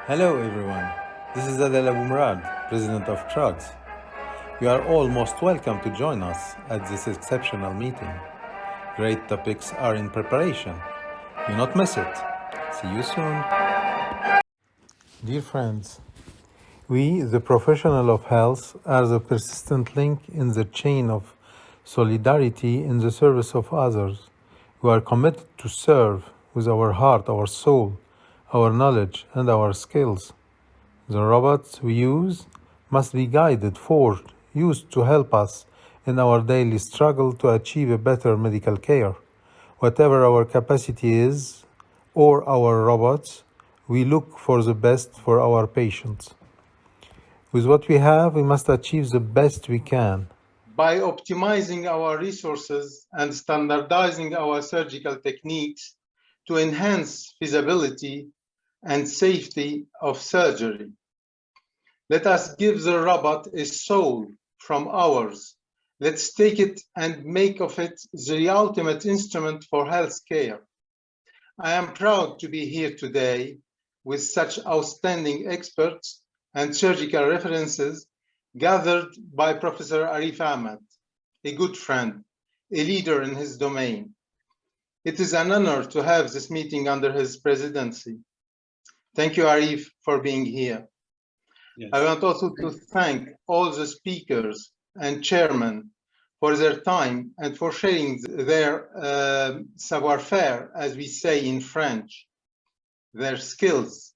Hello everyone, this is Adel Abu Murad, President of TROGS. You are all most welcome to join us at this exceptional meeting. Great topics are in preparation. Do not miss it. See you soon. Dear friends, we, the professional of health, are the persistent link in the chain of solidarity in the service of others. We are committed to serve with our heart, our soul, our knowledge, and our skills. The robots we use must be guided, forged, used to help us in our daily struggle to achieve a better medical care. Whatever our capacity is, or our robots, we look for the best for our patients. With what we have, we must achieve the best we can. By optimizing our resources and standardizing our surgical techniques to enhance feasibility and safety of surgery. Let us give the robot a soul from ours. Let's take it and make of it the ultimate instrument for healthcare. I am proud to be here today with such outstanding experts and surgical references gathered by Professor Arif Ahmed, a good friend, a leader in his domain. It is an honor to have this meeting under his presidency. Thank you, Arif, for being here. Yes. I want also to thank all the speakers and chairmen for their time and for sharing their savoir-faire, as we say in French, their skills.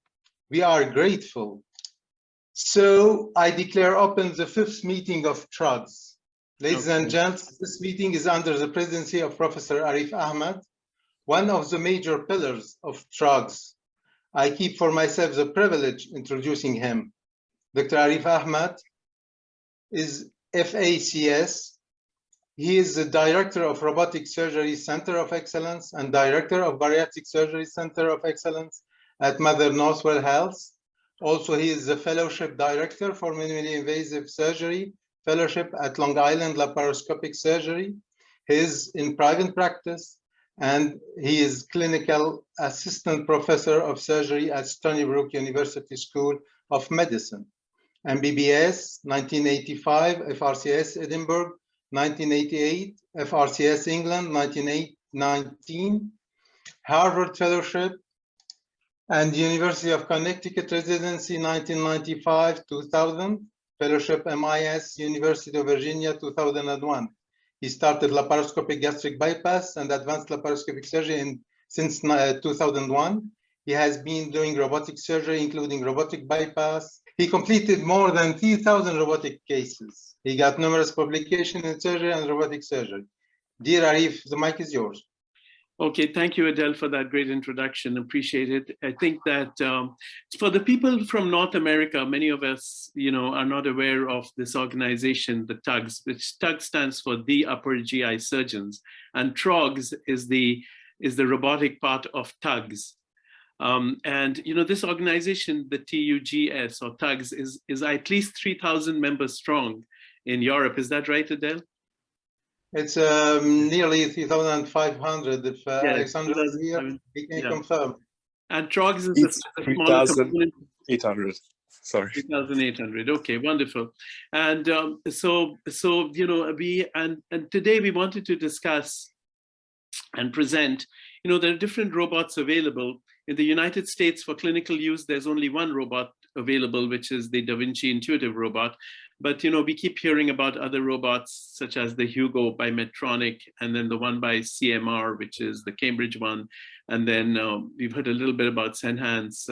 We are grateful. So I declare open the 5th meeting of TROGS. Ladies and gents, this meeting is under the presidency of Professor Arif Ahmed, one of the major pillars of TROGS. I keep for myself the privilege introducing him. Dr. Arif Ahmed is FACS. He is the Director of Robotic Surgery Center of Excellence and Director of Bariatric Surgery Center of Excellence at Mother Northwell Health. Also, he is the Fellowship Director for Minimally Invasive Surgery Fellowship at Long Island Laparoscopic Surgery. He is in private practice, and he is Clinical Assistant Professor of Surgery at Stony Brook University School of Medicine. MBBS, 1985, FRCS Edinburgh, 1988, FRCS England, 1919, Harvard Fellowship, and University of Connecticut Residency, 1995-2000, Fellowship MIS, University of Virginia, 2001. He started laparoscopic gastric bypass and advanced laparoscopic surgery since 2001. He has been doing robotic surgery, including robotic bypass. He completed more than 3,000 robotic cases. He got numerous publications in surgery and robotic surgery. Dear Arif, the mic is yours. Okay, thank you, Adel, for that great introduction. Appreciate it. I think that for the people from North America, many of us, are not aware of this organization, the TUGS, which TUGS stands for the Upper GI Surgeons, and TROGS is the robotic part of TUGS. This organization, the TUGS or TUGS, is at least 3,000 members strong in Europe. Is that right, Adel? It's nearly 3,500. If Alexander is here, he can confirm. And TROGS is a smaller component. 3,800. Sorry. 3,800. Okay, wonderful. And today we wanted to discuss and present. There are different robots available. In the United States, for clinical use, there's only one robot available, which is the Da Vinci intuitive robot. But we keep hearing about other robots, such as the Hugo by Medtronic, and then the one by CMR, which is the Cambridge one. And then we've heard a little bit about Senhance.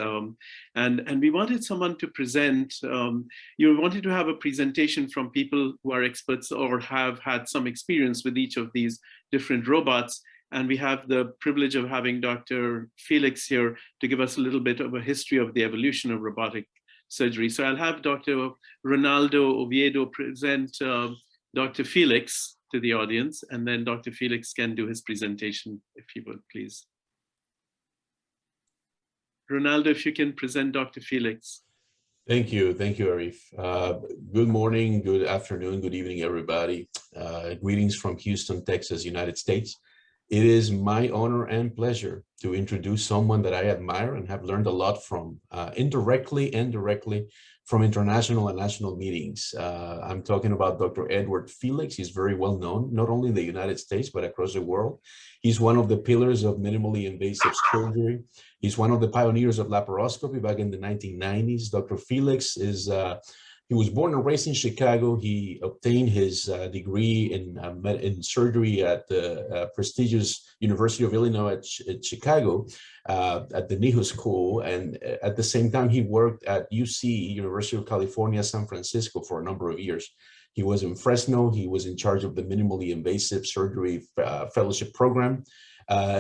And we wanted someone to present. You wanted to have a presentation from people who are experts or have had some experience with each of these different robots. And we have the privilege of having Dr. Felix here to give us a little bit of a history of the evolution of robotic surgery. So I'll have Dr. Ronaldo Oviedo present Dr. Felix to the audience, and then Dr. Felix can do his presentation, if you would, please. Ronaldo, if you can present Dr. Felix. Thank you, Arif. Good morning, good afternoon, good evening, everybody. Greetings from Houston, Texas, United States. It is my honor and pleasure to introduce someone that I admire and have learned a lot from, indirectly and directly, from international and national meetings. I'm talking about Dr. Edward Felix. He's very well known, not only in the United States, but across the world. He's one of the pillars of minimally invasive surgery. He's one of the pioneers of laparoscopy back in the 1990s. Dr. Felix is he was born and raised in Chicago. He obtained his degree in surgery at the prestigious University of Illinois at Chicago, at the NIHU School. And at the same time, he worked at UC, University of California, San Francisco, for a number of years. He was in Fresno. He was in charge of the minimally invasive surgery fellowship program.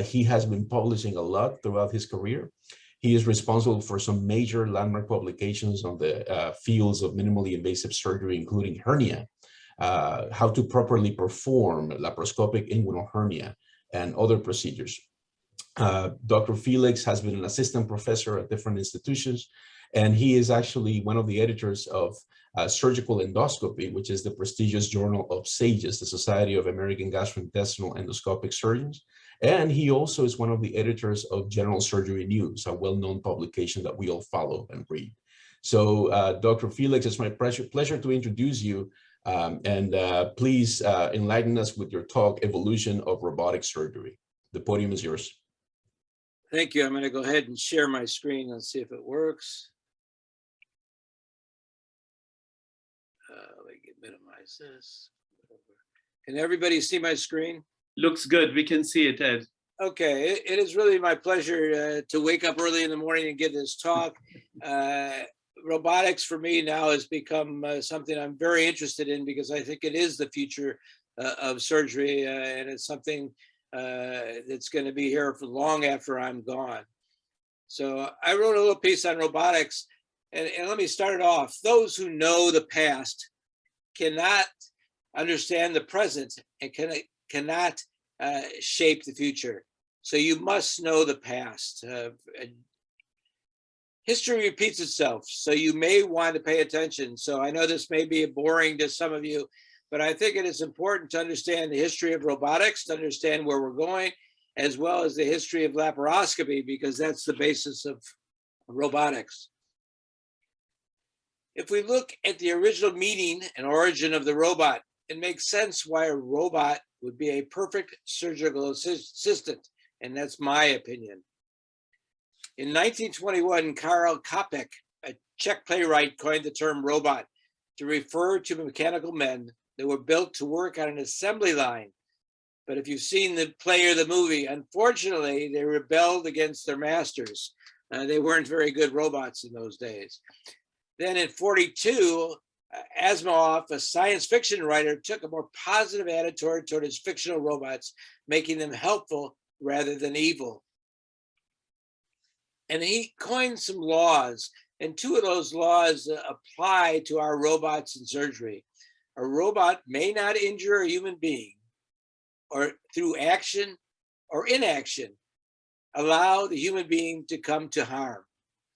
He has been publishing a lot throughout his career. He is responsible for some major landmark publications on the fields of minimally invasive surgery, including hernia, how to properly perform laparoscopic inguinal hernia, and other procedures. Dr. Felix has been an assistant professor at different institutions, and he is actually one of the editors of Surgical Endoscopy, which is the prestigious journal of SAGES, the Society of American Gastrointestinal Endoscopic Surgeons. And he also is one of the editors of General Surgery News, a well-known publication that we all follow and read. So Dr. Felix, it's my pleasure to introduce you, and please enlighten us with your talk, Evolution of Robotic Surgery. The podium is yours. Thank you. I'm going to go ahead and share my screen and see if it works. Let me minimize this. Can everybody see my screen? Looks good. We can see it, Ed. Okay, it is really my pleasure to wake up early in the morning and give this talk. Robotics for me now has become something I'm very interested in, because I think it is the future of surgery, and it's something that's going to be here for long after I'm gone. So I wrote a little piece on robotics, and let me start it off. Those who know the past cannot understand the present and cannot shape the future. So you must know the past. History repeats itself, so you may want to pay attention. So I know this may be boring to some of you, but I think it is important to understand the history of robotics, to understand where we're going, as well as the history of laparoscopy, because that's the basis of robotics. If we look at the original meaning and origin of the robot, it makes sense why a robot would be a perfect surgical assistant, and that's my opinion. In 1921, Karel Čapek, a Czech playwright, coined the term robot to refer to mechanical men that were built to work on an assembly line. But if you've seen the play or the movie, unfortunately, they rebelled against their masters. They weren't very good robots in those days. Then in 1942, Asimov, a science fiction writer, took a more positive attitude toward his fictional robots, making them helpful rather than evil. And he coined some laws, and two of those laws apply to our robots in surgery. A robot may not injure a human being, or through action or inaction, allow the human being to come to harm.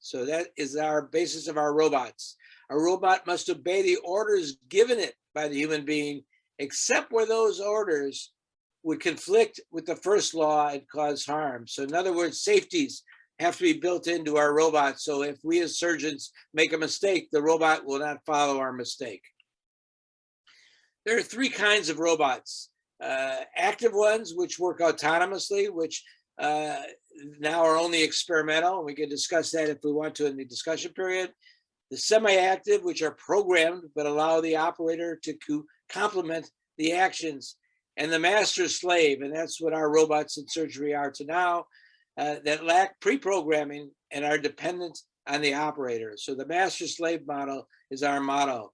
So that is our basis of our robots. A robot must obey the orders given it by the human being, except where those orders would conflict with the first law and cause harm. So in other words, safeties have to be built into our robots. So if we as surgeons make a mistake, the robot will not follow our mistake. There are three kinds of robots. Active ones, which work autonomously, which now are only experimental. We can discuss that if we want to in the discussion period. The semi-active, which are programmed but allow the operator to complement the actions. And the master slave, and that's what our robots in surgery are to now, that lack pre-programming and are dependent on the operator. So the master slave model is our model.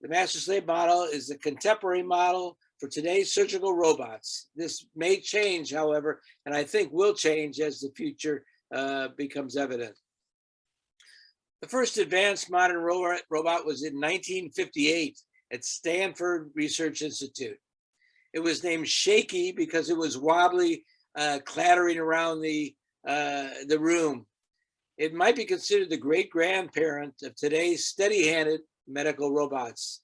The master slave model is the contemporary model for today's surgical robots. This may change, however, and I think will change as the future becomes evident. The first advanced modern robot was in 1958 at Stanford Research Institute. It was named Shaky because it was wobbly, clattering around the room. It might be considered the great-grandparent of today's steady-handed medical robots.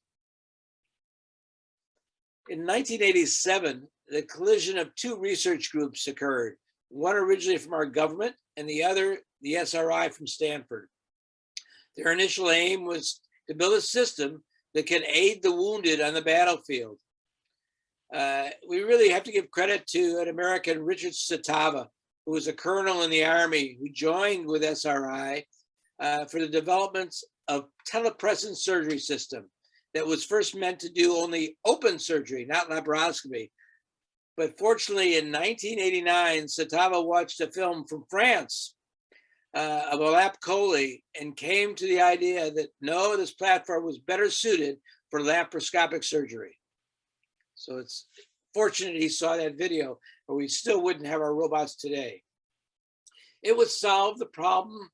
In 1987, the collision of two research groups occurred, one originally from our government and the other, the SRI from Stanford. Their initial aim was to build a system that can aid the wounded on the battlefield. We really have to give credit to an American, Richard Satava, who was a colonel in the Army who joined with SRI for the development of telepresence surgery system that was first meant to do only open surgery, not laparoscopy. But fortunately, in 1989, Satava watched a film from France of a lap chole and came to the idea that no, this platform was better suited for laparoscopic surgery. So it's fortunate he saw that video, or we still wouldn't have our robots today. It would solve the problem,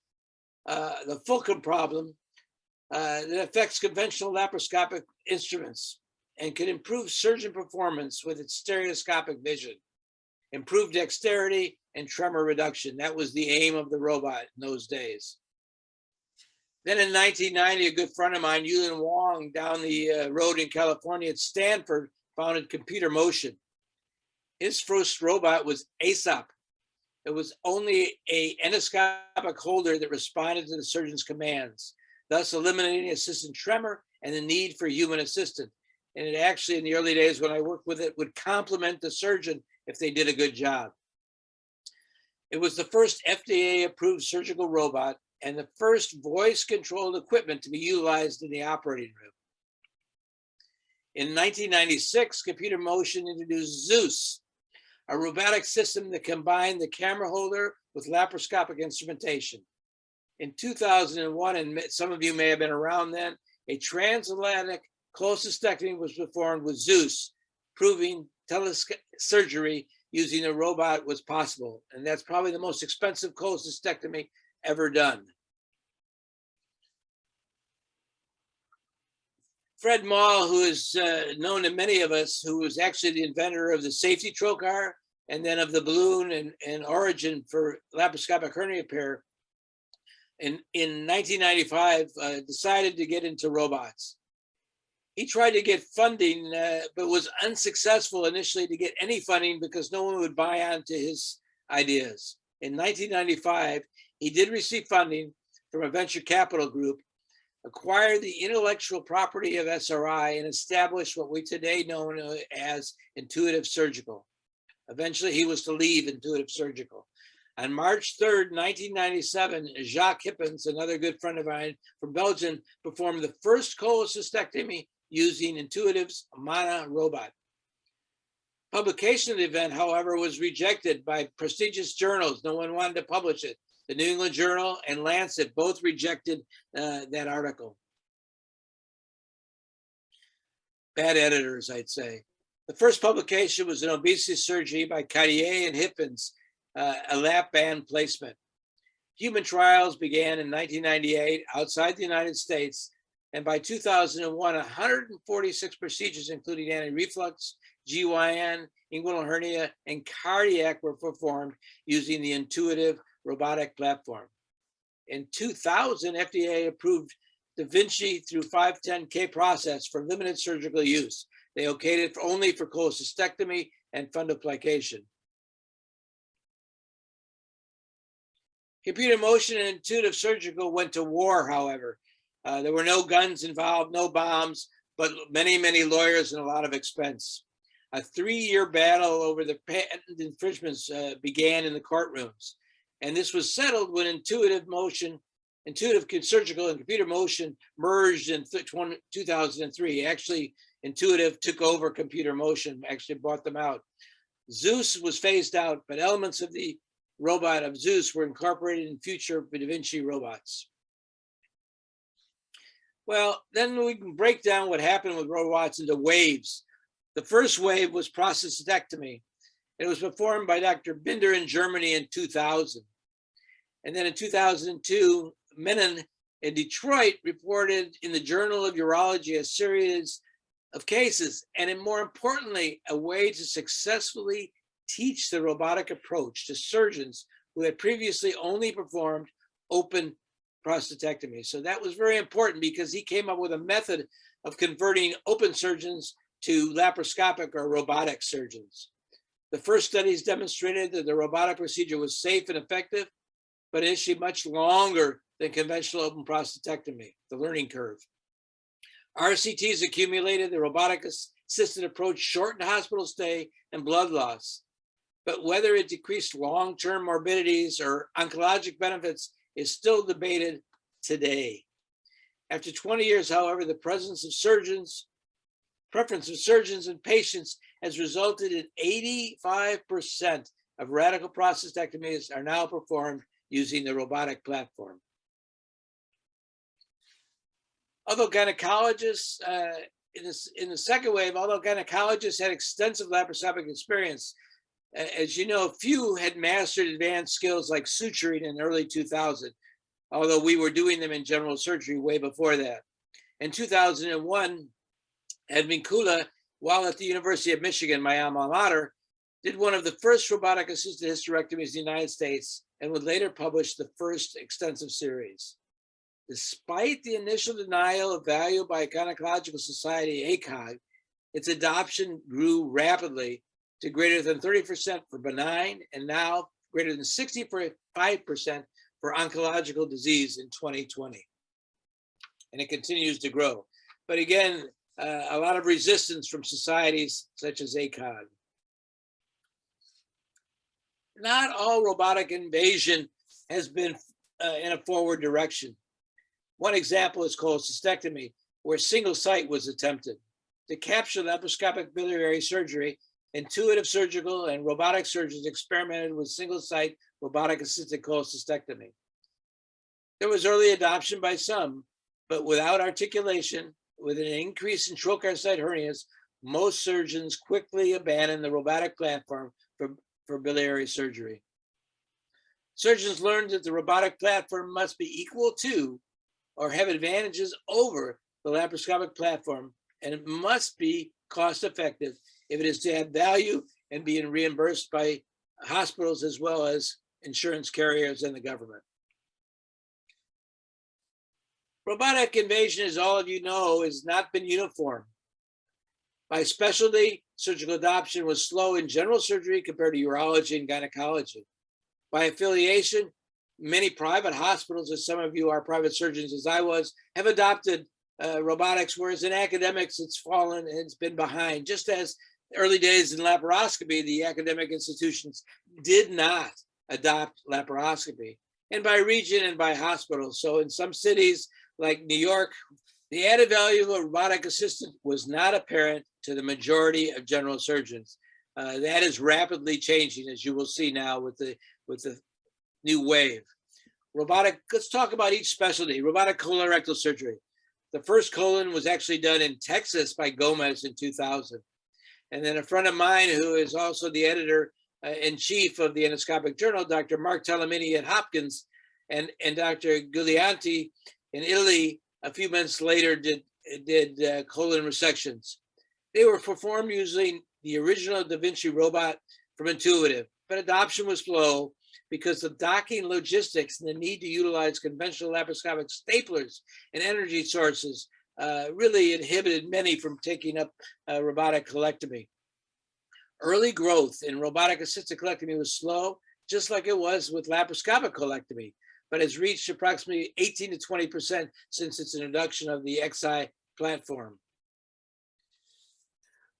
the Fulcrum problem that affects conventional laparoscopic instruments and could improve surgeon performance with its stereoscopic vision, improve dexterity and tremor reduction. That was the aim of the robot in those days. Then in 1990, a good friend of mine, Yulin Wong, down the road in California at Stanford, founded Computer Motion. His first robot was ASAP. It was only an endoscopic holder that responded to the surgeon's commands, thus eliminating assistant tremor and the need for human assistant. And it actually, in the early days when I worked with it, would complement the surgeon if they did a good job. It was the first FDA-approved surgical robot and the first voice-controlled equipment to be utilized in the operating room. In 1996, Computer Motion introduced Zeus, a robotic system that combined the camera holder with laparoscopic instrumentation. In 2001, and some of you may have been around then, a transatlantic cholecystectomy was performed with Zeus, proving telesurgery using a robot was possible. And that's probably the most expensive cholecystectomy ever done. Fred Maul, who is known to many of us, who was actually the inventor of the safety trocar and then of the balloon and origin for laparoscopic hernia repair, in 1995 decided to get into robots. He tried to get funding, but was unsuccessful initially to get any funding because no one would buy onto his ideas. In 1995, he did receive funding from a venture capital group, acquired the intellectual property of SRI, and established what we today know as Intuitive Surgical. Eventually, he was to leave Intuitive Surgical. On March 3rd, 1997, Jacques Hippens, another good friend of mine from Belgium, performed the first cholecystectomy using Intuitive's Mana robot. Publication of the event, however, was rejected by prestigious journals. No one wanted to publish it. The New England Journal and Lancet both rejected that article. Bad editors, I'd say. The first publication was an obesity surgery by Cartier and Hippens, a lap band placement. Human trials began in 1998 outside the United States, and by 2001, 146 procedures, including anti-reflux, GYN, inguinal hernia, and cardiac were performed using the Intuitive Robotic Platform. In 2000, FDA approved Da Vinci through 510K process for limited surgical use. They okayed it only for cholecystectomy and fundoplication. Computer Motion and Intuitive Surgical went to war, however. There were no guns involved, no bombs, but many, many lawyers and a lot of expense. A 3-year battle over the patent infringements began in the courtrooms. And this was settled when Intuitive Surgical and Computer Motion merged in 2003. Actually, Intuitive took over Computer Motion, actually bought them out. Zeus was phased out, but elements of the robot of Zeus were incorporated in future Da Vinci robots. Well, then we can break down what happened with robots into waves. The first wave was prostatectomy. It was performed by Dr. Binder in Germany in 2000. And then in 2002, Menon in Detroit reported in the Journal of Urology a series of cases, and more importantly, a way to successfully teach the robotic approach to surgeons who had previously only performed open prostatectomy. So that was very important because he came up with a method of converting open surgeons to laparoscopic or robotic surgeons. The first studies demonstrated that the robotic procedure was safe and effective, but initially much longer than conventional open prostatectomy, the learning curve. RCTs accumulated, the robotic assisted approach shortened hospital stay and blood loss. But whether it decreased long-term morbidities or oncologic benefits is still debated today. After 20 years, however, the preference of surgeons and patients has resulted in 85% of radical prostatectomies are now performed using the robotic platform. Although gynecologists, in the second wave, although gynecologists had extensive laparoscopic experience, as you know, few had mastered advanced skills like suturing in the early 2000s, although we were doing them in general surgery way before that. In 2001, Ed Vincula, while at the University of Michigan, my alma mater, did one of the first robotic assisted hysterectomies in the United States and would later publish the first extensive series. Despite the initial denial of value by Gynecological Society, ACOG, its adoption grew rapidly to greater than 30% for benign and now greater than 65% for oncological disease in 2020. And it continues to grow. But again, a lot of resistance from societies such as ACOG. Not all robotic invasion has been in a forward direction. One example is cholecystectomy, where single site was attempted. To capture laparoscopic biliary surgery, intuitive surgical and robotic surgeons experimented with single site robotic assisted cholecystectomy. There was early adoption by some, but without articulation, with an increase in trocar site hernias, most surgeons quickly abandoned the robotic platform for biliary surgery. Surgeons learned that the robotic platform must be equal to or have advantages over the laparoscopic platform, and it must be cost effective if it is to have value and being reimbursed by hospitals as well as insurance carriers and the government. Robotic invasion, as all of you know, has not been uniform. By specialty, surgical adoption was slow in general surgery compared to urology and gynecology. By affiliation, many private hospitals, as some of you are private surgeons as I was, have adopted robotics, whereas in academics, it's fallen and it's been behind. Just as early days in laparoscopy, the academic institutions did not adopt laparoscopy, and by region and by hospital. So in some cities like New York, the added value of a robotic assistant was not apparent to the majority of general surgeons. That is rapidly changing, as you will see now with the new wave. Robotic, let's talk about each specialty. Robotic colorectal surgery. The first colon was actually done in Texas by Gomez in 2000. And then a friend of mine who is also the editor-in-chief of the Endoscopic Journal, Dr. Mark Talamini at Hopkins, and Dr. Guglianti in Italy, a few months later did colon resections. They were performed using the original Da Vinci Robot from Intuitive, but adoption was slow because of docking logistics and the need to utilize conventional laparoscopic staplers and energy sources really inhibited many from taking up robotic colectomy. Early growth in robotic assisted colectomy was slow, just like it was with laparoscopic colectomy, but has reached approximately 18 to 20% since its introduction of the XI platform.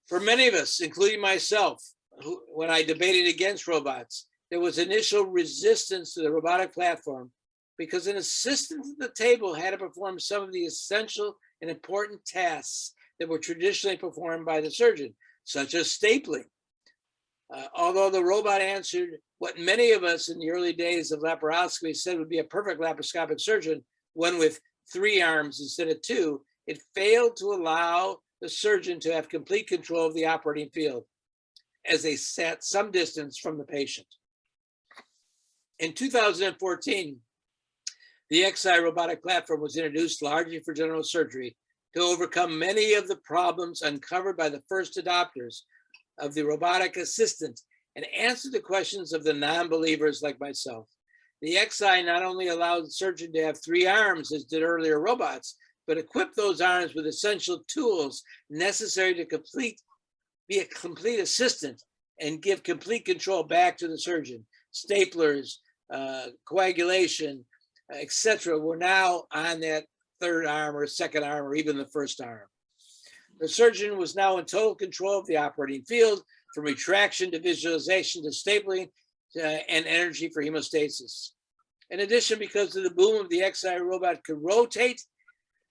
For many of us, including myself, when I debated against robots, there was initial resistance to the robotic platform because an assistant at the table had to perform some of the essential and important tasks that were traditionally performed by the surgeon, such as stapling. Although the robot answered what many of us in the early days of laparoscopy said would be a perfect laparoscopic surgeon, one with 3 arms instead of 2, it failed to allow the surgeon to have complete control of the operating field as they sat some distance from the patient. In 2014, the XI robotic platform was introduced largely for general surgery to overcome many of the problems uncovered by the first adopters of the robotic assistant and answer the questions of the non-believers like myself. The XI not only allowed the surgeon to have 3 arms as did earlier robots, but equipped those arms with essential tools necessary to be a complete assistant and give complete control back to the surgeon. Staplers, coagulation, etc. were now on that third arm or second arm or even the first arm. The surgeon was now in total control of the operating field, from retraction to visualization to stapling and energy for hemostasis. In addition, because of the boom of the XI robot could rotate,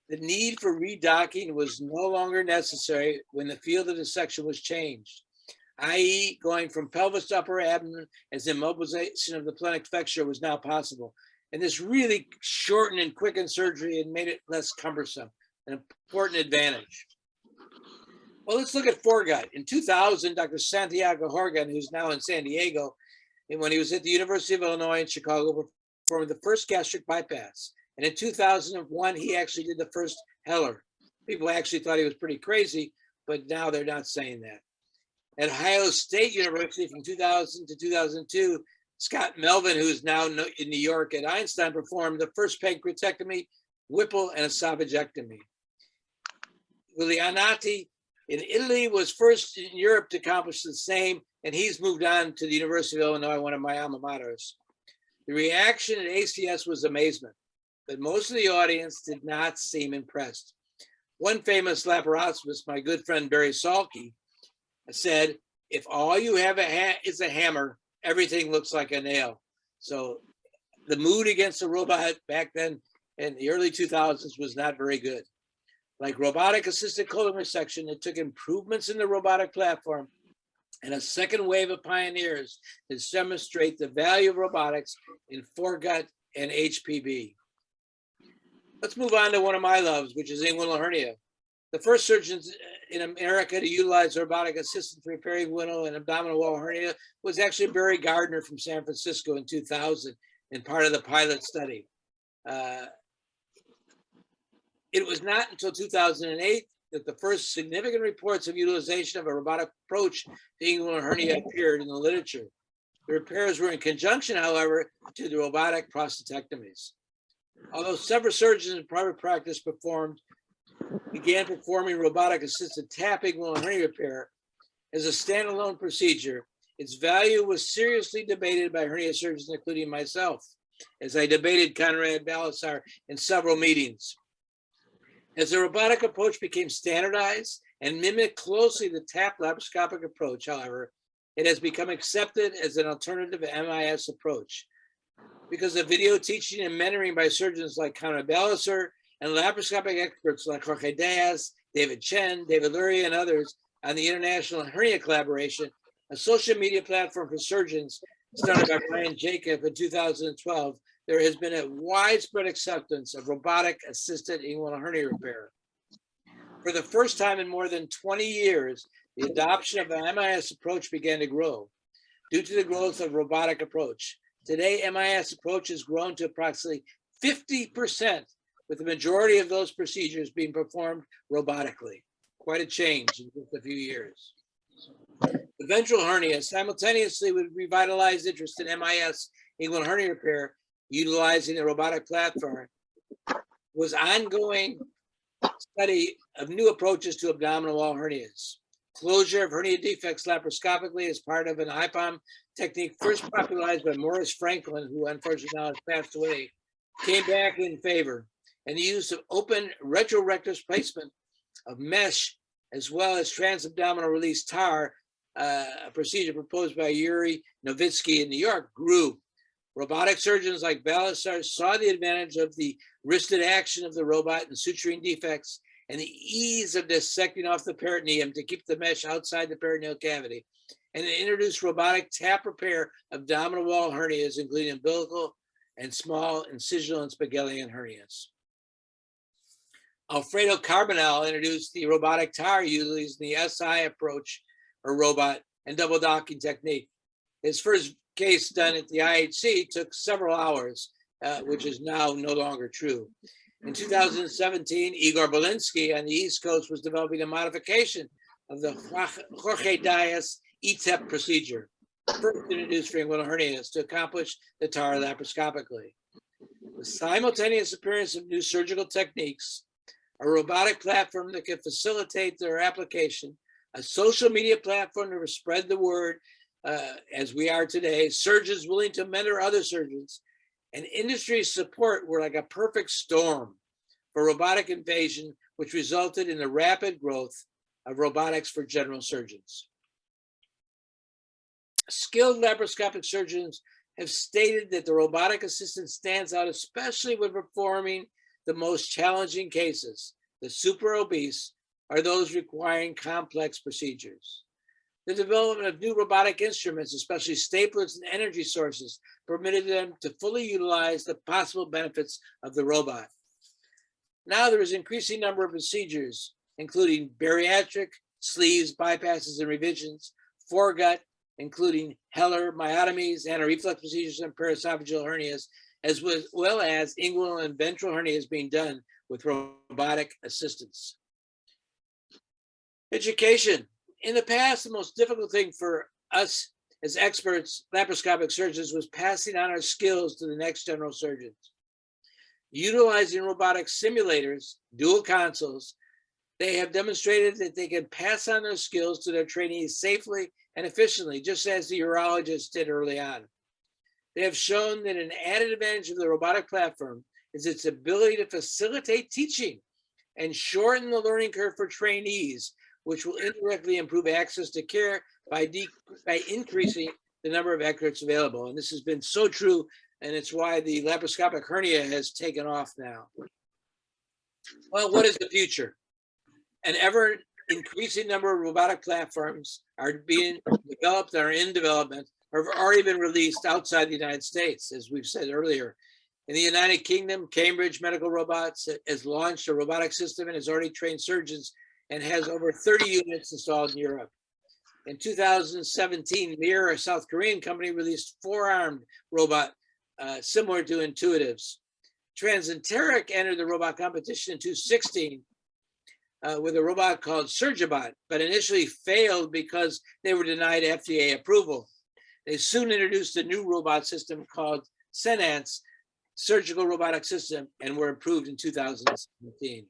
the need for redocking was no longer necessary when the field of dissection was changed, i.e. going from pelvis to upper abdomen as immobilization of the plenix flexure was now possible. And this really shortened and quickened surgery and made it less cumbersome, an important advantage. Well, let's look at foregut. In 2000, Dr. Santiago Jorge, who's now in San Diego, and when he was at the University of Illinois in Chicago, performed the first gastric bypass. And in 2001, he actually did the first Heller. People actually thought he was pretty crazy, but now they're not saying that. At Ohio State University from 2000 to 2002, Scott Melvin, who is now in New York at Einstein, performed the first pancreatectomy, Whipple, and esophagectomy. Guglielmati in Italy was first in Europe to accomplish the same, and he's moved on to the University of Illinois, one of my alma maters. The reaction at ACS was amazement, but most of the audience did not seem impressed. One famous laparoscopist, my good friend Barry Salke, said, if all you have is a hammer, everything looks like a nail. So the mood against the robot back then in the early 2000s was not very good. Like robotic assisted colon resection, it took improvements in the robotic platform and a second wave of pioneers to demonstrate the value of robotics in foregut and HPB. Let's move on to one of my loves, which is inguinal hernia. The first surgeons in America to utilize robotic assistance to repair inguinal and abdominal wall hernia was actually Barry Gardner from San Francisco in 2000 and part of the pilot study. It was not until 2008 that the first significant reports of utilization of a robotic approach to inguinal hernia appeared in the literature. The repairs were in conjunction, however, to the robotic prostatectomies. Although several surgeons in private practice began performing robotic assisted tap inguinal hernia repair as a standalone procedure, its value was seriously debated by hernia surgeons, including myself, as I debated Conrad Balasar in several meetings. As the robotic approach became standardized and mimicked closely the tap laparoscopic approach, however, it has become accepted as an alternative MIS approach. Because of video teaching and mentoring by surgeons like Conrad Balasar and laparoscopic experts like Jorge Diaz, David Chen, David Lurie, and others on the International Hernia Collaboration, a social media platform for surgeons started by Brian Jacob in 2012, there has been a widespread acceptance of robotic assisted inguinal hernia repair. For the first time in more than 20 years, the adoption of the MIS approach began to grow due to the growth of robotic approach. Today, MIS approach has grown to approximately 50%, with the majority of those procedures being performed robotically. Quite a change in just a few years. The ventral hernia simultaneously with revitalized interest in MIS inguinal hernia repair utilizing the robotic platform was ongoing study of new approaches to abdominal wall hernias. Closure of hernia defects laparoscopically as part of an IPOM technique first popularized by Morris Franklin, who unfortunately now has passed away, came back in favor. And the use of open retrorectus placement of mesh, as well as transabdominal release TAR, a procedure proposed by Yuri Novitsky in New York, grew. Robotic surgeons like Balasar saw the advantage of the wristed action of the robot in suturing defects and the ease of dissecting off the peritoneum to keep the mesh outside the peritoneal cavity, and they introduced robotic tap repair of abdominal wall hernias, including umbilical and small incisional and Spigelian hernias. Alfredo Carbonell introduced the robotic TAR using the SI approach or robot and double docking technique. His first case done at the IHC took several hours, which is now no longer true. In 2017, Igor Belinsky on the East Coast was developing a modification of the Jorge Diaz ETEP procedure, first introduced for inguinal hernias to accomplish the TAR laparoscopically. The simultaneous appearance of new surgical techniques, a robotic platform that can facilitate their application, a social media platform to spread the word as we are today, surgeons willing to mentor other surgeons, and industry support were like a perfect storm for robotic invasion, which resulted in the rapid growth of robotics for general surgeons. Skilled laparoscopic surgeons have stated that the robotic assistant stands out, especially when performing the most challenging cases. The super obese are those requiring complex procedures. The development of new robotic instruments, especially staplers and energy sources, permitted them to fully utilize the possible benefits of the robot. Now there is an increasing number of procedures, including bariatric, sleeves, bypasses, and revisions, foregut, including Heller, myotomies, anti-reflux procedures, and paraesophageal hernias, as well as inguinal and ventral hernias being done with robotic assistance. Education. In the past, the most difficult thing for us as experts, laparoscopic surgeons, was passing on our skills to the next general surgeons. Utilizing robotic simulators, dual consoles, they have demonstrated that they can pass on their skills to their trainees safely and efficiently, just as the urologists did early on. They have shown that an added advantage of the robotic platform is its ability to facilitate teaching and shorten the learning curve for trainees, which will indirectly improve access to care by increasing the number of experts available. And this has been so true, and it's why the laparoscopic hernia has taken off now. Well, what is the future? An ever increasing number of robotic platforms are being developed and are in development, or have already been released outside the United States, as we've said earlier. In the United Kingdom, Cambridge Medical Robots has launched a robotic system and has already trained surgeons and has over 30 units installed in Europe. In 2017, Mir, a South Korean company, released four-armed robot similar to Intuitive's. Transenteric entered the robot competition in 2016 with a robot called Surgibot, but initially failed because they were denied FDA approval. They soon introduced a new robot system called Senance Surgical Robotic System and were approved in 2017.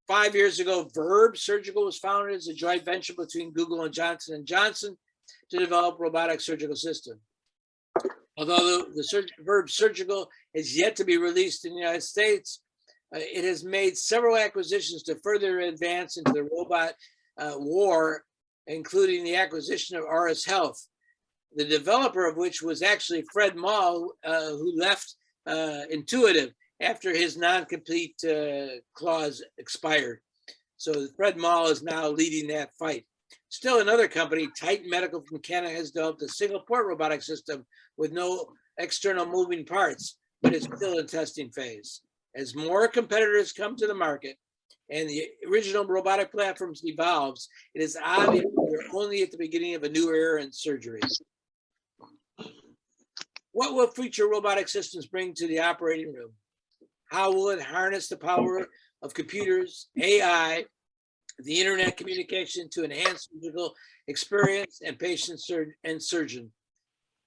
5 years ago, Verb Surgical was founded as a joint venture between Google and Johnson & Johnson to develop robotic surgical system. Although the Verb Surgical is yet to be released in the United States, it has made several acquisitions to further advance into the robot war, including the acquisition of RS Health, the developer of which was actually Fred Mall, who left Intuitive after his non-compete clause expired. So Fred Mall is now leading that fight. Still another company, Titan Medical from Canada, has developed a single port robotic system with no external moving parts, but it's still in testing phase. As more competitors come to the market and the original robotic platforms evolves, it is obvious we're only at the beginning of a new era in surgery. What will future robotic systems bring to the operating room? How will it harness the power of computers, AI, the internet communication to enhance surgical experience and patient and surgeon?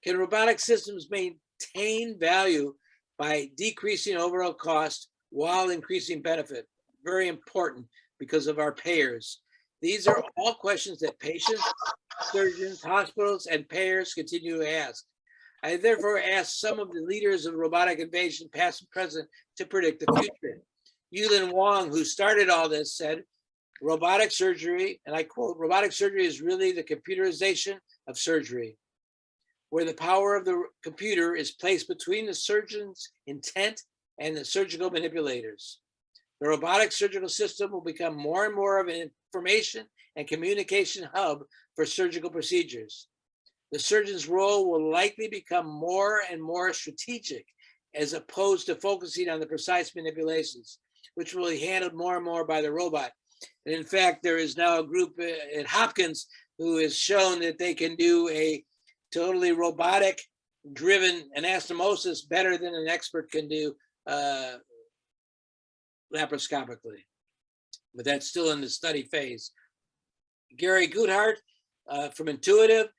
Can robotic systems maintain value by decreasing overall cost while increasing benefit? Very important because of our payers. These are all questions that patients, surgeons, hospitals, and payers continue to ask. I therefore ask some of the leaders of robotic invasion, past and present, to predict the future. Yulin Wang, who started all this, said, robotic surgery, and I quote, robotic surgery is really the computerization of surgery, where the power of the computer is placed between the surgeon's intent and the surgical manipulators. The robotic surgical system will become more and more of an information and communication hub for surgical procedures. The surgeon's role will likely become more and more strategic as opposed to focusing on the precise manipulations, which will be handled more and more by the robot. And in fact, there is now a group at Hopkins who has shown that they can do a totally robotic driven anastomosis better than an expert can do laparoscopically, but that's still in the study phase. Gary Goodhart from Intuitive,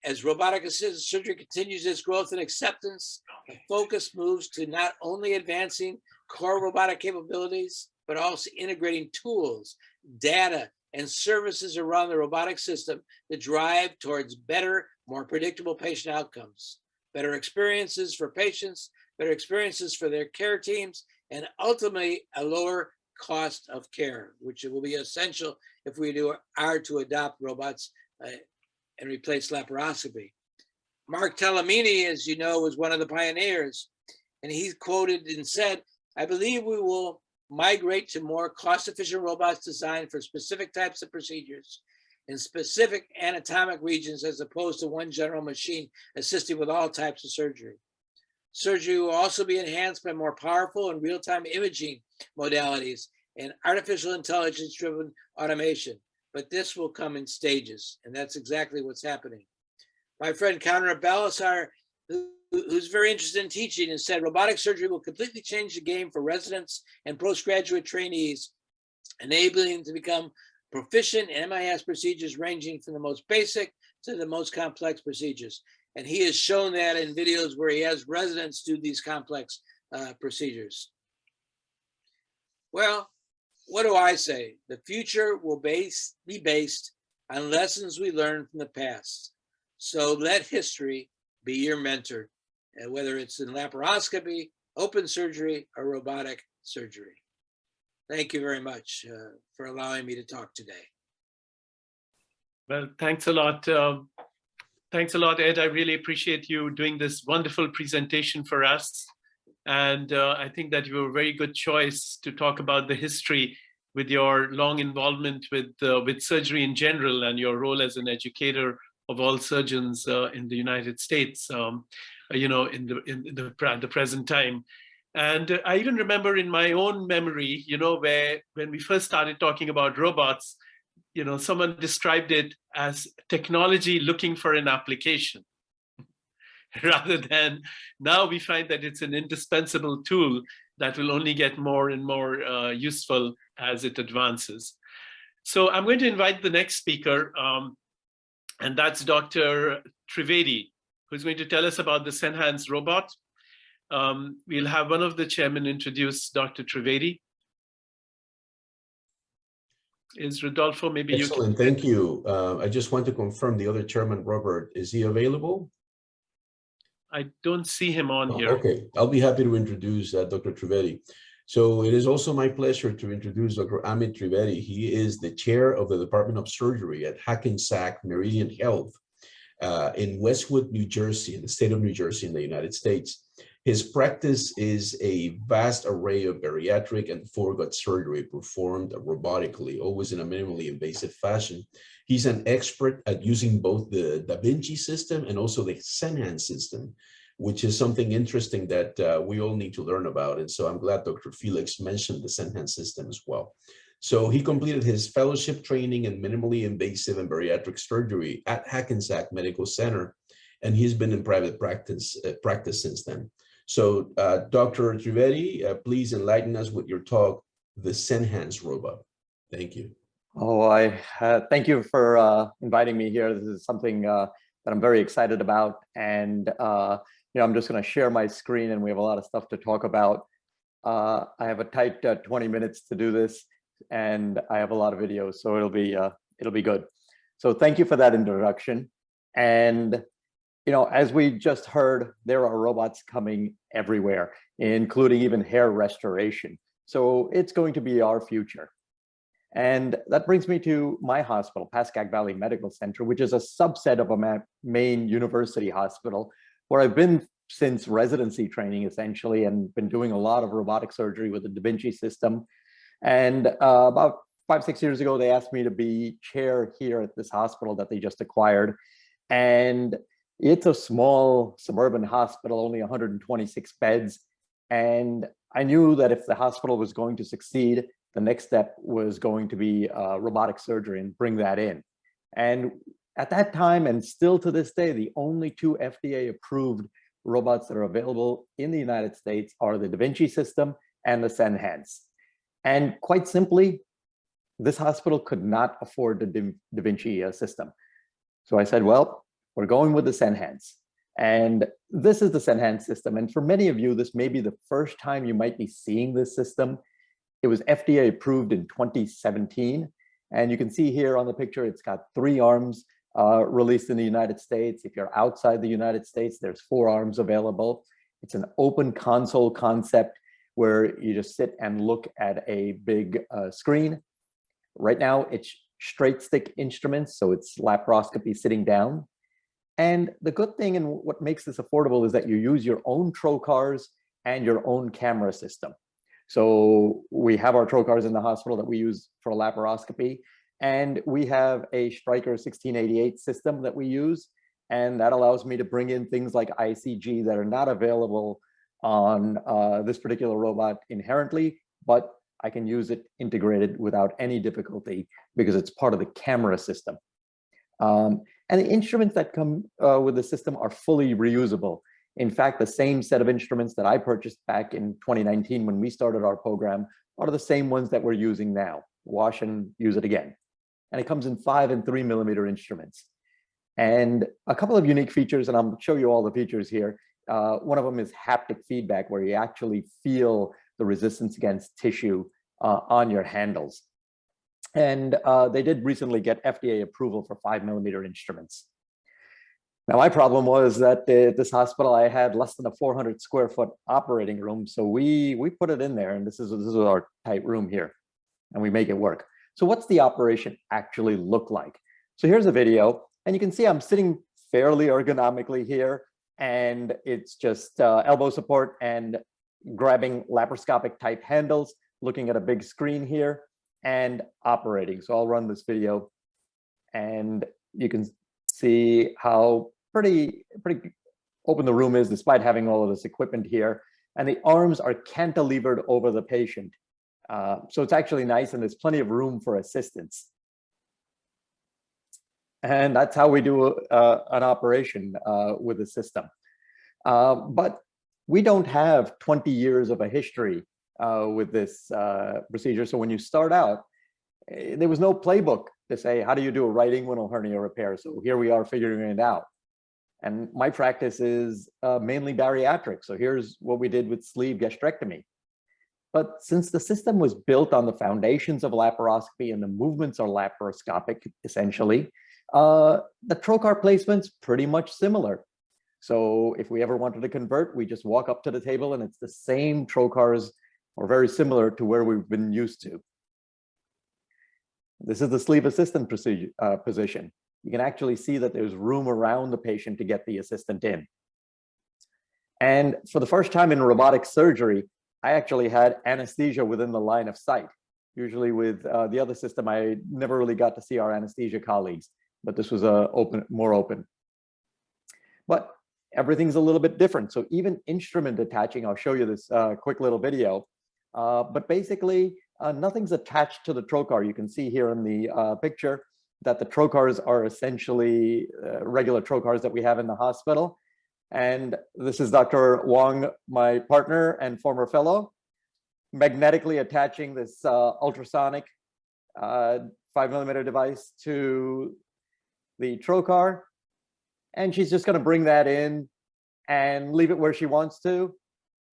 as robotic assisted surgery continues its growth and acceptance, the focus moves to not only advancing core robotic capabilities, but also integrating tools, data, and services around the robotic system to drive towards better, more predictable patient outcomes, better experiences for patients, better experiences for their care teams, and ultimately a lower cost of care, which will be essential if we are to adopt robots and replace laparoscopy. Mark Talamini, as you know, was one of the pioneers, and he quoted and said, "I believe we will migrate to more cost-efficient robots designed for specific types of procedures in specific anatomic regions as opposed to one general machine assisting with all types of surgery. Surgery will also be enhanced by more powerful and real-time imaging modalities and artificial intelligence-driven automation, but this will come in stages, and that's exactly what's happening." My friend Conrad Balasar, who's very interested in teaching, and said robotic surgery will completely change the game for residents and postgraduate trainees, enabling them to become proficient in MIS procedures ranging from the most basic to the most complex procedures. And he has shown that in videos where he has residents do these complex procedures. Well, what do I say? The future will be based on lessons we learned from the past. So let history be your mentor, and whether it's in laparoscopy, open surgery, or robotic surgery. Thank you very much for allowing me to talk today. Well, thanks a lot. Thanks a lot, Ed. I really appreciate you doing this wonderful presentation for us. And I think that you were a very good choice to talk about the history with your long involvement with surgery in general and your role as an educator of all surgeons in the United States, you know, in the present time. And I even remember in my own memory, you know, where when we first started talking about robots, you know, someone described it as technology looking for an application, rather than now we find that it's an indispensable tool that will only get more and more useful as it advances. So I'm going to invite the next speaker, and that's Dr. Trivedi, who's going to tell us about the Senhance robot. We'll have one of the chairmen introduce Dr. Trivedi. Is Rodolfo, maybe you can. Excellent, thank you. I just want to confirm the other chairman, Robert, is he available? I don't see him on here. Okay, I'll be happy to introduce Dr. Trivedi. So it is also my pleasure to introduce Dr. Amit Riveri. He is the chair of the Department of Surgery at Hackensack Meridian Health in Westwood, New Jersey, in the state of New Jersey in the United States. His practice is a vast array of bariatric and foregut surgery performed robotically, always in a minimally invasive fashion. He's an expert at using both the Da Vinci system and also the Senhance system, which is something interesting that we all need to learn about. And so I'm glad Dr. Felix mentioned the Senhance system as well. So he completed his fellowship training in minimally invasive and bariatric surgery at Hackensack Medical Center, and he's been in private practice since then. So Dr. Trivedi, please enlighten us with your talk, the Senhance robot. Thank you. Oh, thank you for inviting me here. This is something that I'm very excited about. And you know, I'm just going to share my screen, and we have a lot of stuff to talk about. I have a tight 20 minutes to do this, and I have a lot of videos, so it'll be good. So thank you for that introduction. And you know, as we just heard, there are robots coming everywhere, including even hair restoration. So it's going to be our future. And that brings me to my hospital, Pascack Valley Medical Center, which is a subset of a main university hospital, where I've been since residency training, essentially, and been doing a lot of robotic surgery with the Da Vinci system. And about 5-6 years ago, they asked me to be chair here at this hospital that they just acquired. And it's a small suburban hospital, only 126 beds. And I knew that if the hospital was going to succeed, the next step was going to be robotic surgery and bring that in. And at that time, and still to this day, the only two FDA approved robots that are available in the United States are the Da Vinci system and the Senhance. And quite simply, this hospital could not afford the Da Vinci system. So I said, well, we're going with the Senhance. And this is the Senhance system. And for many of you, this may be the first time you might be seeing this system. It was FDA approved in 2017. And you can see here on the picture, it's got 3 arms released in the United States. If you're outside the United States, there's 4 arms available. It's an open console concept where you just sit and look at a big screen. Right now, it's straight stick instruments, so it's laparoscopy sitting down. And the good thing and what makes this affordable is that you use your own trocars and your own camera system. So we have our trocars in the hospital that we use for laparoscopy, and we have a Stryker 1688 system that we use, and that allows me to bring in things like ICG that are not available on this particular robot inherently, but I can use it integrated without any difficulty because it's part of the camera system. And the instruments that come with the system are fully reusable. In fact, the same set of instruments that I purchased back in 2019 when we started our program are the same ones that we're using now. Wash and use it again. And it comes in 5 and 3 millimeter instruments. And a couple of unique features, and I'll show you all the features here. One of them is haptic feedback, where you actually feel the resistance against tissue on your handles. And they did recently get FDA approval for 5 millimeter instruments. Now, my problem was that at this hospital, I had less than a 400 square foot operating room. So we put it in there, and this is our tight room here, and we make it work. So what's the operation actually look like? So here's a video, and you can see I'm sitting fairly ergonomically here, and it's just elbow support and grabbing laparoscopic type handles, looking at a big screen here, and operating. So I'll run this video, and you can see how pretty open the room is despite having all of this equipment here. And the arms are cantilevered over the patient. So it's actually nice, and there's plenty of room for assistance. And that's how we do an operation with the system. But we don't have 20 years of a history with this procedure. So when you start out, there was no playbook to say, how do you do a right inguinal hernia repair? So here we are figuring it out. And my practice is mainly bariatric. So here's what we did with sleeve gastrectomy. But since the system was built on the foundations of laparoscopy and the movements are laparoscopic, essentially, the trocar placement's pretty much similar. So if we ever wanted to convert, we just walk up to the table and it's the same trocars, or very similar to where we've been used to. This is the sleeve assistant procedure, position. You can actually see that there's room around the patient to get the assistant in. And for the first time in robotic surgery, I actually had anesthesia within the line of sight. Usually with the other system, I never really got to see our anesthesia colleagues, but this was more open. But everything's a little bit different. So even instrument attaching, I'll show you this quick little video. But basically, nothing's attached to the trocar. You can see here in the picture that the trocars are essentially regular trocars that we have in the hospital. And this is Dr. Wong, my partner and former fellow, magnetically attaching this ultrasonic 5 millimeter device to the trocar. And she's just going to bring that in and leave it where she wants to.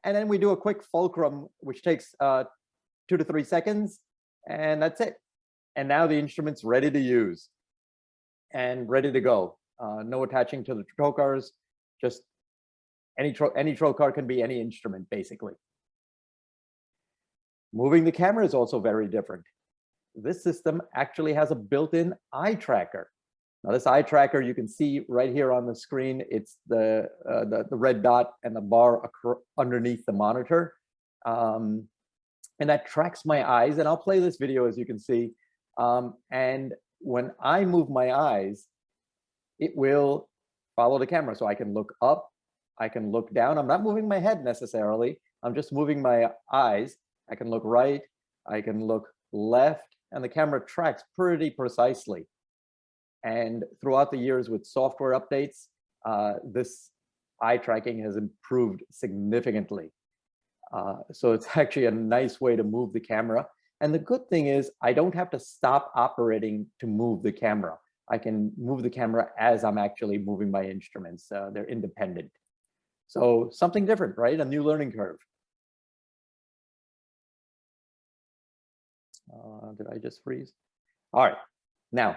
And then we do a quick fulcrum, which takes 2 to 3 seconds, and that's it. And now the instrument's ready to use and ready to go. No attaching to the trocars, just any trocar can be any instrument, basically. Moving the camera is also very different. This system actually has a built-in eye tracker. Now this eye tracker, you can see right here on the screen, it's the red dot and the bar underneath the monitor. And that tracks my eyes, and I'll play this video as you can see. And when I move my eyes, it will follow the camera. So I can look up, I can look down. I'm not moving my head necessarily. I'm just moving my eyes. I can look right, I can look left, and the camera tracks pretty precisely. And throughout the years with software updates, this eye tracking has improved significantly. So it's actually a nice way to move the camera. And the good thing is I don't have to stop operating to move the camera. I can move the camera as I'm actually moving my instruments. They're independent. So something different, right? A new learning curve. Did I just freeze? All right, now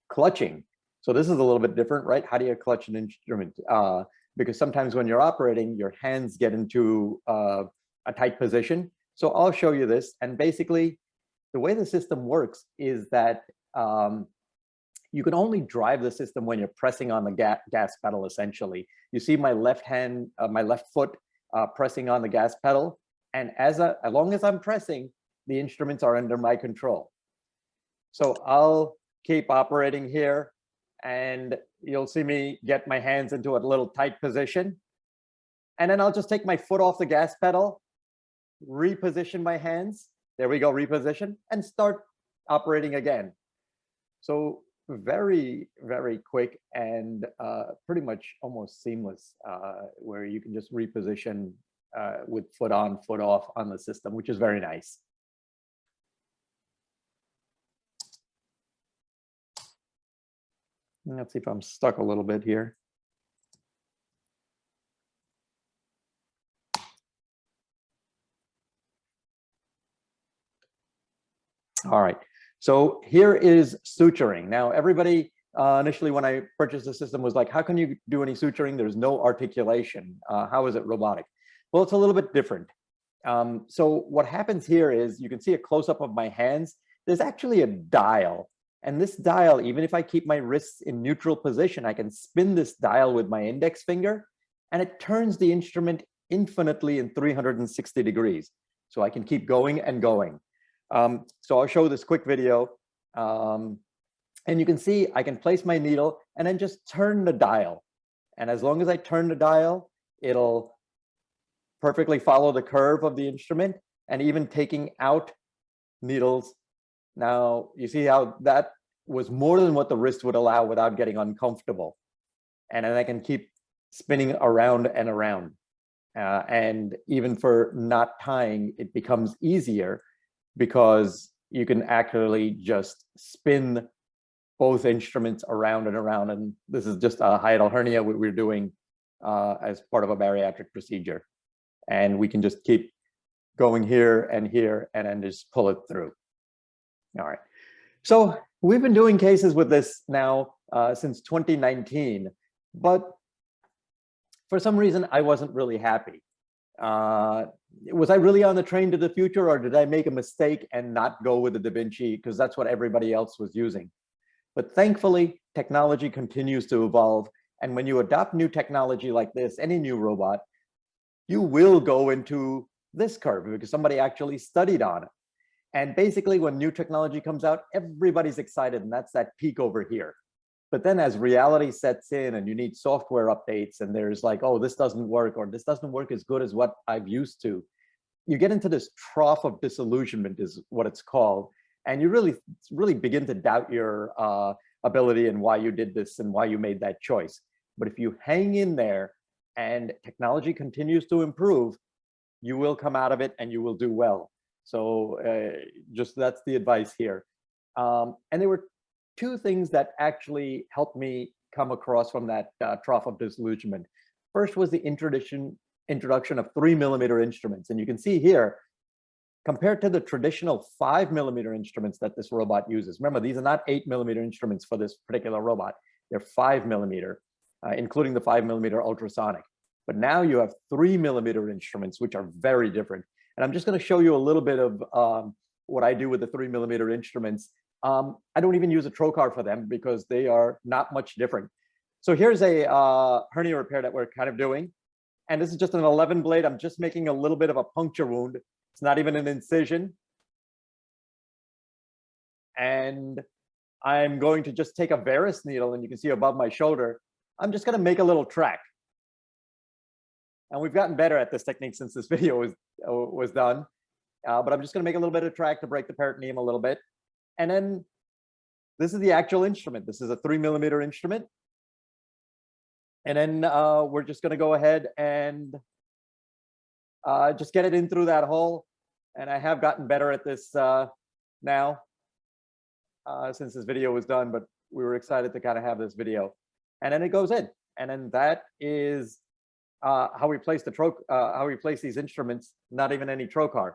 clutching. So this is a little bit different, right? How do you clutch an instrument? Because sometimes when you're operating, your hands get into a tight position. So I'll show you this. And basically, the way the system works is that you can only drive the system when you're pressing on the gas pedal, essentially. You see my left hand, my left foot pressing on the gas pedal. And as long as I'm pressing, the instruments are under my control. So I'll keep operating here, and you'll see me get my hands into a little tight position. And then I'll just take my foot off the gas pedal, reposition my hands. There we go, reposition, and start operating again. So very, very quick and pretty much almost seamless, where you can just reposition with foot on, foot off on the system, which is very nice. Let's see if I'm stuck a little bit here. All right, so here is suturing. Now, everybody initially when I purchased the system was like, how can you do any suturing? There's no articulation. How is it robotic? Well, it's a little bit different. So what happens here is you can see a close-up of my hands. There's actually a dial. And this dial, even if I keep my wrists in neutral position, I can spin this dial with my index finger, and it turns the instrument infinitely in 360 degrees. So I can keep going and going. So I'll show this quick video. And you can see I can place my needle and then just turn the dial. And as long as I turn the dial, it'll perfectly follow the curve of the instrument, and even taking out needles. Now, you see how that was more than what the wrist would allow without getting uncomfortable. And then I can keep spinning around and around. And even for not tying, it becomes easier because you can actually just spin both instruments around and around. And this is just a hiatal hernia we're doing as part of a bariatric procedure. And we can just keep going here and then just pull it through. All right. So we've been doing cases with this now since 2019, but for some reason, I wasn't really happy. Was I really on the train to the future, or did I make a mistake and not go with the Da Vinci because that's what everybody else was using? But thankfully, technology continues to evolve. And when you adopt new technology like this, any new robot, you will go into this curve because somebody actually studied on it. And basically, when new technology comes out, everybody's excited, and that's that peak over here. But then as reality sets in and you need software updates, and there's like, oh, this doesn't work, or this doesn't work as good as what I've used to, you get into this trough of disillusionment is what it's called. And you really begin to doubt your ability and why you did this and why you made that choice. But if you hang in there and technology continues to improve, you will come out of it and you will do well. So just that's the advice here. And there were two things that actually helped me come across from that trough of disillusionment. First was the introduction of 3mm instruments. And you can see here, compared to the traditional 5mm instruments that this robot uses. Remember, these are not 8mm instruments for this particular robot. They're 5mm, including the 5mm ultrasonic. But now you have 3mm instruments, which are very different. And I'm just going to show you a little bit of what I do with the 3mm instruments. I don't even use a trocar for them because they are not much different. So here's a hernia repair that we're kind of doing. And this is just an 11 blade. I'm just making a little bit of a puncture wound. It's not even an incision. And I'm going to just take a Varus needle, and you can see above my shoulder, I'm just going to make a little track. And we've gotten better at this technique since this video was done. But I'm just going to make a little bit of track to break the peritoneum a little bit. And then this is the actual instrument. This is a 3mm instrument. And then we're just going to go ahead and just get it in through that hole. And I have gotten better at this now since this video was done, but we were excited to kind of have this video. And then it goes in. And then that is how we place how we place these instruments, not even any trocar.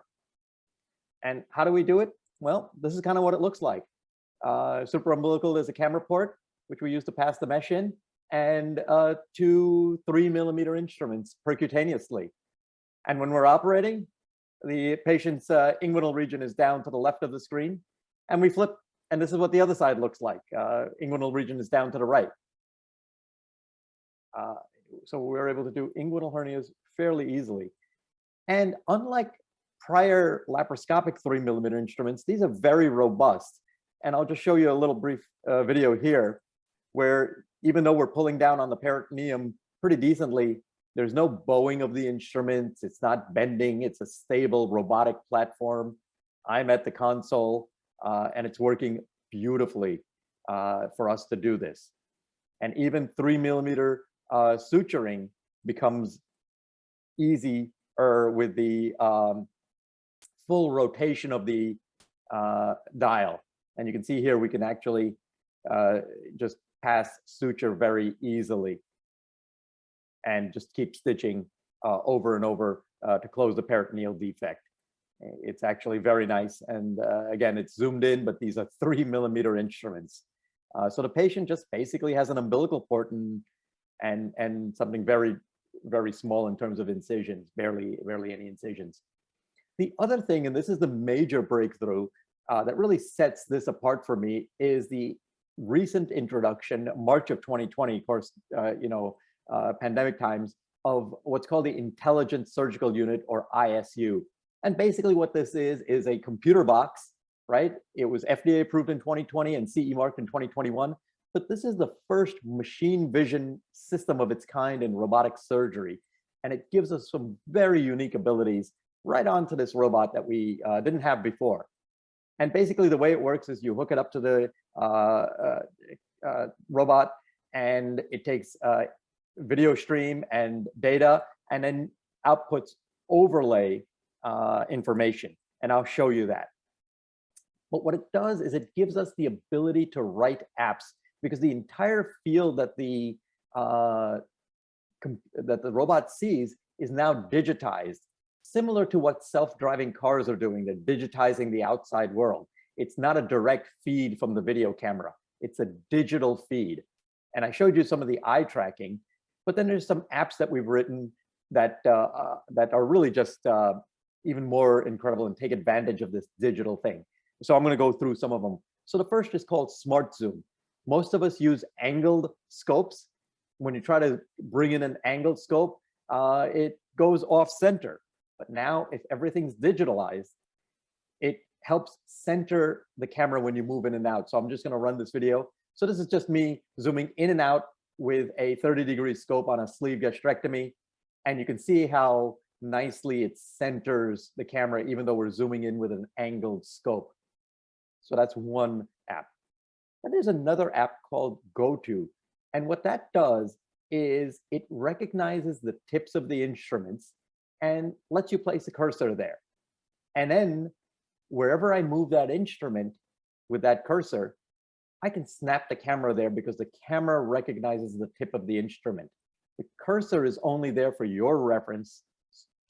And how do we do it? Well, this is kind of what it looks like. Supraumbilical is a camera port, which we use to pass the mesh in, and 2 3-millimeter instruments percutaneously. And when we're operating, the patient's inguinal region is down to the left of the screen, and we flip, and this is what the other side looks like. Inguinal region is down to the right. So we're able to do inguinal hernias fairly easily. And unlike prior laparoscopic 3-millimeter instruments, these are very robust. And I'll just show you a little brief video here, where even though we're pulling down on the peritoneum pretty decently, there's no bowing of the instruments. It's not bending. It's a stable robotic platform. I'm at the console, and it's working beautifully for us to do this. And even 3-millimeter suturing becomes easier with the full rotation of the dial. And you can see here, we can actually just pass suture very easily and just keep stitching over and over to close the peritoneal defect. It's actually very nice. And again, it's zoomed in, but these are 3-millimeter instruments. So the patient just basically has an umbilical port and something very, very small in terms of incisions, barely any incisions. The other thing, and this is the major breakthrough that really sets this apart for me, is the recent introduction, March of 2020, of course, pandemic times, of what's called the Intelligent Surgical Unit, or ISU. And basically what this is a computer box, right? It was FDA approved in 2020 and CE marked in 2021. But this is the first machine vision system of its kind in robotic surgery. And it gives us some very unique abilities right onto this robot that we didn't have before. And basically the way it works is you hook it up to the robot, and it takes video stream and data, and then outputs overlay information. And I'll show you that. But what it does is it gives us the ability to write apps, because the entire field that the robot sees is now digitized, similar to what self-driving cars are doing. They're digitizing the outside world. It's not a direct feed from the video camera. It's a digital feed. And I showed you some of the eye tracking, but then there's some apps that we've written that are really just even more incredible and take advantage of this digital thing. So I'm going to go through some of them. So the first is called Smart Zoom. Most of us use angled scopes. When you try to bring in an angled scope, it goes off center. But now, if everything's digitalized, it helps center the camera when you move in and out. So I'm just going to run this video. So this is just me zooming in and out with a 30-degree scope on a sleeve gastrectomy. And you can see how nicely it centers the camera, even though we're zooming in with an angled scope. So that's one app. And there's another app called GoTo. And what that does is it recognizes the tips of the instruments and lets you place a cursor there. And then wherever I move that instrument with that cursor, I can snap the camera there because the camera recognizes the tip of the instrument. The cursor is only there for your reference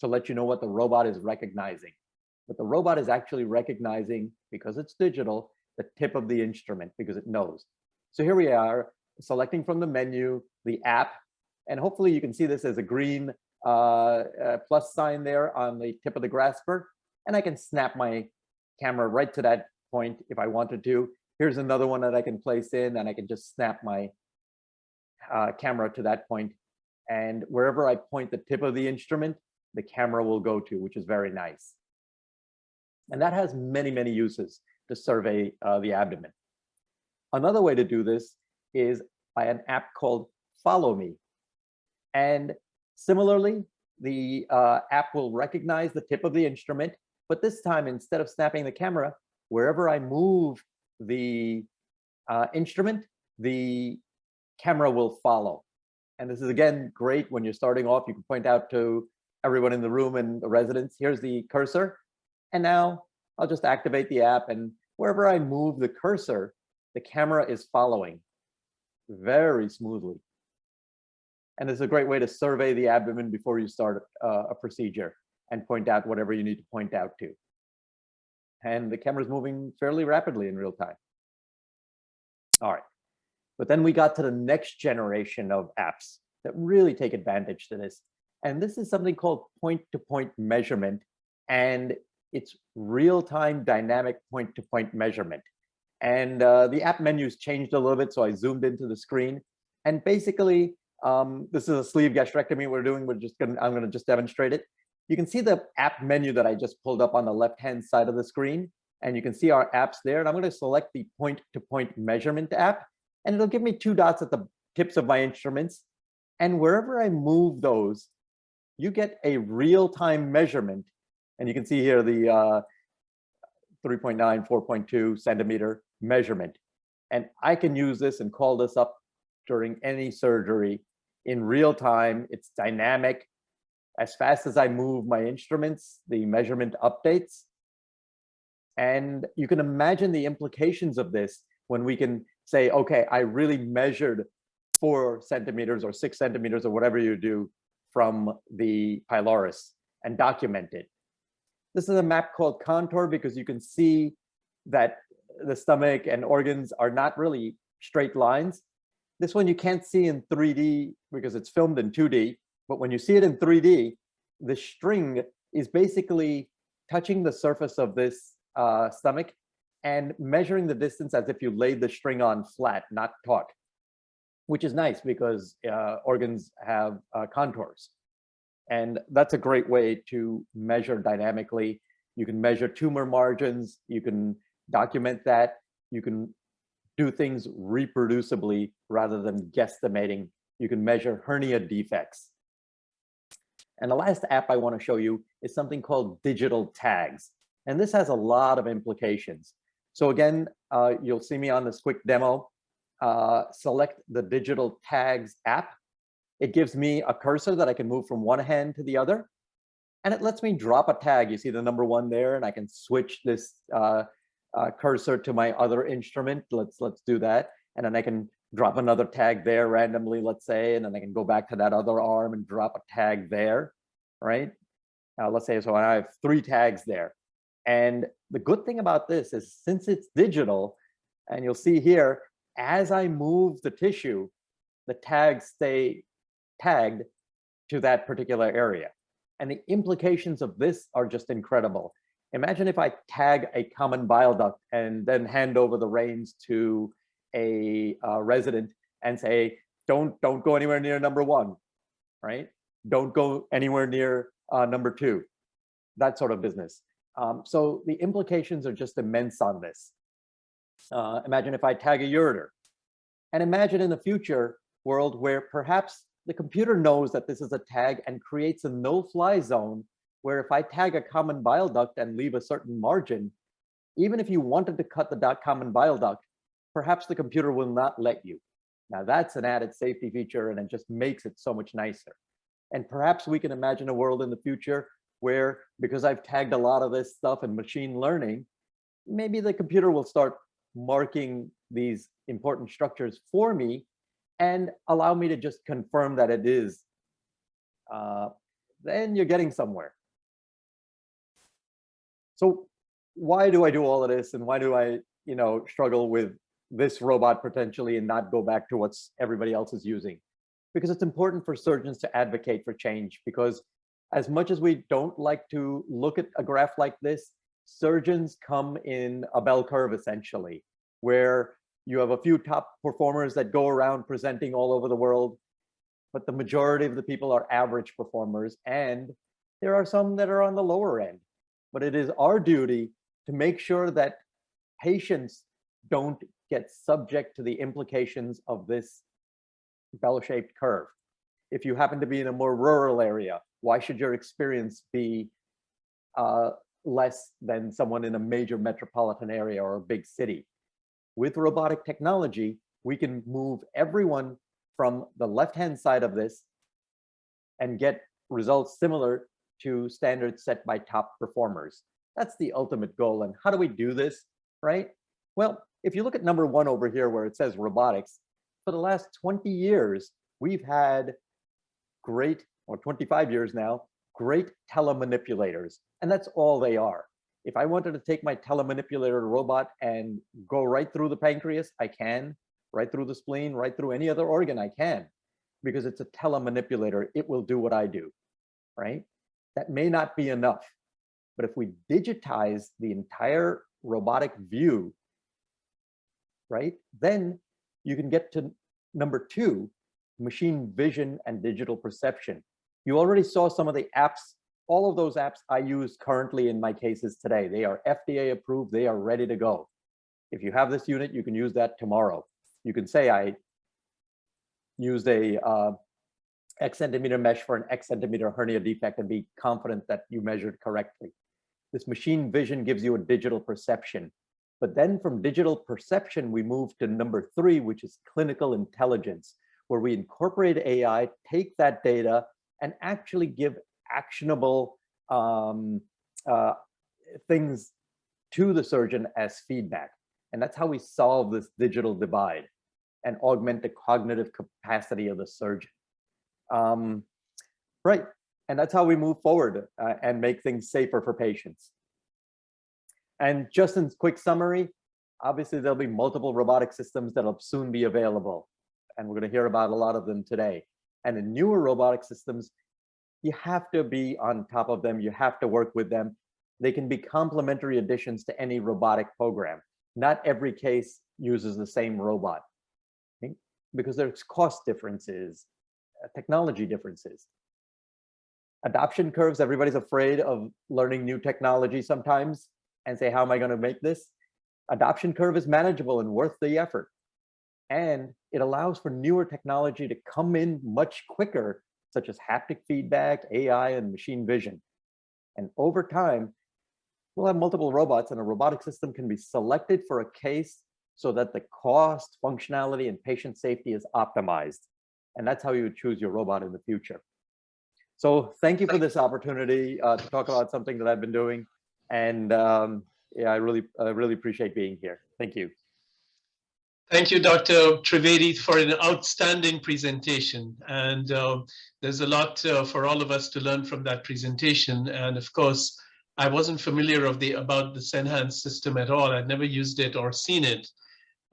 to let you know what the robot is recognizing. But the robot is actually recognizing, because it's digital, the tip of the instrument, because it knows. So here we are, selecting from the menu, the app, and hopefully you can see this as a green plus sign there on the tip of the grasper, and I can snap my camera right to that point if I wanted to. Here's another one that I can place in, and I can just snap my camera to that point. And wherever I point the tip of the instrument, the camera will go to, which is very nice. And that has many, many uses to survey the abdomen. Another way to do this is by an app called Follow Me. And similarly, the app will recognize the tip of the instrument, but this time, instead of snapping the camera, wherever I move the instrument, the camera will follow. And this is, again, great when you're starting off. You can point out to everyone in the room and the residents, here's the cursor. And now I'll just activate the app, and wherever I move the cursor, the camera is following very smoothly. And this is a great way to survey the abdomen before you start a procedure and point out whatever you need to point out to. And the camera's moving fairly rapidly in real time. All right. But then we got to the next generation of apps that really take advantage to this. And this is something called point-to-point measurement. And it's real-time dynamic point-to-point measurement. And the app menus changed a little bit, so I zoomed into the screen. And basically, this is a sleeve gastrectomy we're doing. I'm gonna just demonstrate it. You can see the app menu that I just pulled up on the left-hand side of the screen. And you can see our apps there. And I'm gonna select the point-to-point measurement app. And it'll give me 2 dots at the tips of my instruments. And wherever I move those, you get a real-time measurement. And you can see here the 3.9, 4.2 centimeter measurement. And I can use this and call this up during any surgery in real time. It's dynamic. As fast as I move my instruments, the measurement updates. And you can imagine the implications of this when we can say, okay, I really measured 4 centimeters or 6 centimeters or whatever you do from the pylorus and document it. This is a map called Contour because you can see that the stomach and organs are not really straight lines. This one you can't see in 3D because it's filmed in 2D, but when you see it in 3D, the string is basically touching the surface of this stomach and measuring the distance as if you laid the string on flat, not taut, which is nice because organs have contours. And that's a great way to measure dynamically. You can measure tumor margins, you can document that, you can do things reproducibly rather than guesstimating. You can measure hernia defects. And the last app I want to show you is something called digital tags. And this has a lot of implications. So again, you'll see me on this quick demo. Select the digital tags app. It gives me a cursor that I can move from one hand to the other. And it lets me drop a tag. You see the number 1 there, and I can switch this cursor to my other instrument. Let's do that. And then I can drop another tag there randomly, let's say, and then I can go back to that other arm and drop a tag there, right? Let's say, so I have 3 tags there. And the good thing about this is since it's digital, and you'll see here, as I move the tissue, the tags stay tagged to that particular area. And the implications of this are just incredible. Imagine if I tag a common bile duct and then hand over the reins to a resident and say, don't go anywhere near number 1, right? Don't go anywhere near number 2, that sort of business. So the implications are just immense on this. Imagine if I tag a ureter, and imagine in the future world where perhaps the computer knows that this is a tag and creates a no-fly zone where if I tag a common bile duct and leave a certain margin, even if you wanted to cut the common bile duct, perhaps the computer will not let you. Now that's an added safety feature, and it just makes it so much nicer. And perhaps we can imagine a world in the future where, because I've tagged a lot of this stuff in machine learning, maybe the computer will start marking these important structures for me and allow me to just confirm that it is. Then you're getting somewhere. So why do I do all of this, and why do I, struggle with this robot potentially and not go back to what everybody else is using? Because it's important for surgeons to advocate for change, because as much as we don't like to look at a graph like this, surgeons come in a bell curve essentially, where you have a few top performers that go around presenting all over the world, but the majority of the people are average performers, and there are some that are on the lower end. But it is our duty to make sure that patients don't get subject to the implications of this bell-shaped curve. If you happen to be in a more rural area, why should your experience be less than someone in a major metropolitan area or a big city? With robotic technology, we can move everyone from the left-hand side of this and get results similar to standards set by top performers. That's the ultimate goal. And how do we do this, right? Well, if you look at number 1 over here where it says robotics, for the last 20 years, we've had great, or 25 years now, great telemanipulators. And that's all they are. If I wanted to take my telemanipulator robot and go right through the pancreas, I can. right through the spleen, right through any other organ I can, because it's a telemanipulator. It will do what I do, right? That may not be enough, but if we digitize the entire robotic view, right, then you can get to number 2, machine vision and digital perception. You already saw some of the apps. All of those apps I use currently in my cases today. They are FDA approved. They are ready to go. If you have this unit, you can use that tomorrow. You can say, I used a X centimeter mesh for an X centimeter hernia defect, and be confident that you measured correctly. This machine vision gives you a digital perception. But then from digital perception, we move to number 3, which is clinical intelligence, where we incorporate AI, take that data, and actually give actionable things to the surgeon as feedback. And that's how we solve this digital divide and augment the cognitive capacity of the surgeon. Right, and that's how we move forward and make things safer for patients. And just in quick summary, obviously there'll be multiple robotic systems that'll soon be available. And we're gonna hear about a lot of them today. And in newer robotic systems, you have to be on top of them. You have to work with them. They can be complementary additions to any robotic program. Not every case uses the same robot, okay? Because there's cost differences, technology differences. Adoption curves, everybody's afraid of learning new technology sometimes and say, how am I going to make this? Adoption curve is manageable and worth the effort. And it allows for newer technology to come in much quicker, such as haptic feedback, AI, and machine vision. And over time, we'll have multiple robots, and a robotic system can be selected for a case so that the cost, functionality, and patient safety is optimized. And that's how you would choose your robot in the future. So thank you for this opportunity to talk about something that I've been doing. And yeah, I really appreciate being here. Thank you. Thank you, Dr. Trivedi, for an outstanding presentation. And there's a lot for all of us to learn from that presentation. And of course, I wasn't familiar about the Senhance system at all. I'd never used it or seen it.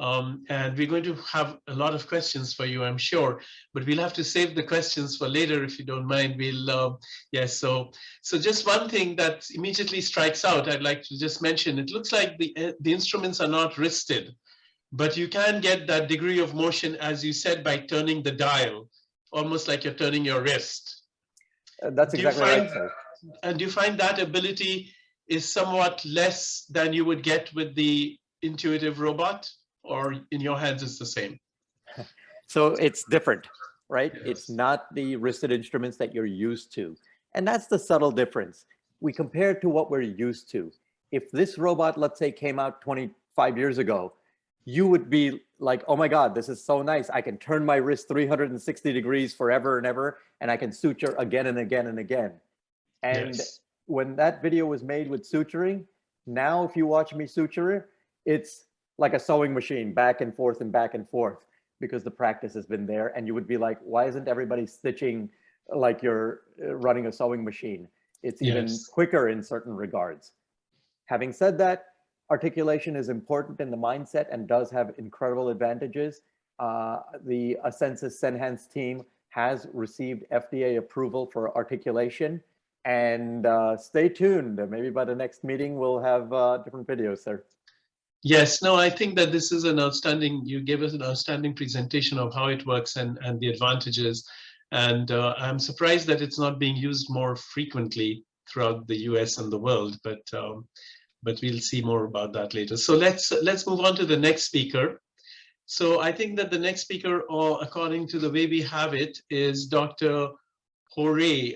And we're going to have a lot of questions for you, I'm sure, but we'll have to save the questions for later if you don't mind. We'll, yes, so just one thing that immediately strikes out, I'd like to just mention, it looks like the instruments are not wristed, but you can get that degree of motion, as you said, by turning the dial, almost like you're turning your wrist. That's exactly right, sir. And do you find that ability is somewhat less than you would get with the intuitive robot? Or in your hands it's the same? So it's different, right? Yes. It's not the wristed instruments that you're used to. And that's the subtle difference. We compare it to what we're used to. If this robot, let's say, came out 25 years ago, you would be like, oh my God, this is so nice. I can turn my wrist 360 degrees forever and ever, and I can suture again and again and again. And yes, when that video was made with suturing, now if you watch me suture, it's like a sewing machine, back and forth and back and forth, because the practice has been there. And you would be like, why isn't everybody stitching like you're running a sewing machine? It's even quicker in certain regards. Having said that, articulation is important in the mindset and does have incredible advantages. The Ascensus Senhance team has received FDA approval for articulation. And stay tuned. Maybe by the next meeting, we'll have different videos, sir. Yes, no, I think that this is an outstanding, you gave us an outstanding presentation of how it works and the advantages. And I'm surprised that it's not being used more frequently throughout the US and the world, but we'll see more about that later. So let's move on to the next speaker. So I think that the next speaker, according to the way we have it, is Dr. Jorge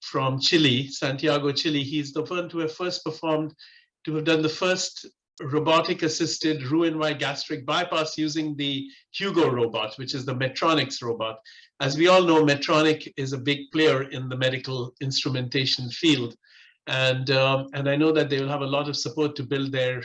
from Chile, Santiago, Chile. He's the one to have done the first robotic assisted Roux-en-Y gastric bypass using the Hugo robot, which is the Medtronic's robot. As we all know, Medtronic is a big player in the medical instrumentation field. And I know that they will have a lot of support to build their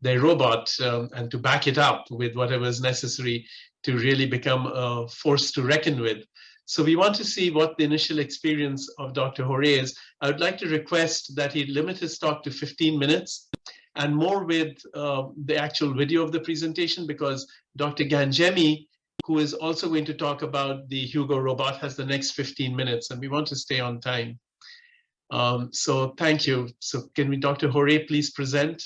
robot and to back it up with whatever is necessary to really become a force to reckon with. So we want to see what the initial experience of Dr. Jorge is. I would like to request that he limit his talk to 15 minutes. and more with the actual video of the presentation, because Dr. Gangemi, who is also going to talk about the Hugo robot, has the next 15 minutes, and we want to stay on time. So thank you. So can we, Dr. Jorge, please present?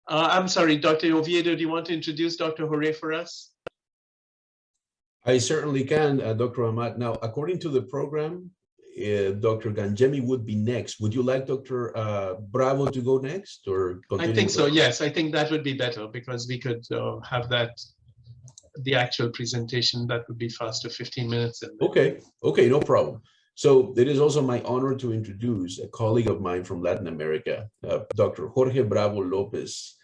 I'm sorry, Dr. Oviedo, do you want to introduce Dr. Jorge for us? I certainly can, Dr. Amat. Now, according to the program, Dr. Gangemi would be next. Would you like Dr. Bravo to go next, or continue? I think so, yes. I think that would be better, because we could have that, the actual presentation, that would be faster, 15 minutes. Okay, no problem. So it is also my honor to introduce a colleague of mine from Latin America, Dr. Jorge Bravo Lopez,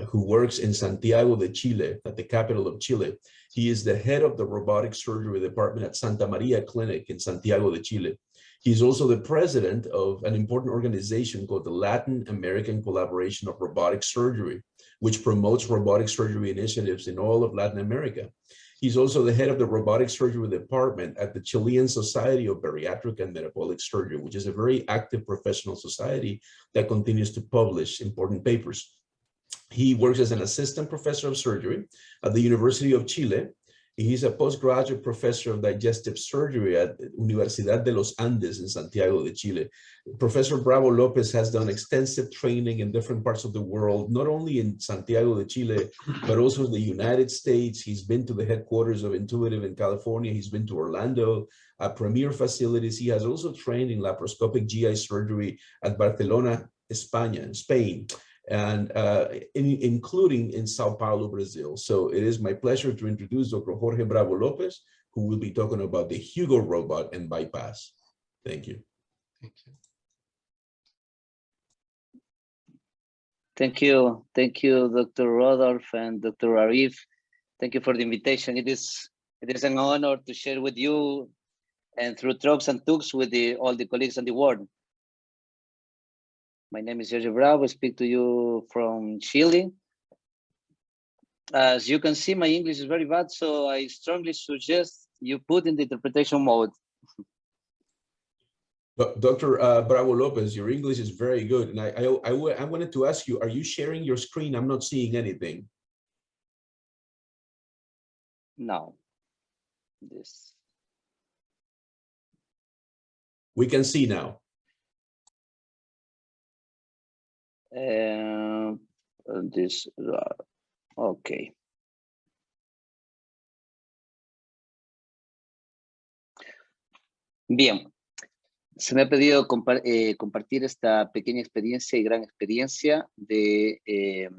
who works in Santiago de Chile, at the capital of Chile. He is the head of the robotic surgery department at Santa Maria Clinic in Santiago de Chile. He's also the president of an important organization called the Latin American Collaboration of Robotic Surgery, which promotes robotic surgery initiatives in all of Latin America. He's also the head of the robotic surgery department at the Chilean Society of Bariatric and Metabolic Surgery, which is a very active professional society that continues to publish important papers. He works as an assistant professor of surgery at the University of Chile. He's a postgraduate professor of digestive surgery at Universidad de los Andes in Santiago de Chile. Professor Bravo Lopez has done extensive training in different parts of the world, not only in Santiago de Chile, but also in the United States. He's been to the headquarters of Intuitive in California. He's been to Orlando, premier facilities. He has also trained in laparoscopic GI surgery at Barcelona, Spain, and including in Sao Paulo, Brazil. So it is my pleasure to introduce Dr. Jorge Bravo Lopez, who will be talking about the Hugo robot and bypass. Thank you. Thank you. Thank you, Dr. Rodolphe and Dr. Arif. Thank you for the invitation. It is an honor to share with you and through TROGS and TUGS with all the colleagues in the world. My name is Jorge Bravo. I speak to you from Chile. As you can see, my English is very bad, so I strongly suggest you put in the interpretation mode. Dr. Bravo Lopez, your English is very good. And I wanted to ask you, are you sharing your screen? I'm not seeing anything. No. This. We can see now. This, okay. Bien, se me ha pedido compartir esta pequeña experiencia y gran experiencia de el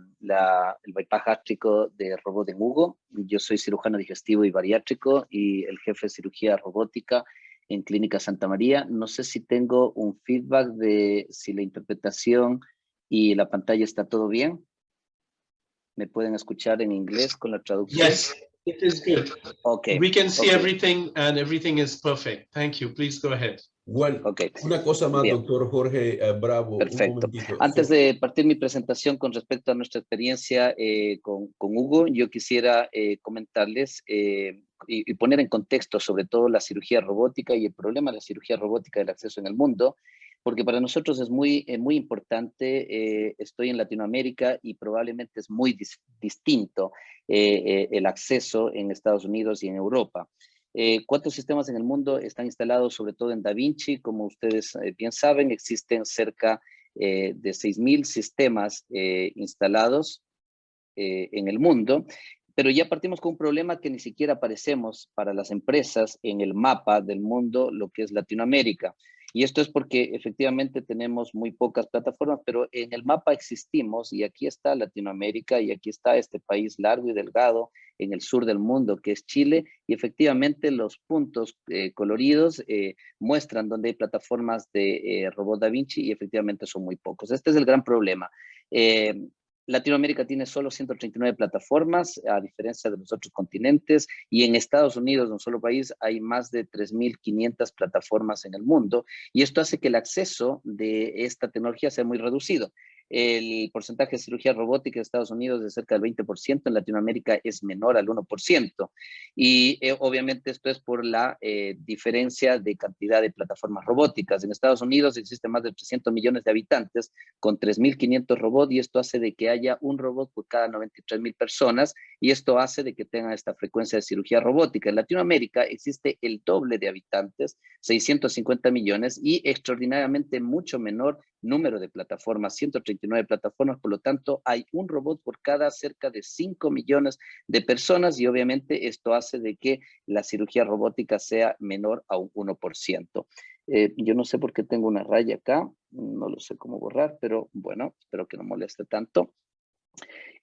bypass gástrico de robot en Hugo. Yo soy cirujano digestivo y bariátrico y el jefe de cirugía robótica en Clínica Santa María. No sé si tengo un feedback de si la interpretación y la pantalla está todo bien. ¿Me pueden escuchar en inglés con la traducción? Yes, it is good. Okay. We can see everything and everything is perfect. Thank you. Please go ahead. Bueno, una cosa más, bien. Doctor Jorge Bravo. Perfecto. Antes de partir mi presentación con respecto a nuestra experiencia con Hugo, yo quisiera comentarles y poner en contexto sobre todo la cirugía robótica y el problema de la cirugía robótica del acceso en el mundo, porque para nosotros es muy importante. Estoy en Latinoamérica y probablemente es muy distinto el acceso en Estados Unidos y en Europa. 4 sistemas en el mundo están instalados sobre todo en Da Vinci. Como ustedes bien saben, existen cerca de 6.000 sistemas instalados en el mundo, pero ya partimos con un problema que ni siquiera aparecemos para las empresas en el mapa del mundo, lo que es Latinoamérica. Y esto es porque efectivamente tenemos muy pocas plataformas, pero en el mapa existimos, y aquí está Latinoamérica, y aquí está este país largo y delgado en el sur del mundo, que es Chile, y efectivamente los puntos coloridos muestran donde hay plataformas de robot Da Vinci, y efectivamente son muy pocos. Este es el gran problema. Latinoamérica tiene solo 139 plataformas, a diferencia de los otros continentes, y en Estados Unidos, en un solo país, hay más de 3.500 plataformas en el mundo, y esto hace que el acceso de esta tecnología sea muy reducido. el porcentaje de cirugía robótica en Estados Unidos es de cerca del 20%, en Latinoamérica es menor al 1%. Y obviamente esto es por la diferencia de cantidad de plataformas robóticas. En Estados Unidos existen más de 300 millones de habitantes con 3.500 robots, y esto hace de que haya un robot por cada 93.000 personas, y esto hace de que tengan esta frecuencia de cirugía robótica. En Latinoamérica existe el doble de habitantes, 650 millones, y extraordinariamente mucho menor número de plataformas, 139 plataformas. Por lo tanto, hay un robot por cada cerca de 5 millones de personas, y obviamente esto hace de que la cirugía robótica sea menor a un 1%. Yo no sé por qué tengo una raya acá, no lo sé cómo borrar, pero bueno, espero que no moleste tanto.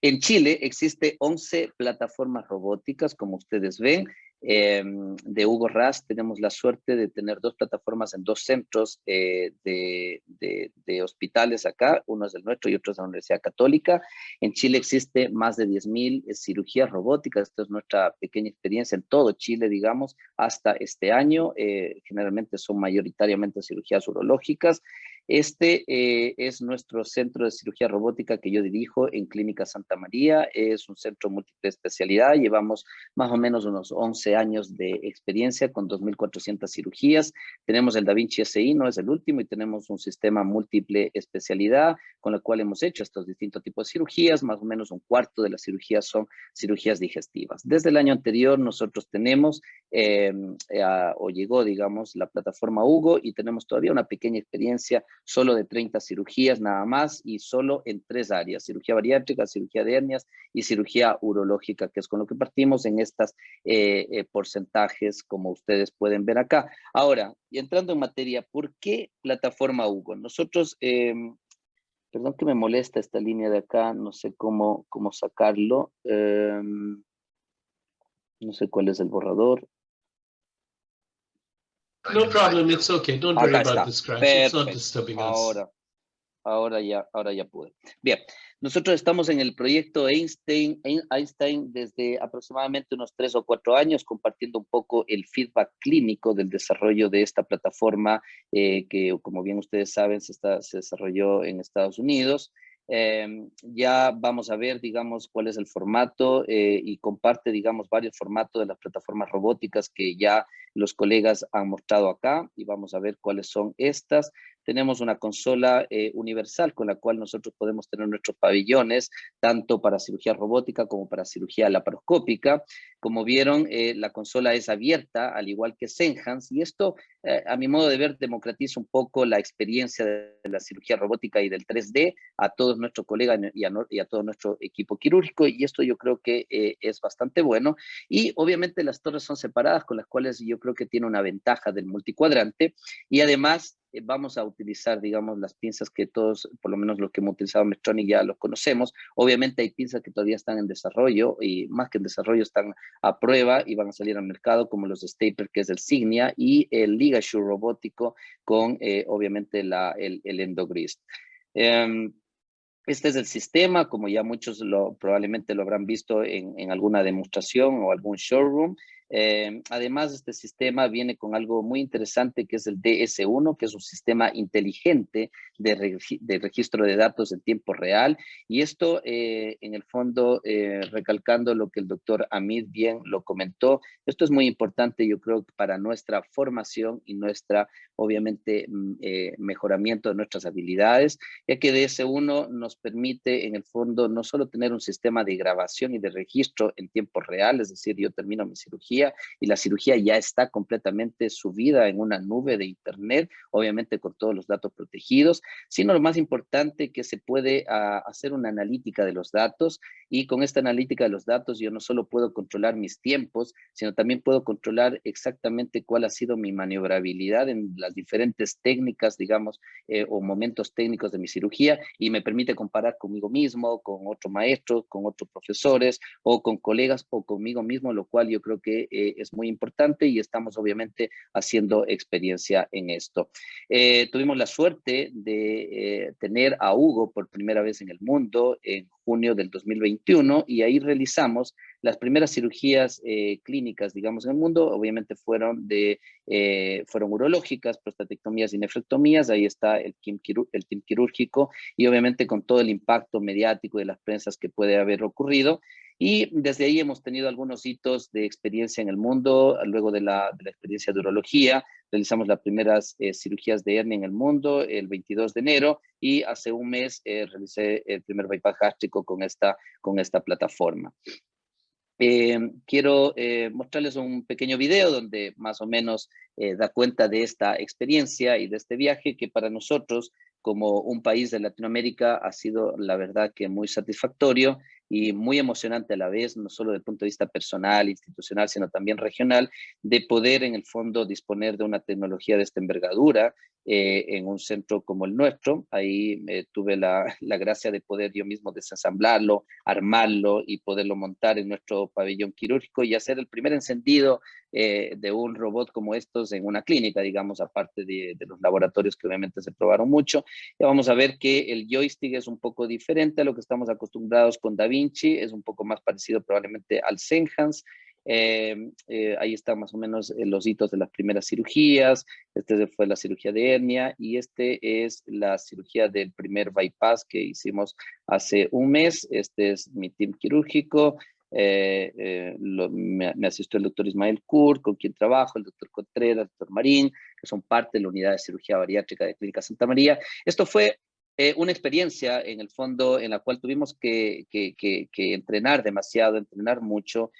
En Chile existe 11 plataformas robóticas, como ustedes ven. De Hugo Ras tenemos la suerte de tener 2 plataformas en 2 centros de hospitales acá, uno es el nuestro y otro es de la Universidad Católica. En Chile existe más de 10.000 cirugías robóticas. Esta es nuestra pequeña experiencia en todo Chile, digamos, hasta este año. Generalmente son mayoritariamente cirugías urológicas. Este es nuestro centro de cirugía robótica que yo dirijo en Clínica Santa María. Es un centro múltiple especialidad. Llevamos más o menos unos 11 años de experiencia con 2.400 cirugías. Tenemos el Da Vinci SI, no es el último, y tenemos un sistema múltiple especialidad con el cual hemos hecho estos distintos tipos de cirugías. Más o menos un cuarto de las cirugías son cirugías digestivas. Desde el año anterior nosotros tenemos, o llegó, digamos, la plataforma Hugo, y tenemos todavía una pequeña experiencia solo de 30 cirugías nada más, y solo en 3 áreas: cirugía bariátrica, cirugía de hernias y cirugía urológica, que es con lo que partimos en estas porcentajes, como ustedes pueden ver acá. Ahora, y entrando en materia, ¿por qué plataforma Hugo? Nosotros, perdón que me molesta esta línea de acá, no sé cómo sacarlo, no sé cuál es el borrador. No problem, it's okay. Don't worry Acá about está. the scratch. It's not Perfecto. disturbing us. Ahora ya pude. Bien, nosotros estamos en el proyecto Einstein desde aproximadamente unos 3 o 4 años, compartiendo un poco el feedback clínico del desarrollo de esta plataforma que, como bien ustedes saben, se desarrolló en Estados Unidos. Ya vamos a ver, digamos, cuál es el formato y comparte, digamos, varios formatos de las plataformas robóticas que ya los colegas han mostrado acá, y vamos a ver cuáles son estas. Tenemos una consola universal con la cual nosotros podemos tener nuestros pabellones, tanto para cirugía robótica como para cirugía laparoscópica. Como vieron, la consola es abierta, al igual que Senhance, y esto, a mi modo de ver, democratiza un poco la experiencia de la cirugía robótica y del 3D a todos nuestros colegas y a todo nuestro equipo quirúrgico, y esto yo creo que es bastante bueno. Y obviamente las torres son separadas, con las cuales yo creo que tiene una ventaja del multicuadrante, y además vamos a utilizar, digamos, las pinzas que todos, por lo menos los que hemos utilizado Medtronic, ya los conocemos. Obviamente hay pinzas que todavía están en desarrollo, y más que en desarrollo están a prueba y van a salir al mercado, como los Stapler, que es el Signia, y el Ligasure robótico con obviamente el Endogrist. Este es el sistema, como ya muchos probablemente lo habrán visto en alguna demostración o algún showroom. Además, este sistema viene con algo muy interesante, que es el DS1, que es un sistema inteligente de registro de datos en tiempo real. Y esto, en el fondo, recalcando lo que el doctor Amit bien lo comentó, esto es muy importante, yo creo, para nuestra formación y nuestra, obviamente, mejoramiento de nuestras habilidades, ya que DS1 nos permite, en el fondo, no solo tener un sistema de grabación y de registro en tiempo real, es decir, yo termino mi cirugía y la cirugía ya está completamente subida en una nube de internet, obviamente con todos los datos protegidos, sino lo más importante, que se puede hacer una analítica de los datos, y con esta analítica de los datos yo no solo puedo controlar mis tiempos, sino también puedo controlar exactamente cuál ha sido mi maniobrabilidad en las diferentes técnicas, digamos, o momentos técnicos de mi cirugía, y me permite comparar conmigo mismo, con otros maestros, con otros profesores, o con colegas, o conmigo mismo, lo cual yo creo que es muy importante, y estamos obviamente haciendo experiencia en esto. Tuvimos la suerte de tener a Hugo por primera vez en el mundo en junio del 2021 y ahí realizamos las primeras cirugías clínicas, digamos, en el mundo. Obviamente fueron urológicas, prostatectomías y nefrectomías. Ahí está el team quirúrgico y obviamente con todo el impacto mediático de las prensas que puede haber ocurrido. Y desde ahí hemos tenido algunos hitos de experiencia en el mundo. Luego de la experiencia de urología, realizamos las primeras cirugías de hernia en el mundo el 22 de enero y hace un mes realicé el primer bypass gástrico con esta plataforma. Quiero mostrarles un pequeño video donde más o menos da cuenta de esta experiencia y de este viaje que para nosotros como un país de Latinoamérica ha sido la verdad que muy satisfactorio y muy emocionante a la vez, no solo desde el punto de vista personal, institucional, sino también regional, de poder en el fondo disponer de una tecnología de esta envergadura en un centro como el nuestro. Ahí tuve la gracia de poder yo mismo desensamblarlo, armarlo y poderlo montar en nuestro pabellón quirúrgico y hacer el primer encendido de un robot como estos en una clínica, digamos, aparte de los laboratorios que obviamente se probaron mucho. Ya vamos a ver que el joystick es un poco diferente a lo que estamos acostumbrados con Da Vinci, es un poco más parecido probablemente al Senhance. Ahí están más o menos los hitos de las primeras cirugías. Este fue la cirugía de hernia y este es la cirugía del primer bypass que hicimos hace un mes. Este es mi team quirúrgico. Me asistió el doctor Ismael Kur, con quien trabajo, el doctor Contreras, el doctor Marín, que son parte de la unidad de cirugía bariátrica de Clínica Santa María. Esto fue una experiencia en el fondo en la cual tuvimos que entrenar demasiado, entrenar mucho.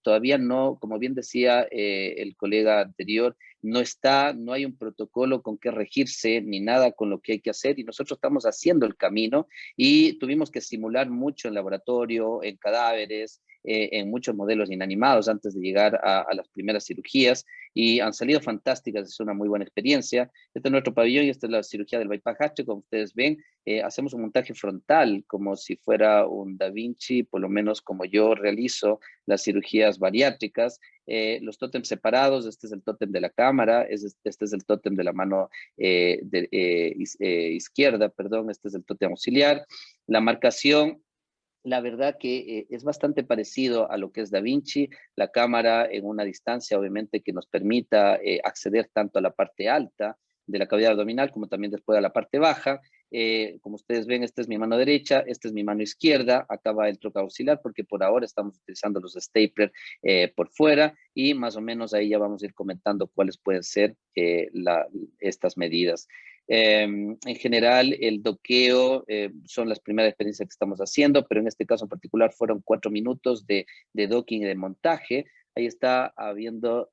Todavía no, como bien decía el colega anterior, no hay un protocolo con que regirse ni nada con lo que hay que hacer y nosotros estamos haciendo el camino y tuvimos que simular mucho en laboratorio, en cadáveres, en muchos modelos inanimados antes de llegar a las primeras cirugías y han salido fantásticas, es una muy buena experiencia. Este es nuestro pabellón y esta es la cirugía del bypass gástrico. Como ustedes ven, hacemos un montaje frontal como si fuera un Da Vinci, por lo menos como yo realizo las cirugías bariátricas. Los tótems separados, este es el tótem de la cámara, este es el tótem de la mano izquierda, perdón, este es el tótem auxiliar. La marcación, la verdad que es bastante parecido a lo que es Da Vinci, la cámara en una distancia obviamente que nos permita acceder tanto a la parte alta de la cavidad abdominal como también después a la parte baja. Como ustedes ven, esta es mi mano derecha, esta es mi mano izquierda, acá va el TROGS auxiliar porque por ahora estamos utilizando los staplers por fuera y más o menos ahí ya vamos a ir comentando cuáles pueden ser estas medidas. En general, el doqueo son las primeras experiencias que estamos haciendo, pero en este caso en particular fueron 4 minutos de docking y de montaje. Ahí está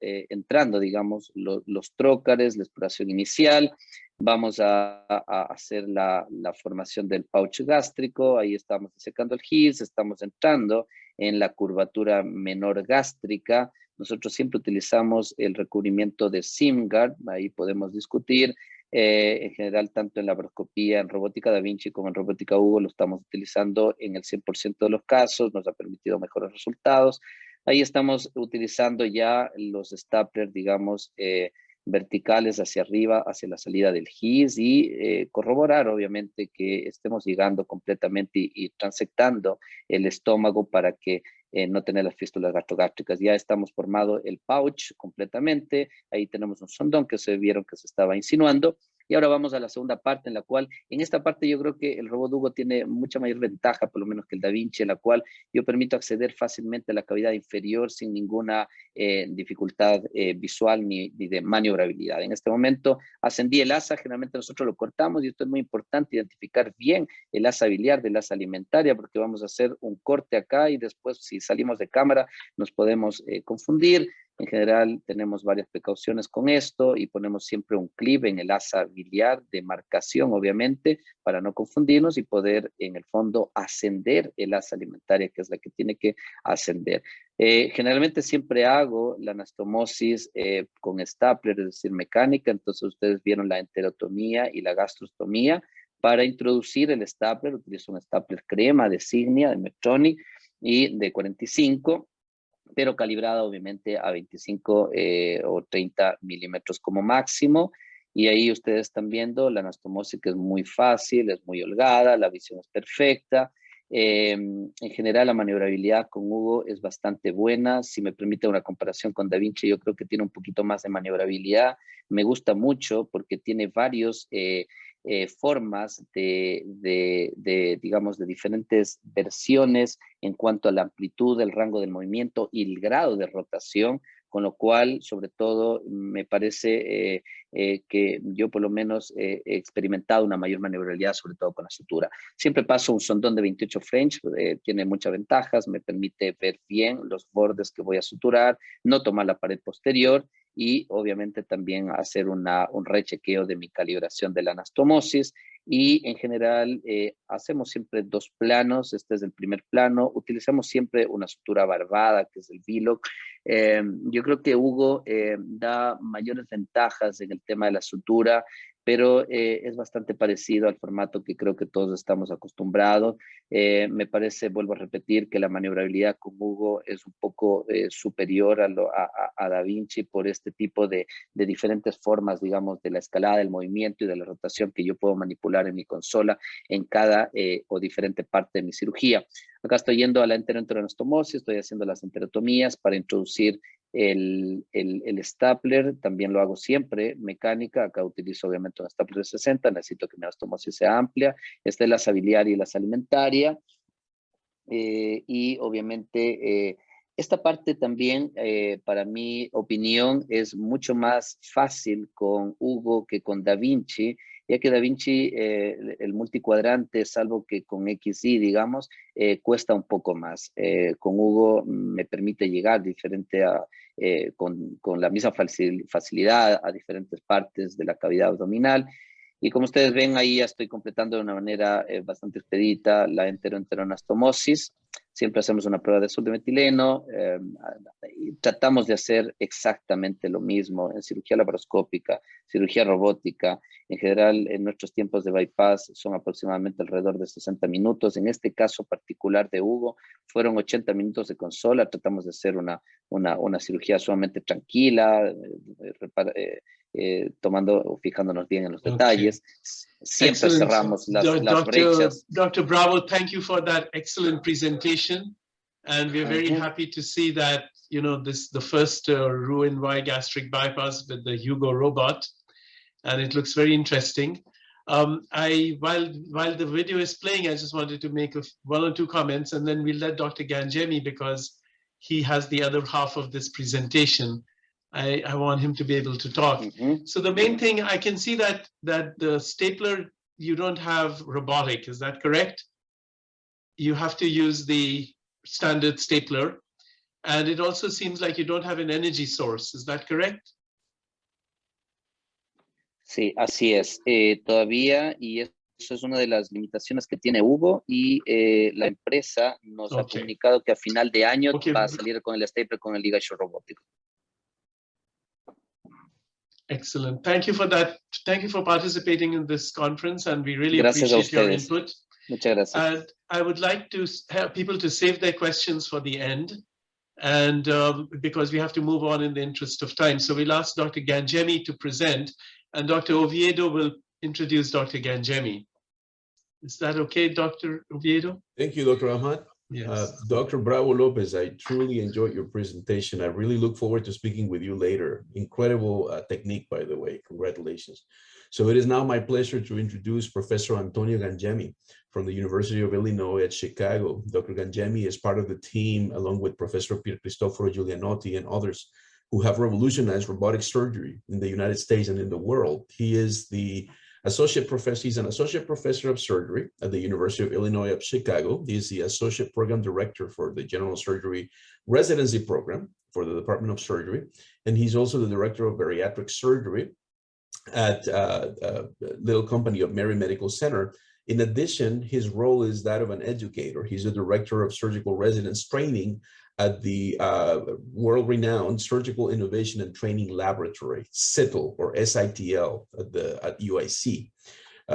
entrando, digamos, los trócares, la exploración inicial. Vamos a hacer la formación del pouch gástrico. Ahí estamos secando el GIS, estamos entrando en la curvatura menor gástrica. Nosotros siempre utilizamos el recubrimiento de SimGuard. Ahí podemos discutir. En general, tanto en laparoscopía, en robótica Da Vinci como en robótica Hugo, lo estamos utilizando en el 100% de los casos, nos ha permitido mejores resultados. Ahí estamos utilizando ya los staplers, digamos, verticales hacia arriba, hacia la salida del GIS y corroborar, obviamente, que estemos llegando completamente y transectando el estómago para que no tener las fístulas gastrogástricas. Ya estamos formado el pouch completamente. Ahí tenemos un sondón que se vieron que se estaba insinuando. Y ahora vamos a la segunda parte, en la cual, en esta parte yo creo que el robot Hugo tiene mucha mayor ventaja, por lo menos que el Da Vinci, en la cual yo permito acceder fácilmente a la cavidad inferior sin ninguna dificultad visual ni de maniobrabilidad. En este momento ascendí el asa, generalmente nosotros lo cortamos y esto es muy importante, identificar bien el asa biliar del asa alimentaria, porque vamos a hacer un corte acá y después si salimos de cámara nos podemos confundir. En general tenemos varias precauciones con esto y ponemos siempre un clip en el asa biliar de marcación, obviamente, para no confundirnos y poder en el fondo ascender el asa alimentaria, que es la que tiene que ascender. Generalmente siempre hago la anastomosis con stapler, es decir, mecánica. Entonces ustedes vieron la enterotomía y la gastrostomía. Para introducir el stapler, utilizo un stapler crema de Signia, de Myotomy y de 45, pero calibrada obviamente a 25 o 30 milímetros como máximo. Y ahí ustedes están viendo la anastomosis, que es muy fácil, es muy holgada, la visión es perfecta. En general, la maniobrabilidad con Hugo es bastante buena. Si me permite una comparación con Da Vinci, yo creo que tiene un poquito más de maniobrabilidad. Me gusta mucho porque tiene varios formas digamos, de diferentes versiones en cuanto a la amplitud, el rango del movimiento y el grado de rotación, con lo cual, sobre todo, me parece que yo por lo menos he experimentado una mayor maniobrabilidad, sobre todo con la sutura. Siempre paso un sondón de 28 French, tiene muchas ventajas, me permite ver bien los bordes que voy a suturar, no tomar la pared posterior y obviamente también hacer un rechequeo de mi calibración de la anastomosis. Y en general hacemos siempre 2 planos. Este es el primer plano. Utilizamos siempre una sutura barbada, que es el V-lock. Yo creo que Hugo da mayores ventajas en el tema de la sutura, pero es bastante parecido al formato que creo que todos estamos acostumbrados. Me parece, vuelvo a repetir, que la maniobrabilidad con Hugo es un poco superior a Da Vinci por este tipo de diferentes formas, digamos, de la escalada del movimiento y de la rotación que yo puedo manipular en mi consola en cada o diferente parte de mi cirugía. Acá estoy yendo a la enteroanastomosis, estoy haciendo las enterotomías para introducir el stapler, también lo hago siempre, mecánica. Acá utilizo obviamente un stapler de 60, necesito que mi anastomosis sea amplia. Esta es la sabiliar y la alimentaria. Y obviamente esta parte también, para mi opinión, es mucho más fácil con Hugo que con Da Vinci, ya que Da Vinci, el multicuadrante, salvo que con XY, digamos, cuesta un poco más. Con Hugo me permite llegar con la misma facilidad a diferentes partes de la cavidad abdominal. Y como ustedes ven, ahí ya estoy completando de una manera bastante expedita la enteroanastomosis. Siempre hacemos una prueba de metileno. Y tratamos de hacer exactamente lo mismo en cirugía laparoscópica, cirugía robótica. En general, en nuestros tiempos de bypass son aproximadamente alrededor de 60 minutos. En este caso particular de Hugo, fueron 80 minutos de consola. Tratamos de hacer una cirugía sumamente tranquila, fijándonos bien en los detalles. Siempre Excellent. cerramos las brechas. Dr. Bravo, thank you for that excellent presentation. And we're very happy to see that, you know, the first Roux-en-Y gastric bypass with the Hugo robot. And it looks very interesting. While the video is playing, I just wanted to make 1 or 2 comments, and then we'll let Dr. Gangemi, because he has the other half of this presentation. I want him to be able to talk. So the main thing, I can see that the stapler, you don't have robotic, is that correct? You have to use the standard stapler. And it also seems like you don't have an energy source, is that correct? Sí, así es. Todavía, y eso es una de las limitaciones que tiene Hugo, y la empresa nos ha comunicado que a final de año va a salir con el stapler con el ligature robótico. Excellent. Thank you for that. Thank you for participating in this conference, and we really appreciate your input. Muchas gracias. And I would like to have people to save their questions for the end, and because we have to move on in the interest of time. So we'll ask Dr. Gangemi to present, and Dr. Oviedo will introduce Dr. Gangemi. Is that okay, Dr. Oviedo? Thank you, Dr. Ahmad. Yes. Dr. Bravo Lopez, I truly enjoyed your presentation. I really look forward to speaking with you later. Incredible technique, by the way. Congratulations. So it is now my pleasure to introduce Professor Antonio Gangemi from the University of Illinois at Chicago. Dr. Gangemi is part of the team, along with Professor Pier Cristoforo Giulianotti and others, who have revolutionized robotic surgery in the United States and in the world. He is the associate professor. He's an associate professor of surgery at the University of Illinois at Chicago. He is the associate program director for the general surgery residency program for the Department of Surgery. And he's also the director of bariatric surgery at a little company of Mary Medical Center. In addition, his role is that of an educator. He's the director of surgical residence training at the world-renowned Surgical Innovation and Training Laboratory, SITL, or SITL, at UIC.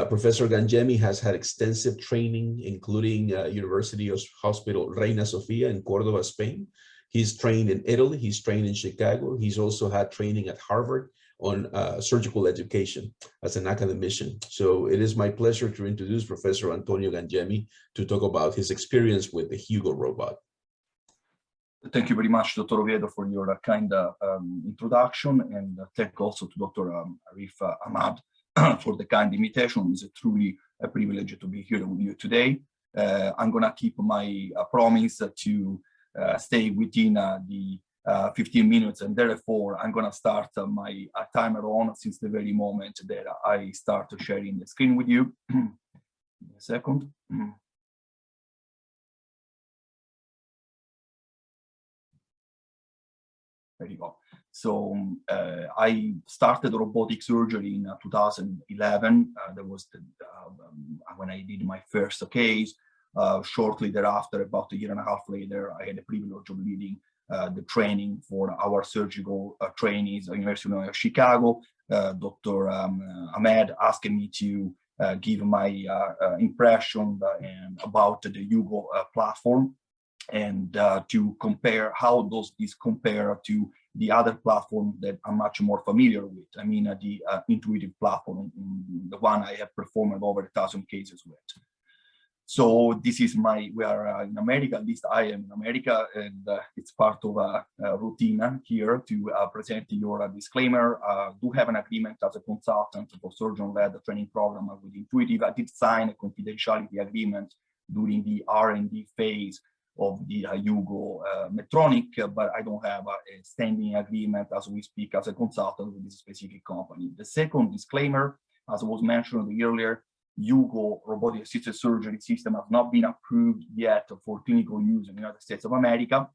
Professor Gangemi has had extensive training, including University Hospital Reina Sofia in Cordoba, Spain. He's trained in Italy, he's trained in Chicago. He's also had training at Harvard, on surgical education as an academician. So it is my pleasure to introduce Professor Antonio Gangemi to talk about his experience with the Hugo robot. Thank you very much, Dr. Oviedo, for your kind introduction, and thank also to Dr. Arif Ahmad for the kind invitation. It's truly a privilege to be here with you today. I'm going to keep my promise to stay within the 15 minutes, and therefore I'm going to start my timer on since the very moment that I start sharing the screen with you. A second. There you go. So I started robotic surgery in 2011. That was when I did my first case. Shortly thereafter, about a year and a half later, I had the privilege of leading the training for our surgical trainees at the University of Chicago. Dr. Ahmed asked me to give my impression about the Hugo platform, and to compare how does this compare to the other platform that I'm much more familiar with. I mean, the intuitive platform, the one I have performed over 1,000 cases with. So this is we are in America, at least I am in America, and it's part of a routine here to present your disclaimer. Do have an agreement as a consultant for surgeon-led training program with Intuitive. I did sign a confidentiality agreement during the R&D phase of the Hugo Medtronic, but I don't have a standing agreement as we speak as a consultant with this specific company. The second disclaimer, as was mentioned earlier, Hugo robotic assisted surgery system has not been approved yet for clinical use in the United States of America.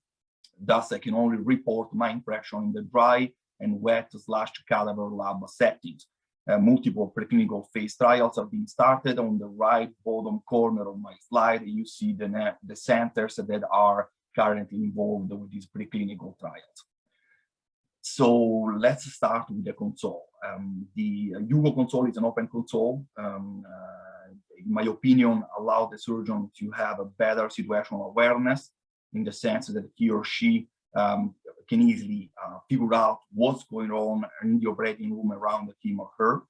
Thus, I can only report my impression in the dry and wet / cadaver lab settings. Multiple preclinical phase trials have been started. On the right bottom corner of my slide, you see the centers that are currently involved with these preclinical trials. So let's start with the console. The Hugo console is an open console. In my opinion, allows the surgeon to have a better situational awareness in the sense that he or she can easily figure out what's going on in the operating room around him or her.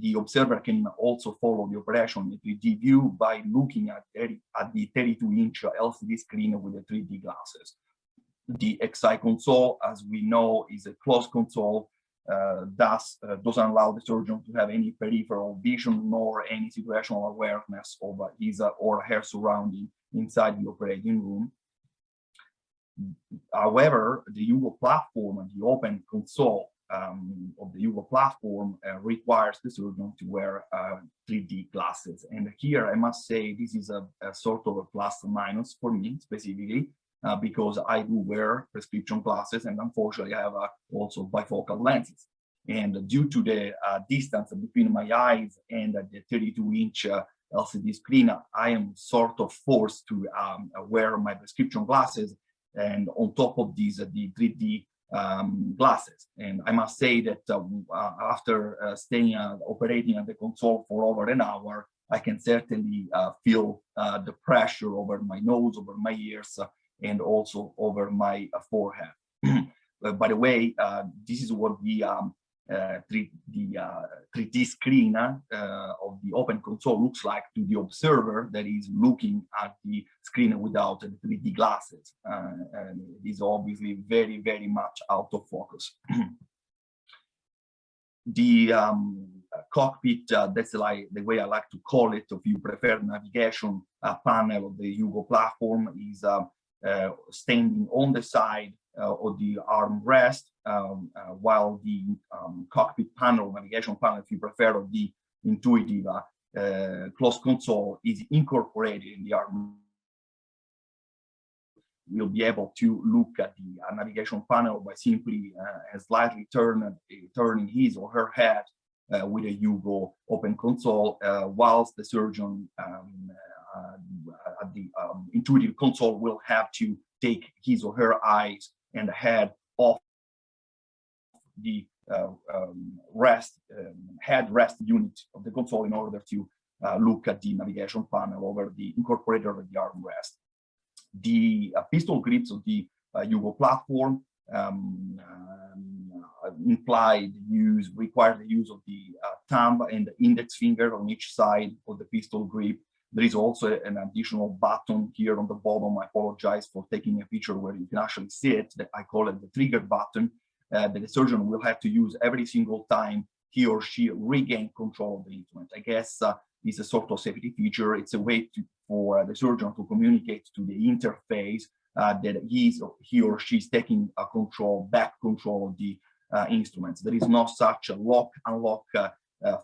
The observer can also follow the operation in 3D view by looking at the 32-inch LCD screen with the 3D glasses. The XI console, as we know, is a closed console, thus doesn't allow the surgeon to have any peripheral vision nor any situational awareness of his or her surrounding inside the operating room. However, the Hugo platform and the open console of the Hugo platform requires the surgeon to wear 3D glasses. And here I must say this is a sort of a plus or minus for me specifically, because I do wear prescription glasses, and unfortunately I have also bifocal lenses. And due to the distance between my eyes and the 32-inch LCD screen, I am sort of forced to wear my prescription glasses, and on top of these, the 3D glasses. And I must say that after operating at the console for over an hour, I can certainly feel the pressure over my nose, over my ears, and also over my forehead. By the way, this is what the 3D screen of the open console looks like to the observer that is looking at the screen without the 3D glasses. And it is obviously very, very much out of focus. The cockpit, that's like the way I like to call it, if you prefer, navigation panel of the Hugo platform is standing on the side of the armrest, while the cockpit panel, navigation panel, if you prefer, of the Intuitive closed console is incorporated in the arm. We'll be able to look at the navigation panel by simply slightly turning his or her head with a Hugo open console, whilst the surgeon at the Intuitive console will have to take his or her eyes and head off the head rest unit of the console in order to look at the navigation panel over the incorporator of the armrest. The pistol grips of the Hugo platform require the use of the thumb and the index finger on each side of the pistol grip. There is also an additional button here on the bottom. I apologize for taking a picture where you can actually see it. That I call it the trigger button that the surgeon will have to use every single time he or she regain control of the instrument. I guess it's a sort of safety feature. It's a way for the surgeon to communicate to the interface that he or she is taking back control of the instruments. There is no such a lock-unlock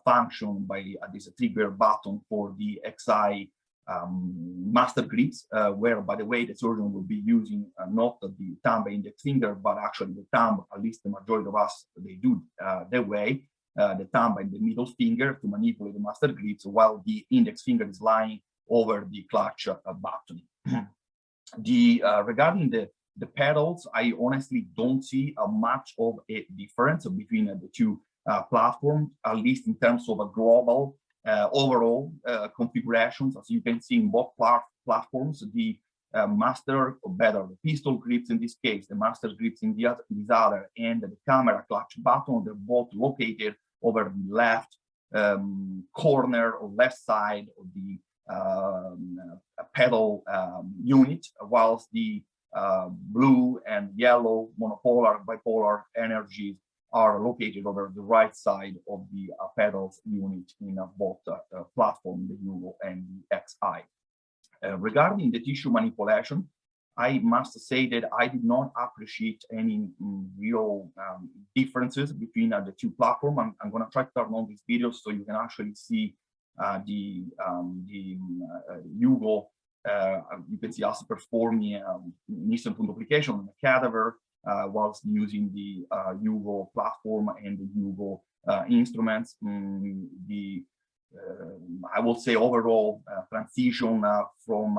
function by this trigger button for the XI master grips, where, by the way, the surgeon will be using not the thumb and index finger, but actually the thumb. At least the majority of us, they do that way. The thumb and the middle finger to manipulate the master grips, while the index finger is lying over the clutch button. Regarding the pedals, I honestly don't see much of a difference between the two platforms, at least in terms of a global overall configurations. As you can see in both platforms, the master, or better, the pistol grips in this case, the master grips in this other, and the camera clutch button, they're both located over the left corner or left side of the pedal unit, whilst the blue and yellow monopolar, bipolar energies are located over the right side of the pedals unit in both platform, the Hugo and the XI. Regarding the tissue manipulation, I must say that I did not appreciate any real differences between the two platforms. I'm going to try to turn on this video so you can actually see the Hugo. You can see us performing instant duplication on the cadaver whilst using the Hugo platform and the Hugo instruments. I will say overall transition from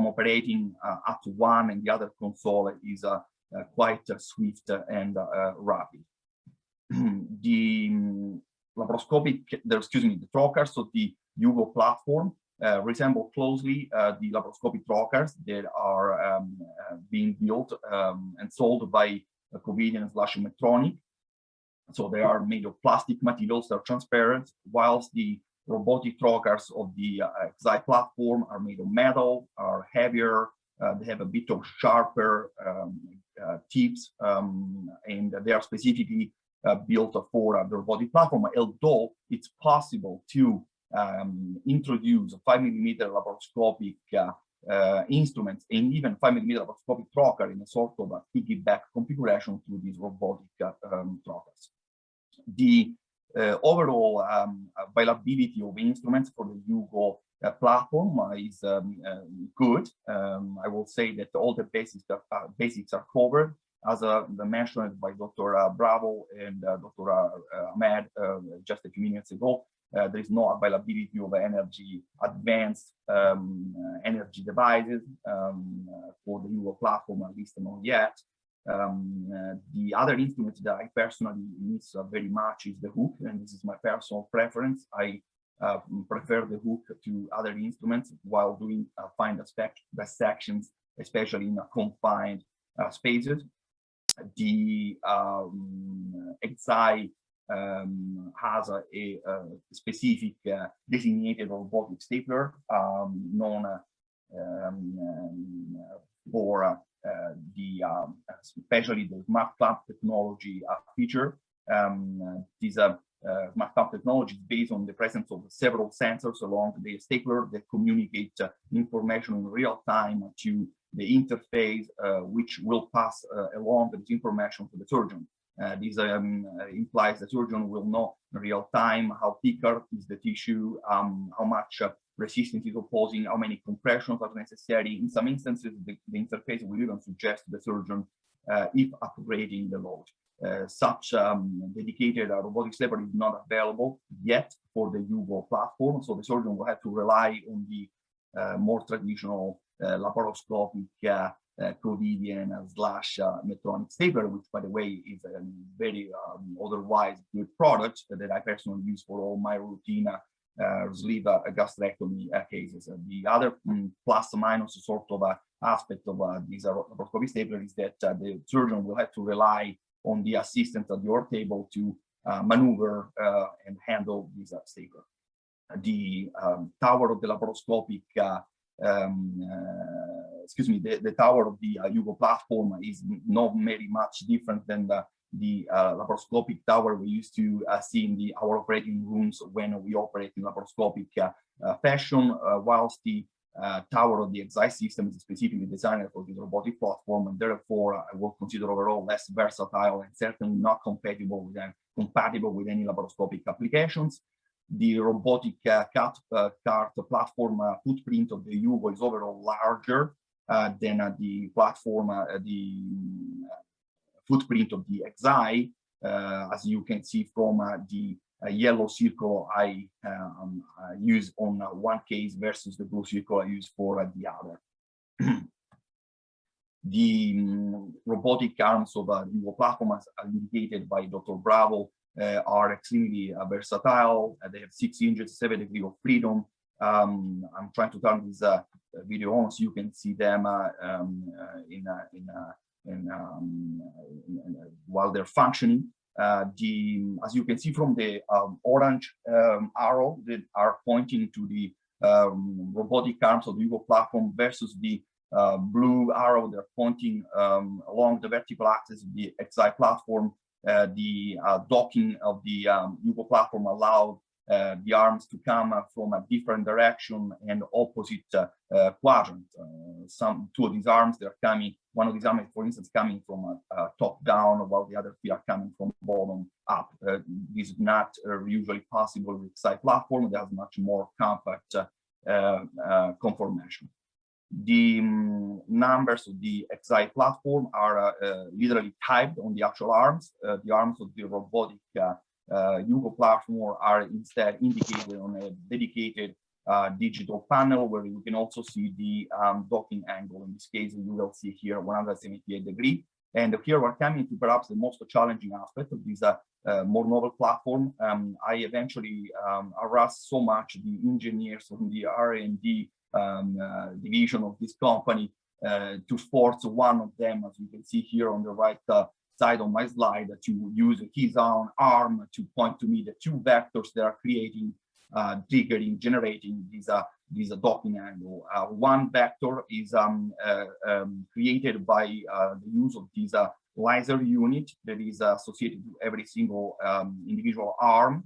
operating up to one and the other console is quite swift and rapid. The trockers of the Hugo platform resemble closely the laparoscopic trockers that are being built and sold by Covidien/Medtronic. So they are made of plastic materials that are transparent, whilst the robotic trockers of the XI platform are made of metal, are heavier, they have a bit of sharper tips, and they are specifically built for the robotic platform, although it's possible to introduce 5mm laparoscopic instruments and even 5mm laparoscopic trocker in a sort of a piggyback configuration through these robotic trockers. The overall availability of instruments for the Hugo platform is good. I will say that all the basics are covered, as mentioned by Dr. Bravo and Dr. Ahmed just a few minutes ago. There is no availability of advanced energy devices for the Hugo platform, at least not yet. The other instrument that I personally miss very much is the hook, and this is my personal preference. I prefer the hook to other instruments while doing fine dissections, especially in confined spaces. The XI has a specific designated robotic stapler known for especially the smart clamp technology feature. This smart clamp technology is based on the presence of several sensors along the stapler that communicate information in real time to the interface, which will pass along this information to the surgeon. This implies the surgeon will know in real time how thicker is the tissue, how much resistance is opposing, how many compressions are necessary. In some instances, the interface will even suggest to the surgeon if upgrading the load. Such dedicated robotic stapler is not available yet for the Hugo platform, so the surgeon will have to rely on the more traditional laparoscopic Covidien/Medtronic stapler, which, by the way, is a very otherwise good product that I personally use for all my routine sleeve gastrectomy cases. The other plus or minus sort of aspect of these laparoscopic stapler is that the surgeon will have to rely on the assistant at your table to maneuver and handle this stapler. The tower of the laparoscopic, the tower of the Hugo platform is not very much different than the laparoscopic tower we used to see in our operating rooms when we operate in laparoscopic fashion, whilst the tower of the XI system is specifically designed for the robotic platform, and therefore I will consider overall less versatile and certainly not compatible with any laparoscopic applications. The robotic cart platform footprint of the Hugo is overall larger than the platform, the footprint of the XI, as you can see from the yellow circle I use on one case versus the blue circle I use for the other. The robotic arms of the Hugo platform, as indicated by Dr. Bravo, are extremely versatile. They have 6 inches, 7 degrees of freedom. I'm trying to turn this video on so you can see them while they're functioning. As you can see from the orange arrow that are pointing to the robotic arms of the Hugo platform versus the blue arrow, they're pointing along the vertical axis of the XI platform. The docking of the Hugo platform allowed the arms to come from a different direction and opposite quadrant. Two of these arms, they're coming, one of these arms, for instance, coming from top down, while the other 3 are coming from bottom up. This is not usually possible with XI platform. It has much more compact conformation. The numbers of the XI platform are literally typed on the actual arms. The arms of the robotic Hugo platform are instead indicated on a dedicated digital panel, where you can also see the docking angle. In this case, you will see here 178 degrees. And here we're coming to perhaps the most challenging aspect of this more novel platform. I eventually harassed so much the engineers from the R&D division of this company to force one of them, as you can see here on the right side on my slide, to use his own arm to point to me the 2 vectors that are creating, generating this docking angle. One vector is created by the use of this laser unit that is associated to every single individual arm,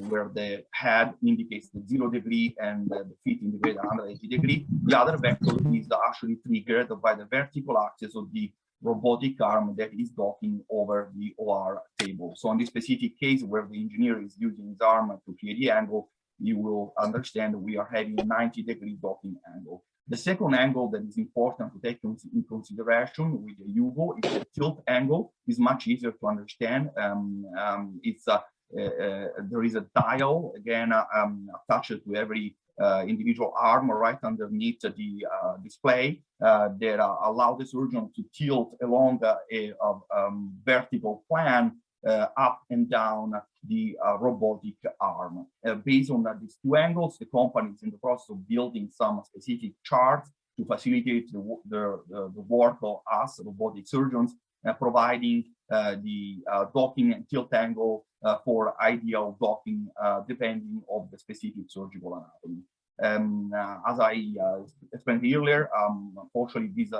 where the head indicates the 0 degree and the feet indicate 180 degree. The other vector is actually triggered by the vertical axis of the robotic arm that is docking over the OR table. So in this specific case, where the engineer is using his arm to create the angle, you will understand we are having a 90-degree docking angle. The second angle that is important to take in consideration with the Hugo is the tilt angle. It's much easier to understand. There is a dial, again, attached to every individual arm right underneath the display that allow the surgeon to tilt along a vertical plan up and down the robotic arm. Based on these 2 angles, the company is in the process of building some specific charts to facilitate the work of us, robotic surgeons, providing the docking and tilt angle for ideal docking depending on the specific surgical anatomy. As I explained earlier, unfortunately, this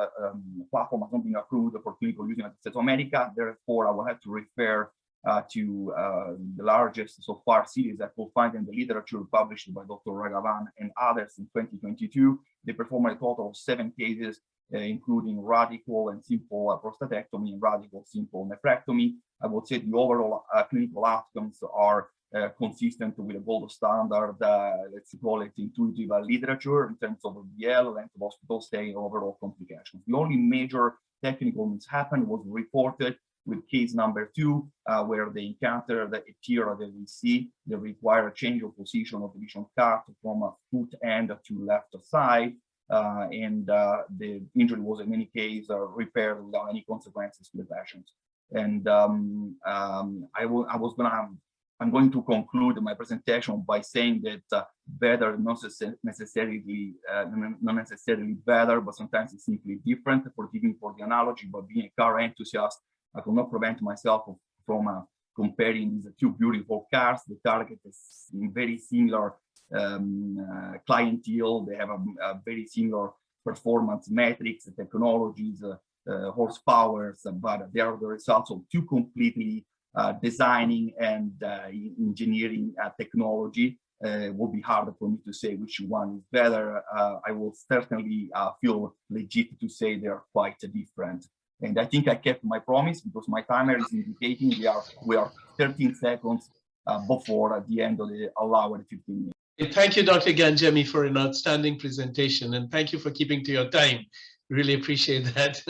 platform has not been approved for clinical use in the States of America. Therefore, I will have to refer to the largest so far series that we'll find in the literature published by Dr. Ragavan and others in 2022. They performed a total of 7 cases, including radical and simple prostatectomy and radical simple nephrectomy. I would say the overall clinical outcomes are consistent with the gold standard, let's call it intuitive literature in terms of VL, length of hospital stay, and overall complications. The only major technical mishap was reported with case number 2, where they encountered a tear that we see that require a change of position of the vision cart from a foot end to left side. And the injury was in many cases repaired without any consequences to the patient. And I'm going to conclude my presentation by saying that better not necessarily better, but sometimes it's simply different. Forgive me for the analogy, but being a car enthusiast, I could not prevent myself from comparing these two beautiful cars. The target is very similar clientele. They have a very similar performance metrics, technologies, horsepower, but they are the results of two completely designing and engineering technology. It will be harder for me to say which one is better. I will certainly feel legit to say they are quite different. And I think I kept my promise because my timer is indicating we are 13 seconds before at the end of the allowed 15 minutes. Thank you, Dr. Gangemi, for an outstanding presentation, and thank you for keeping to your time. Really appreciate that.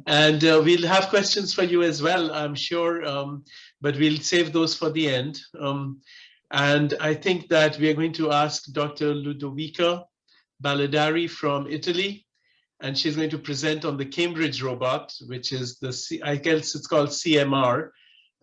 And we'll have questions for you as well, I'm sure, but we'll save those for the end. And I think that we are going to ask Dr. Ludovica Valdari from Italy, and she's going to present on the Cambridge robot, which is I guess it's called CMR.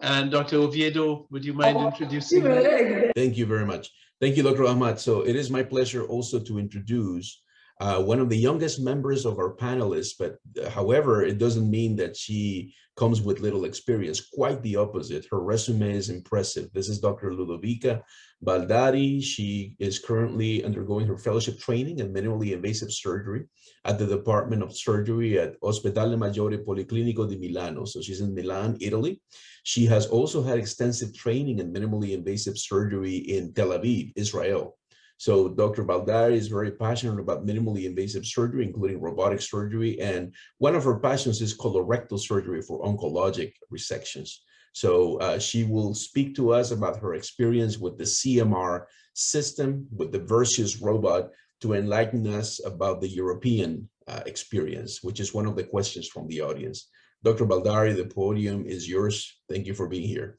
And Dr. Oviedo, would you mind introducing me? Thank you very much. Thank you, Dr. Ahmad. So it is my pleasure also to introduce one of the youngest members of our panelists, but however, it doesn't mean that she comes with little experience. Quite the opposite. Her resume is impressive. This is Dr. Ludovica Valdari. She is currently undergoing her fellowship training in minimally invasive surgery at the Department of Surgery at Ospedale Maggiore Policlinico di Milano. So she's in Milan, Italy. She has also had extensive training in minimally invasive surgery in Tel Aviv, Israel. So Dr. Valdari is very passionate about minimally invasive surgery, including robotic surgery. And one of her passions is colorectal surgery for oncologic resections. So she will speak to us about her experience with the CMR system, with the Versus robot, to enlighten us about the European experience, which is one of the questions from the audience. Dr. Valdari, the podium is yours. Thank you for being here.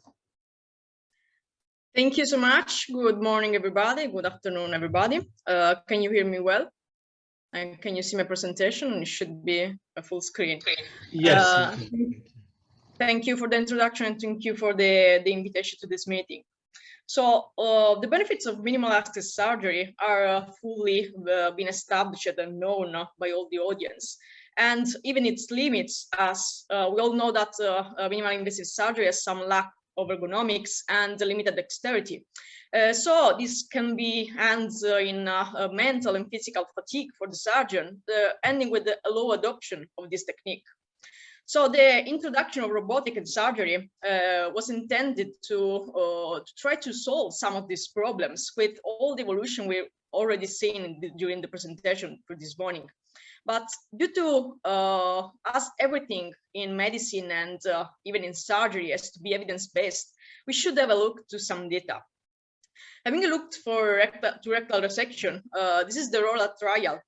Thank you so much. Good morning, everybody. Good afternoon, everybody. Can you hear me well? And can you see my presentation? It should be a full screen. Yes. Thank you for the introduction and thank you for the invitation to this meeting. So the benefits of minimal access surgery are fully been established and known by all the audience. And even its limits, as we all know that minimal invasive surgery has some lack of ergonomics and limited dexterity. So this can be ends in mental and physical fatigue for the surgeon, ending with a low adoption of this technique. So the introduction of robotic in surgery was intended to try to solve some of these problems with all the evolution we've already seen during the presentation for this morning. But due to as everything in medicine and even in surgery has to be evidence-based, we should have a look to some data. Having looked for rectal resection, this is the ROLA trial,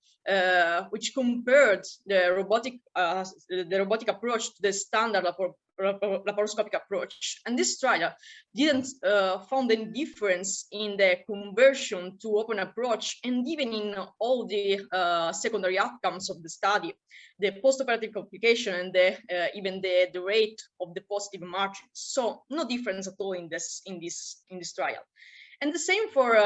which compared the robotic approach to the standard laparoscopic approach. And this trial didn't found any difference in the conversion to open approach and even in all the secondary outcomes of the study, the postoperative complication and even the rate of the positive margins. So no difference at all in this trial. And the same for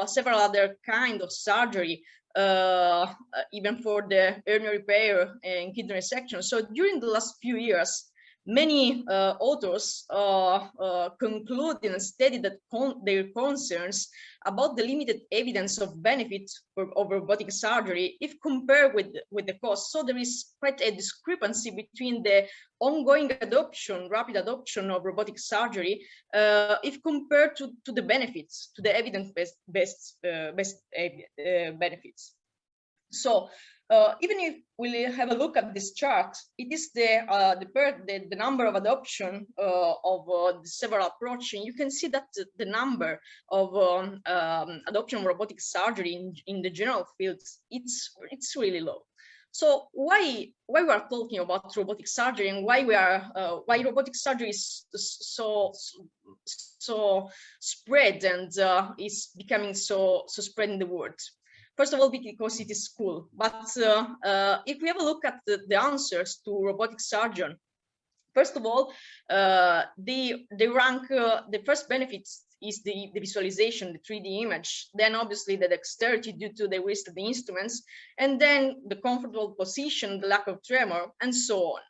several other kind of surgery, even for the hernia repair and kidney resection. So during the last few years, many authors concluded and stated that their concerns about the limited evidence of benefit of robotic surgery if compared with the cost. So there is quite a discrepancy between the ongoing adoption, rapid adoption of robotic surgery, if compared to the benefits, to the evidence-based benefits. So even if we have a look at this chart, it is the number of adoption of the several approaches. And you can see that the number of adoption of robotic surgery in the general fields, it's really low. So why we are talking about robotic surgery and why robotic surgery is so spread and is becoming so spread in the world? First of all, because it is cool. But if we have a look at the answers to robotic surgeon, first of all, they rank the first benefits is the visualization, the 3D image, then obviously the dexterity due to the wrist of the instruments, and then the comfortable position, the lack of tremor, and so on.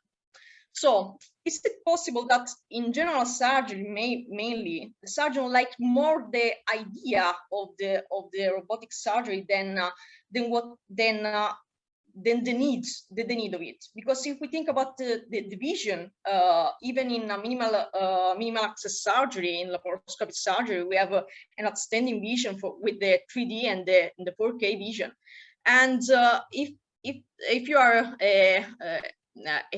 So is it possible that in general surgery, mainly the surgeon liked more the idea of the robotic surgery than the need of it? Because if we think about the vision, even in minimal access surgery, in laparoscopic surgery, we have an outstanding vision with the 3D and the 4K vision. And if you are a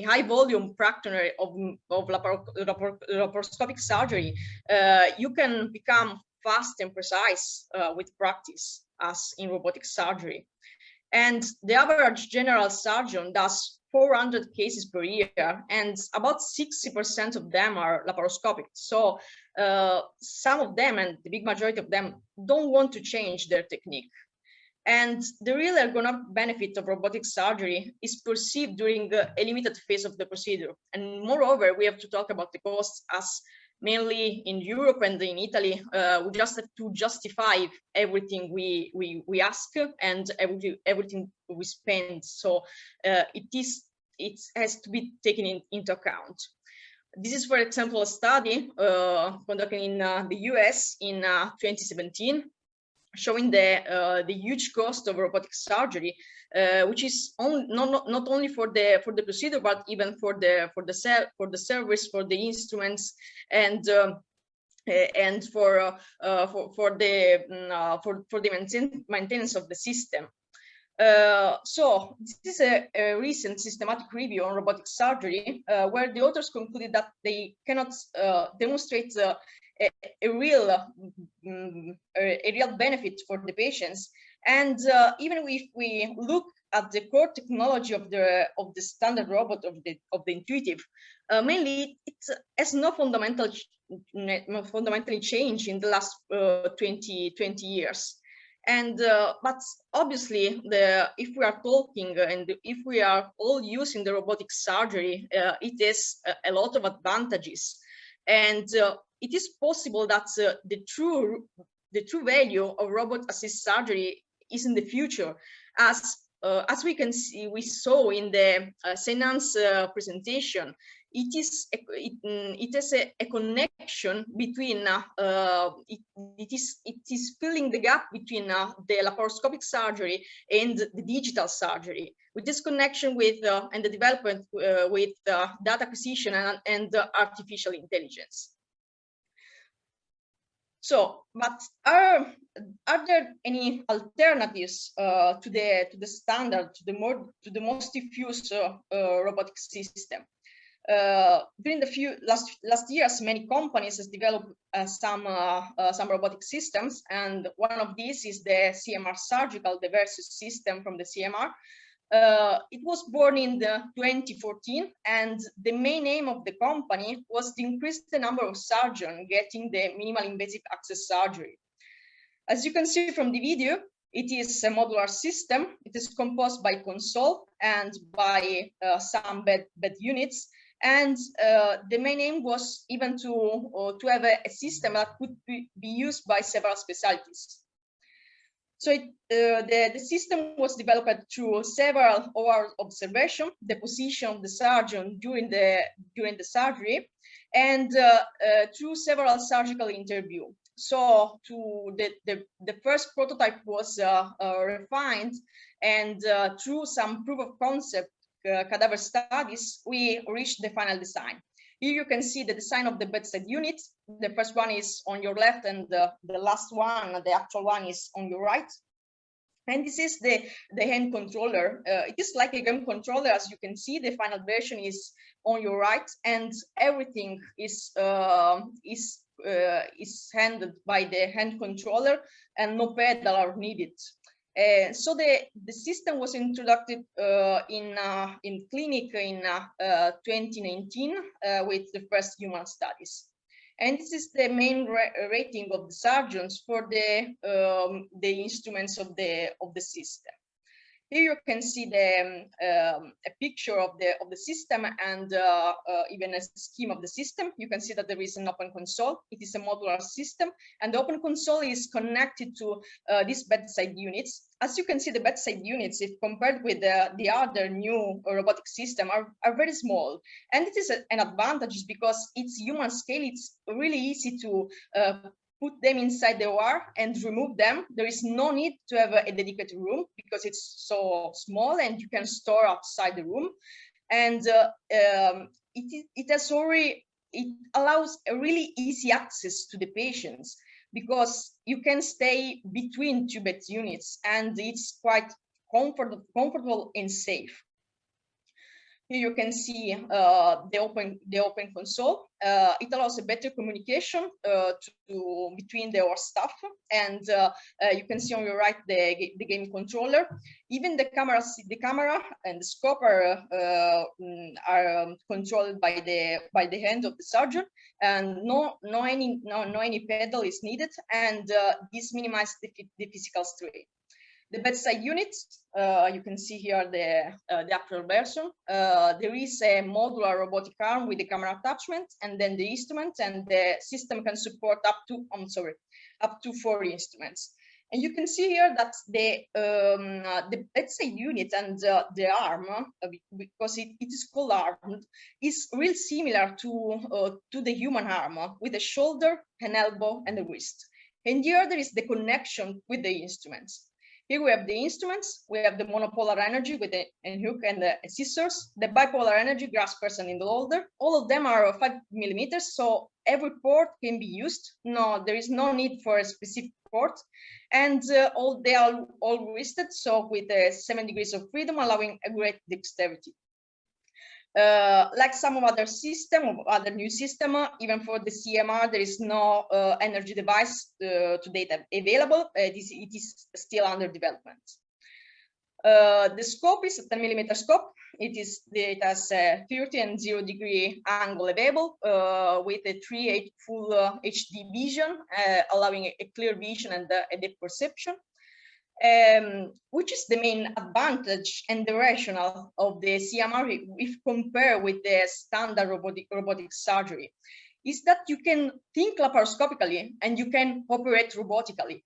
high volume practitioner of laparoscopic surgery, you can become fast and precise with practice, as in robotic surgery. And the average general surgeon does 400 cases per year, and about 60% of them are laparoscopic. So some of them, and the big majority of them, don't want to change their technique. And the real ergonomic benefit of robotic surgery is perceived during a limited phase of the procedure. And moreover, we have to talk about the costs, as mainly in Europe and in Italy, we just have to justify everything we ask and everything we spend. So it has to be taken into account. This is, for example, a study conducted in the US in 2017, showing the huge cost of robotic surgery, which is not only for the procedure, but even for the service, for the instruments, and for the maintenance of the system. So this is a recent systematic review on robotic surgery, where the authors concluded that they cannot demonstrate a real benefit for the patients. And even if we look at the core technology of the standard robot, of the intuitive, mainly it has no fundamentally changed in the last 20 years. And but obviously, if we are talking and if we are all using the robotic surgery, it has a lot of advantages. And it is possible that the true value of robot assist surgery is in the future, as we can see, we saw in the Senan's presentation. It is a connection between it is filling the gap between the laparoscopic surgery and the digital surgery, with this connection with and the development with data acquisition and artificial intelligence. So, but are there any alternatives to the standard, to the most diffuse robotic system? During the last years, many companies have developed some robotic systems, and one of these is the CMR Surgical, the Versus system from the CMR. It was born in 2014, and the main aim of the company was to increase the number of surgeons getting the minimal invasive access surgery. As you can see from the video, it is a modular system. It is composed by console and by some bed units. And the main aim was even to have a system that could be used by several specialties. So the system was developed through several hours observation, the position of the surgeon during the surgery, and through several surgical interviews. So the first prototype was refined, and through some proof of concept cadaver studies, we reached the final design. Here you can see the design of the bedside unit. The first one is on your left, and the last one, the actual one, is on your right. And this is the hand controller. It is like a game controller. As you can see, the final version is on your right, and everything is handled by the hand controller, and no pedal are needed. So the system was introduced in clinic in 2019 with the first human studies, and this is the main rating of the surgeons for the instruments of the system. Here you can see the a picture of the system and even a scheme of the system. You can see that there is an open console. It is a modular system, and the open console is connected to these bedside units. As you can see, the bedside units, if compared with the other new robotic system, are very small. And it is an advantage because it's human scale. It's really easy to put them inside the OR and remove them. There is no need to have a dedicated room because it's so small and you can store outside the room. And it allows a really easy access to the patients because you can stay between two bed units and it's quite comfortable and safe. Here you can see the open console. It allows a better communication between the OR staff, and you can see on your right the game controller. Even the camera and the scope are controlled by the hand of the surgeon, and no any pedal is needed, and this minimizes the physical strain. The bedside unit, you can see here the actual version. There is a modular robotic arm with the camera attachment, and then the instrument, and the system can support up to 4 instruments. And you can see here that the bedside unit and the arm, because it is called arm, is real similar to the human arm, with a shoulder, an elbow, and a wrist. And here there is the connection with the instruments. Here we have the instruments, we have the monopolar energy with a hook and scissors, the bipolar energy graspers and needle holder. All of them are 5 millimeters, so every port can be used. No, there is no need for a specific port. And they are all wristed, so with 7 degrees of freedom, allowing a great dexterity. Like some of other new system, even for the CMR, there is no energy device to date available. It is still under development. The scope is a 10 millimeter scope. It has 30 and 0 degree angle available with a 3/8 full HD vision, allowing a clear vision and a depth perception. Which is the main advantage and the rationale of the CMR if compared with the standard robotic surgery, is that you can think laparoscopically and you can operate robotically,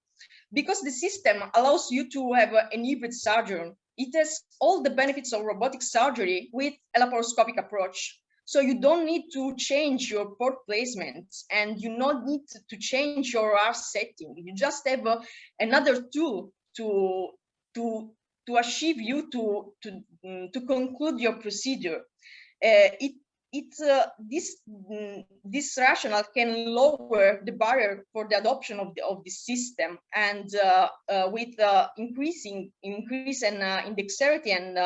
because the system allows you to have an hybrid surgery. It has all the benefits of robotic surgery with a laparoscopic approach. So you don't need to change your port placements and you don't need to change your R setting. You just have another tool to achieve you to conclude your procedure. This rationale can lower the barrier for the adoption of this system, and with increase in dexterity and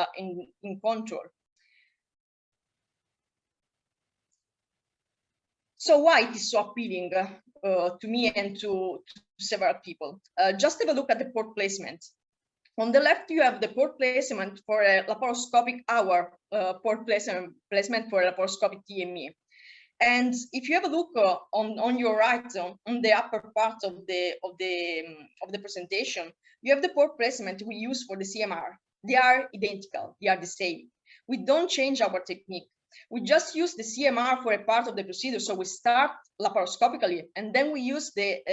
in control. So why it is so appealing to me and to several people? Just have a look at the port placement. On the left, you have the port placement for a laparoscopic hour, port placement for a laparoscopic TME. And if you have a look on your right, on the upper part of the presentation, you have the port placement we use for the CMR. They are identical, they are the same. We don't change our technique. We just use the CMR for a part of the procedure. So we start laparoscopically, and then we use the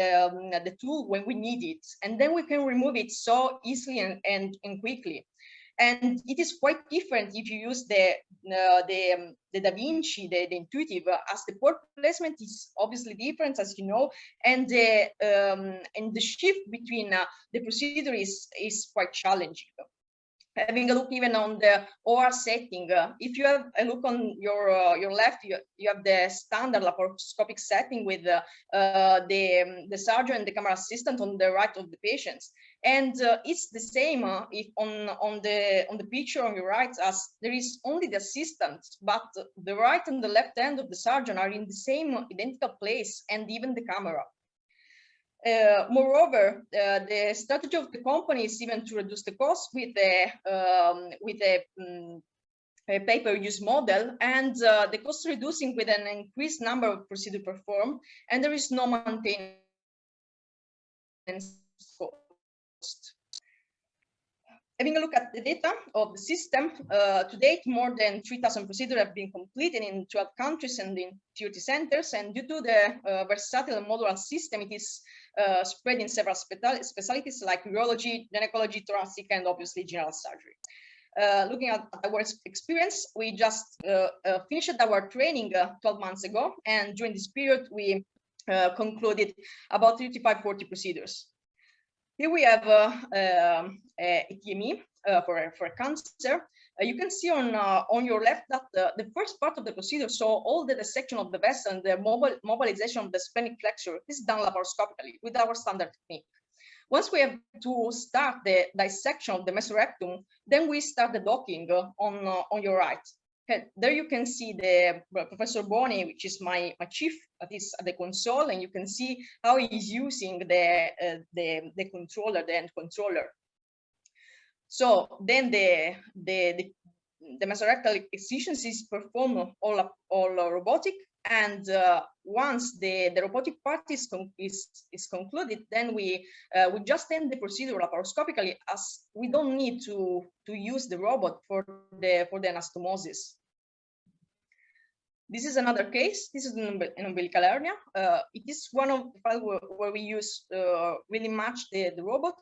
tool when we need it, and then we can remove it so easily and quickly. And it is quite different if you use the Da Vinci, the intuitive, as the port placement is obviously different, as you know, and the shift between the procedure is quite challenging. Having a look even on the OR setting, if you have a look on your left, you have the standard laparoscopic setting with the surgeon and the camera assistant on the right of the patients, and it's the same if on the picture on your right, as there is only the assistant, but the right and the left hand of the surgeon are in the same identical place, and even the camera. Moreover, the strategy of the company is even to reduce the cost with a pay-per-use model, and the cost reducing with an increased number of procedures performed, and there is no maintenance cost. Having a look at the data of the system, to date, more than 3,000 procedures have been completed in 12 countries and in 30 centers. And due to the versatile and modular system, it is spread in several specialties like urology, gynecology, thoracic, and obviously general surgery. Looking at our experience, we just finished our training 12 months ago. And during this period, we concluded about 35-40 procedures. Here we have a TME for cancer. You can see on your left that the first part of the procedure, so all the dissection of the vessel and the mobilization of the splenic flexure is done laparoscopically with our standard technique. Once we have to start the dissection of the mesorectum, then we start the docking on your right. Okay, there you can see the Professor Boni, which is my chief, that is at the console, and you can see how he's using the controller, the end controller. So then the mesorectal excisions is performed all robotic, and once the robotic part is concluded, then we just end the procedure laparoscopically, as we don't need to use the robot for the anastomosis. This is another case. This is an umbilical hernia. It is one of the files where we use really match the robot.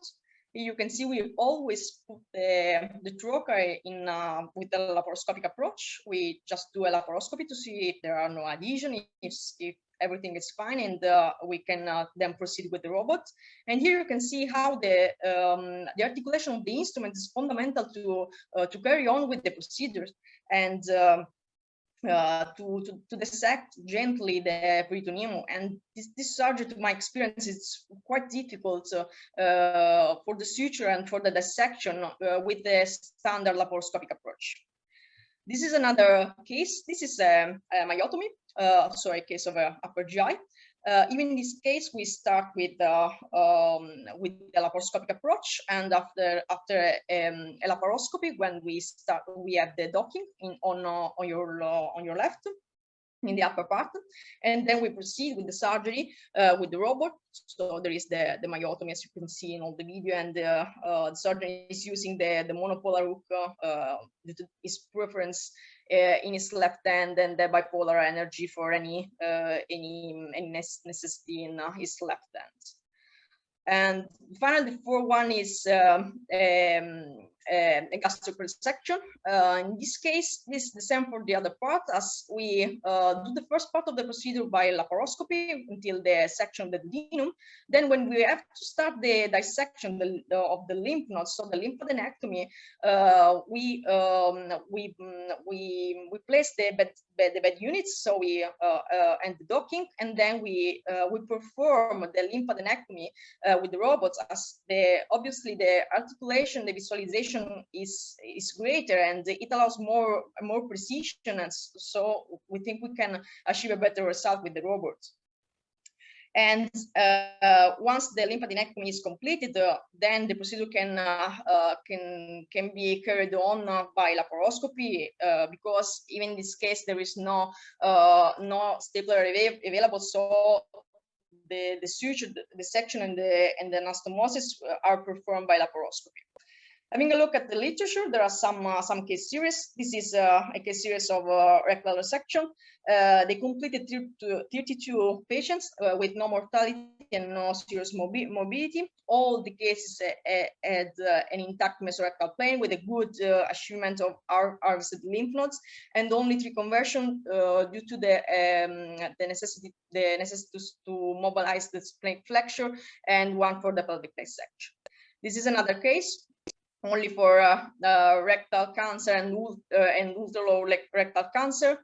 You can see we always put the trocar in with the laparoscopic approach. We just do a laparoscopy to see if there are no adhesion, if everything is fine, and we can then proceed with the robot. And here you can see how the articulation of the instrument is fundamental to carry on with the procedures and to dissect gently the peritoneum. And this surgery, to my experience, is quite difficult for the suture and for the dissection with the standard laparoscopic approach. This is another case. This is a myotomy, so a case of upper GI. Even in this case, we start with the laparoscopic approach, and after a laparoscopy, when we have the docking on your left in the upper part, and then we proceed with the surgery with the robot. So there is the myotomy, as you can see in all the video, and the surgeon is using the monopolar hook due to his preference in his left hand, and the bipolar energy for any necessity in his left hand. And finally, the fourth one is a gastric resection. In this case, this is the same for the other part, as we do the first part of the procedure by laparoscopy until the section of the duodenum. Then when we have to start the dissection of the lymph nodes, so the lymphadenectomy, we place the bed units, so we and the docking, and then we perform the lymphadenectomy with the robots, as obviously the articulation, the visualization is greater, and it allows more precision, and so we think we can achieve a better result with the robots. And once the lymphadenectomy is completed, then the procedure can be carried on by laparoscopy, because even in this case there is no stapler available, so the suture, the section, and the anastomosis are performed by laparoscopy. Having a look at the literature, there are some case series. This is a case series of rectal resection. They completed 32 patients with no mortality and no serious morbidity. All the cases had an intact mesorectal plane with a good achievement of harvested lymph nodes, and only 3 conversions due to the necessity to mobilize the splenic flexure, and 1 for the pelvic dissection. This is another case only for rectal cancer and ultra low rectal cancer.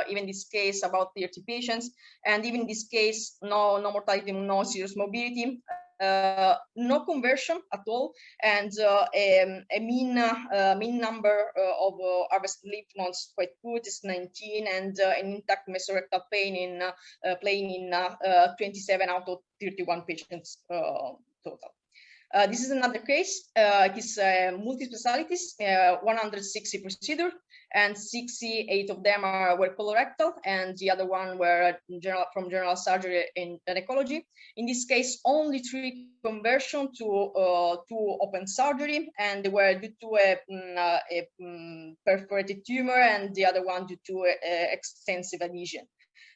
Even this case about 30 patients, and even this case no mortality, no serious morbidity, no conversion at all, and a mean number of harvested lymph nodes quite good is 19, and an intact mesorectal plane in 27 out of 31 patients total. This is another case. It is multi-specialties, 160 procedures, and 68 of them were colorectal, and the other one were from general surgery and gynecology. In this case, only 3 conversion to open surgery, and they were due to a perforated tumor, and the other one due to extensive adhesion.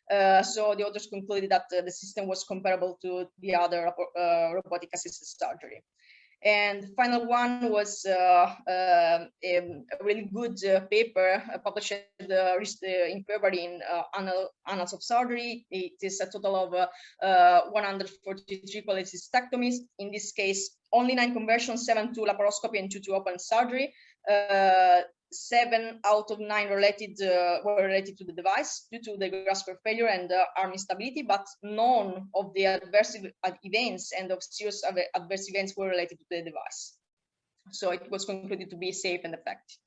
So the authors concluded that the system was comparable to the other robotic assisted surgery. And the final one was a really good paper published in February in Annals of Surgery. It is a total of 143 cholecystectomies. In this case, only 9 conversions, 7 to laparoscopy and 2 to open surgery. 7 out of 9 were related to the device due to the grasper failure and arm instability, but none of the adverse events and of serious adverse events were related to the device. So it was concluded to be safe and effective.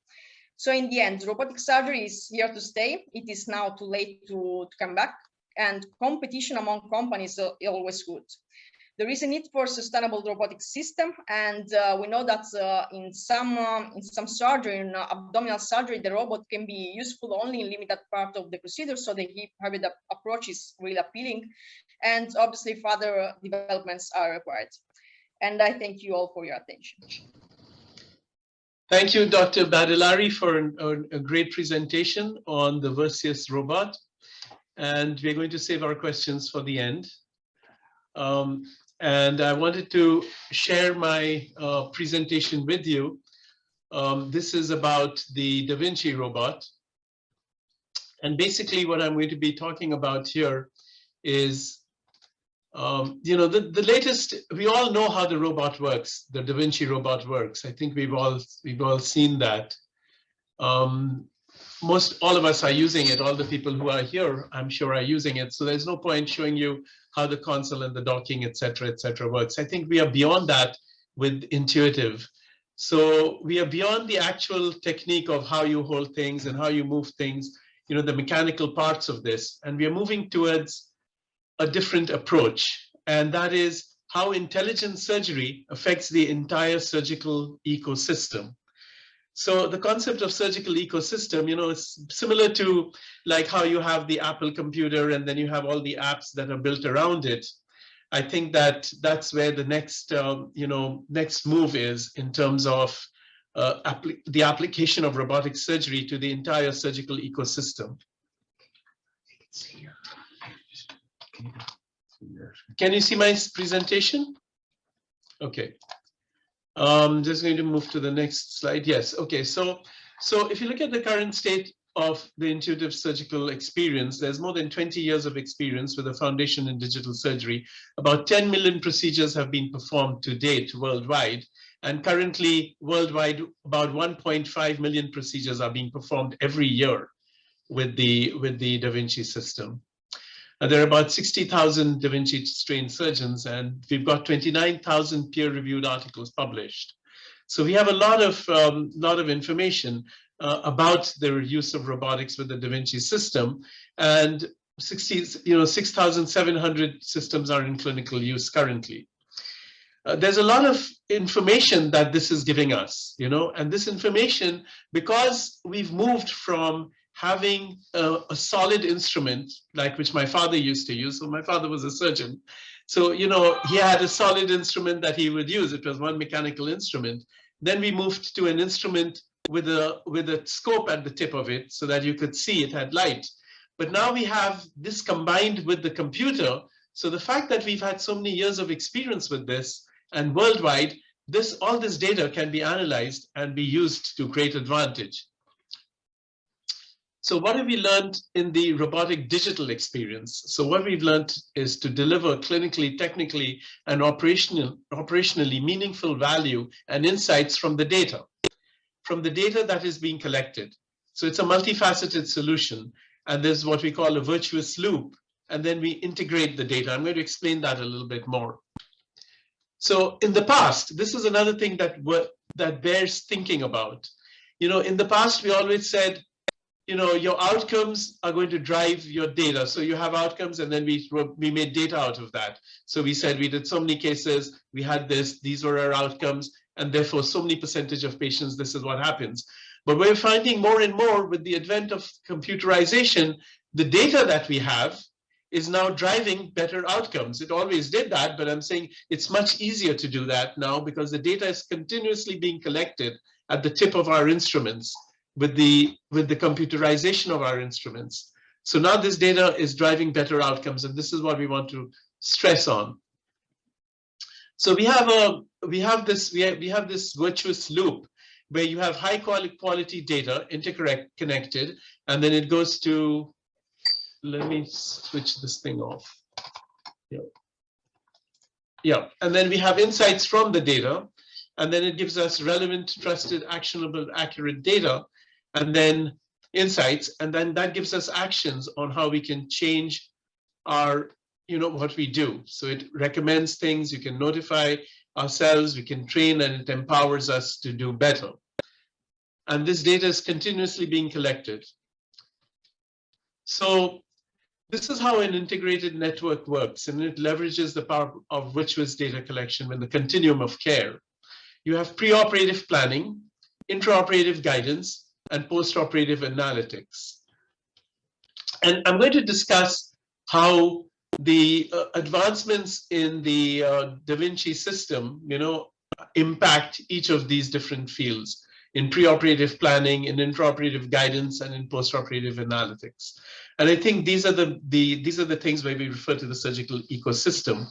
So in the end, robotic surgery is here to stay. It is now too late to come back, and competition among companies is always good. There is a need for sustainable robotic system, and we know that in some surgery, in abdominal surgery, the robot can be useful only in limited part of the procedure. So the hybrid approach is really appealing, and obviously further developments are required. And I thank you all for your attention. Thank you, Dr. Valdari, for a great presentation on the Versius robot, and we're going to save our questions for the end. And I wanted to share my presentation with you. This is about the Da Vinci robot. And basically what I'm going to be talking about here is, the latest, we all know how the robot works, the Da Vinci robot works. I think we've all seen that. All of us are using it. All the people who are here, I'm sure, are using it. So there's no point showing you how the console and the docking, et cetera, works. I think we are beyond that with intuitive. So we are beyond the actual technique of how you hold things and how you move things, the mechanical parts of this. And we are moving towards a different approach. And that is how intelligent surgery affects the entire surgical ecosystem. So the concept of surgical ecosystem, is similar to like how you have the Apple computer and then you have all the apps that are built around it. I think that's where the next, next move is in terms of the application of robotic surgery to the entire surgical ecosystem. Can you see my presentation? Okay. Just going to move to the next slide. Yes. Okay. So if you look at the current state of the intuitive surgical experience, there's more than 20 years of experience with a foundation in digital surgery. About 10 million procedures have been performed to date worldwide. And currently worldwide, about 1.5 million procedures are being performed every year with the Da Vinci system. There are about 60,000 Da Vinci trained surgeons, and we've got 29,000 peer-reviewed articles published. So we have a lot of information about the use of robotics with the Da Vinci system, and 6,700 systems are in clinical use currently. There's a lot of information that this is giving us, and this information, because we've moved from having a solid instrument, like which my father used to use. So my father was a surgeon. So, he had a solid instrument that he would use. It was one mechanical instrument. Then we moved to an instrument with a scope at the tip of it so that you could see it had light. But now we have this combined with the computer. So the fact that we've had so many years of experience with this, and worldwide, all this data can be analyzed and be used to great advantage. So what have we learned in the robotic digital experience? So what we've learned is to deliver clinically, technically, and operationally meaningful value and insights from the data that is being collected. So it's a multifaceted solution, and there's what we call a virtuous loop, and then we integrate the data. I'm going to explain that a little bit more. So in the past, this is another thing that bears thinking about. In the past, we always said, you know, your outcomes are going to drive your data. So you have outcomes, and then we made data out of that. So we said we did so many cases, we had this, these were our outcomes, and therefore so many percentage of patients, this is what happens. But we're finding more and more with the advent of computerization, the data that we have is now driving better outcomes. It always did that, but I'm saying it's much easier to do that now because the data is continuously being collected at the tip of our instruments with the computerization of our instruments. So now this data is driving better outcomes, and this is what we want to stress on. So we have this virtuous loop where you have high quality data interconnected, and then it goes to, let me switch this thing off. Yeah, and then we have insights from the data, and then it gives us relevant, trusted, actionable, accurate data, and then insights, and then that gives us actions on how we can change our, you know, what we do. So it recommends things, you can notify ourselves, we can train, and it empowers us to do better. And this data is continuously being collected. So this is how an integrated network works, and it leverages the power of virtuous data collection in the continuum of care. You have preoperative planning, intraoperative guidance, and postoperative analytics. And I'm going to discuss how the advancements in the Da Vinci system, you know, impact each of these different fields in preoperative planning, in intraoperative guidance, and in postoperative analytics. And I think these are the things where we refer to the surgical ecosystem.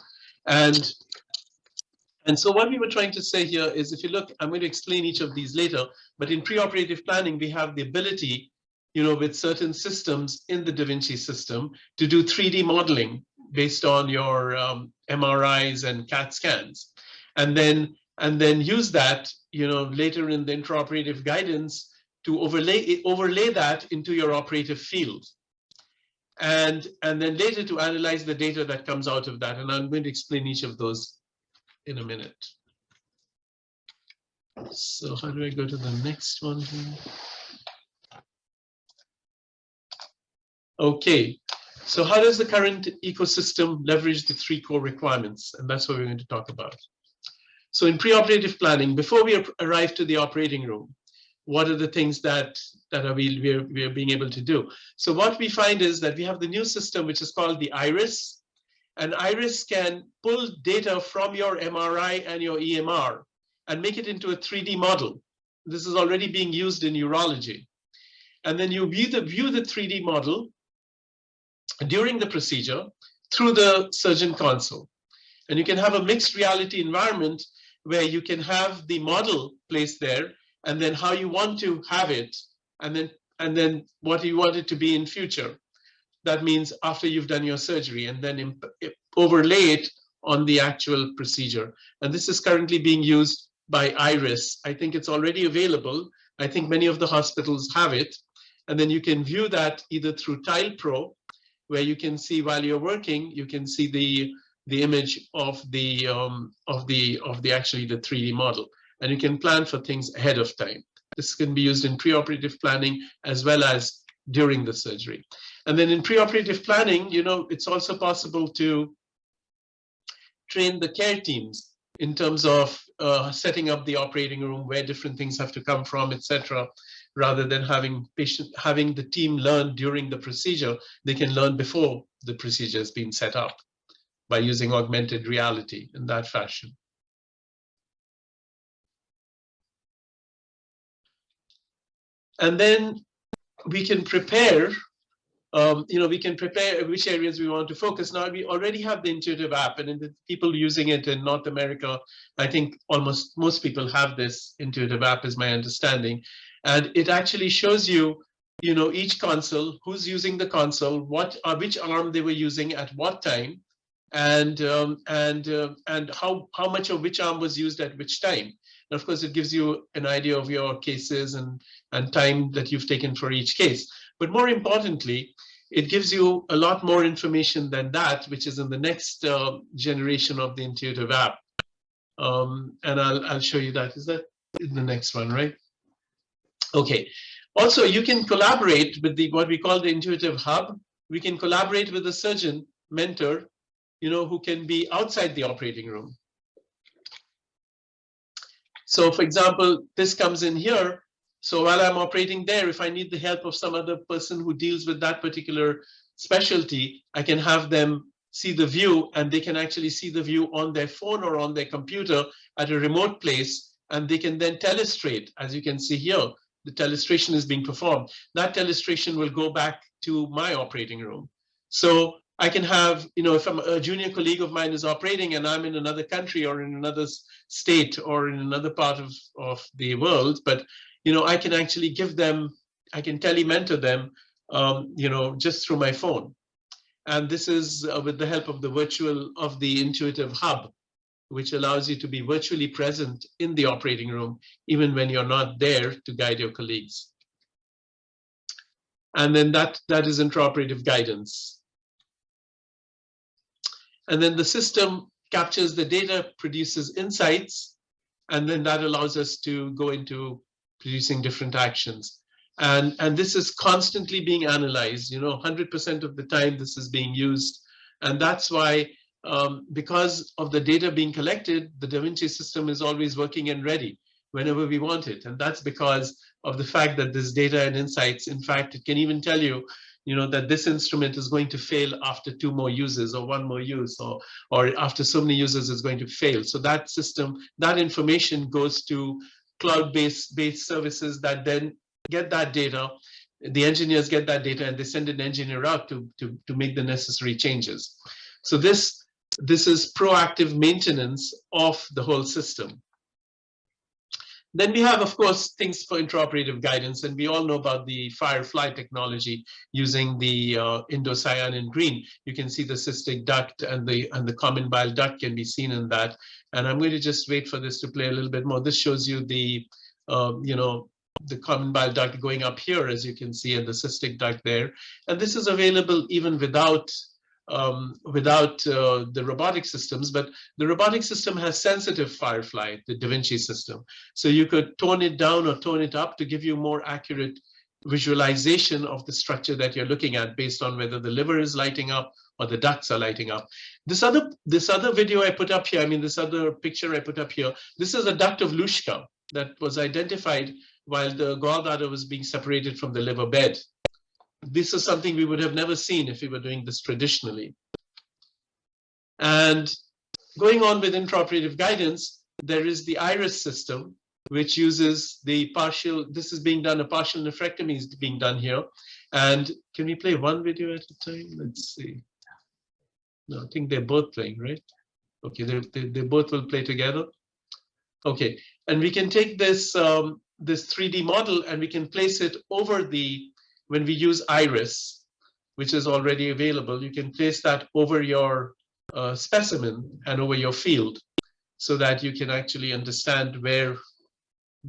And so what we were trying to say here is, if you look, I'm going to explain each of these later, but in preoperative planning, we have the ability, you know, with certain systems in the Da Vinci system to do 3D modeling based on your MRIs and CAT scans. And then use that, you know, later in the intraoperative guidance to overlay that into your operative field. And then later to analyze the data that comes out of that. And I'm going to explain each of those in a minute. So how do I go to the next one here? Okay, so how does the current ecosystem leverage the 3 core requirements? And that's what we're going to talk about. So in preoperative planning, before we arrive to the operating room, what are the things that we're being able to do? So what we find is that we have the new system, which is called the IRIS. And IRIS can pull data from your MRI and your EMR and make it into a 3D model. This is already being used in urology. And then you view the 3D model during the procedure through the surgeon console. And you can have a mixed reality environment where you can have the model placed there, and then how you want to have it, and then what you want it to be in future. That means after you've done your surgery, and then overlay it on the actual procedure. And this is currently being used by IRIS. I think it's already available. I think many of the hospitals have it. And then you can view that either through Tile Pro, where you can see while you're working, you can see the image of the actually the 3D model, and you can plan for things ahead of time. This can be used in preoperative planning as well as during the surgery. And then in preoperative planning, you know, it's also possible to train the care teams in terms of setting up the operating room, where different things have to come from, etc. Rather than having the team learn during the procedure, they can learn before the procedure has been set up by using augmented reality in that fashion. And then we can prepare, we can prepare which areas we want to focus. Now we already have the intuitive app, and in the people using it in North America, I think almost most people have this intuitive app, is my understanding. And it actually shows you, you know, each console, who's using the console, which arm they were using at what time, and how much of which arm was used at which time. And of course, it gives you an idea of your cases and time that you've taken for each case. But more importantly, it gives you a lot more information than that, which is in the next generation of the intuitive app. And I'll show you that. Is that in the next one, right? Okay. Also, you can collaborate with what we call the intuitive hub. We can collaborate with the surgeon mentor, who can be outside the operating room. So for example, this comes in here. So while I'm operating there, if I need the help of some other person who deals with that particular specialty, I can have them see the view, and they can actually see the view on their phone or on their computer at a remote place, and they can then telestrate. As you can see here, the telestration is being performed. That telestration will go back to my operating room. So I can have, if a junior colleague of mine is operating and I'm in another country or in another state or in another part of the world, but I can actually give them, I can telementor them, just through my phone. And this is with the help of the intuitive hub, which allows you to be virtually present in the operating room, even when you're not there to guide your colleagues. And then that is interoperative guidance. And then the system captures the data, produces insights, and then that allows us to go into producing different actions. And this is constantly being analyzed, 100% of the time this is being used. And that's why, because of the data being collected, the Da Vinci system is always working and ready whenever we want it. And that's because of the fact that this data and insights, in fact, it can even tell you, that this instrument is going to fail after 2 more uses or 1 more use, or after so many users is going to fail. So that system, that information goes to cloud-based services that then get that data. The engineers get that data and they send an engineer out to make the necessary changes. So this is proactive maintenance of the whole system. Then we have, of course, things for intraoperative guidance, and we all know about the Firefly technology using the indocyanin green. You can see the cystic duct and the common bile duct can be seen in that. And I'm going to just wait for this to play a little bit more. This shows you the common bile duct going up here, as you can see, and the cystic duct there. And this is available even without the robotic systems, but the robotic system has sensitive Firefly, the Da Vinci system. So you could tone it down or tone it up to give you more accurate visualization of the structure that you're looking at based on whether the liver is lighting up or the ducts are lighting up. This other video I put up here, this other picture I put up here, this is a duct of Lushka that was identified while the gallbladder was being separated from the liver bed. This is something we would have never seen if we were doing this traditionally. And going on with intraoperative guidance, there is the IRIS system, which uses the partial, this is being done, a partial nephrectomy is being done here. And can we play one video at a time? Let's see. No, I think they're both playing, right? Okay, they both will play together. Okay, and we can take this, this 3D model and we can place it over the, when we use IRIS, which is already available, you can place that over your specimen and over your field so that you can actually understand where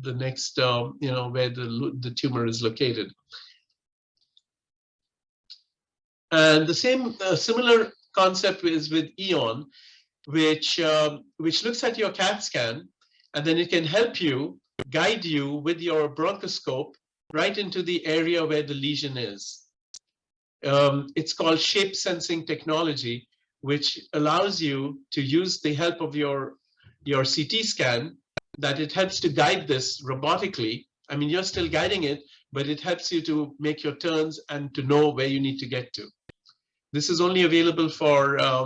the next, where the tumor is located. And the same, similar concept is with EON, which looks at your CAT scan, and then it can help you, guide you with your bronchoscope right into the area where the lesion is. It's called shape sensing technology, which allows you to use the help of your CT scan, that it helps to guide this robotically. I mean, you're still guiding it, but it helps you to make your turns and to know where you need to get to. This is only available for the,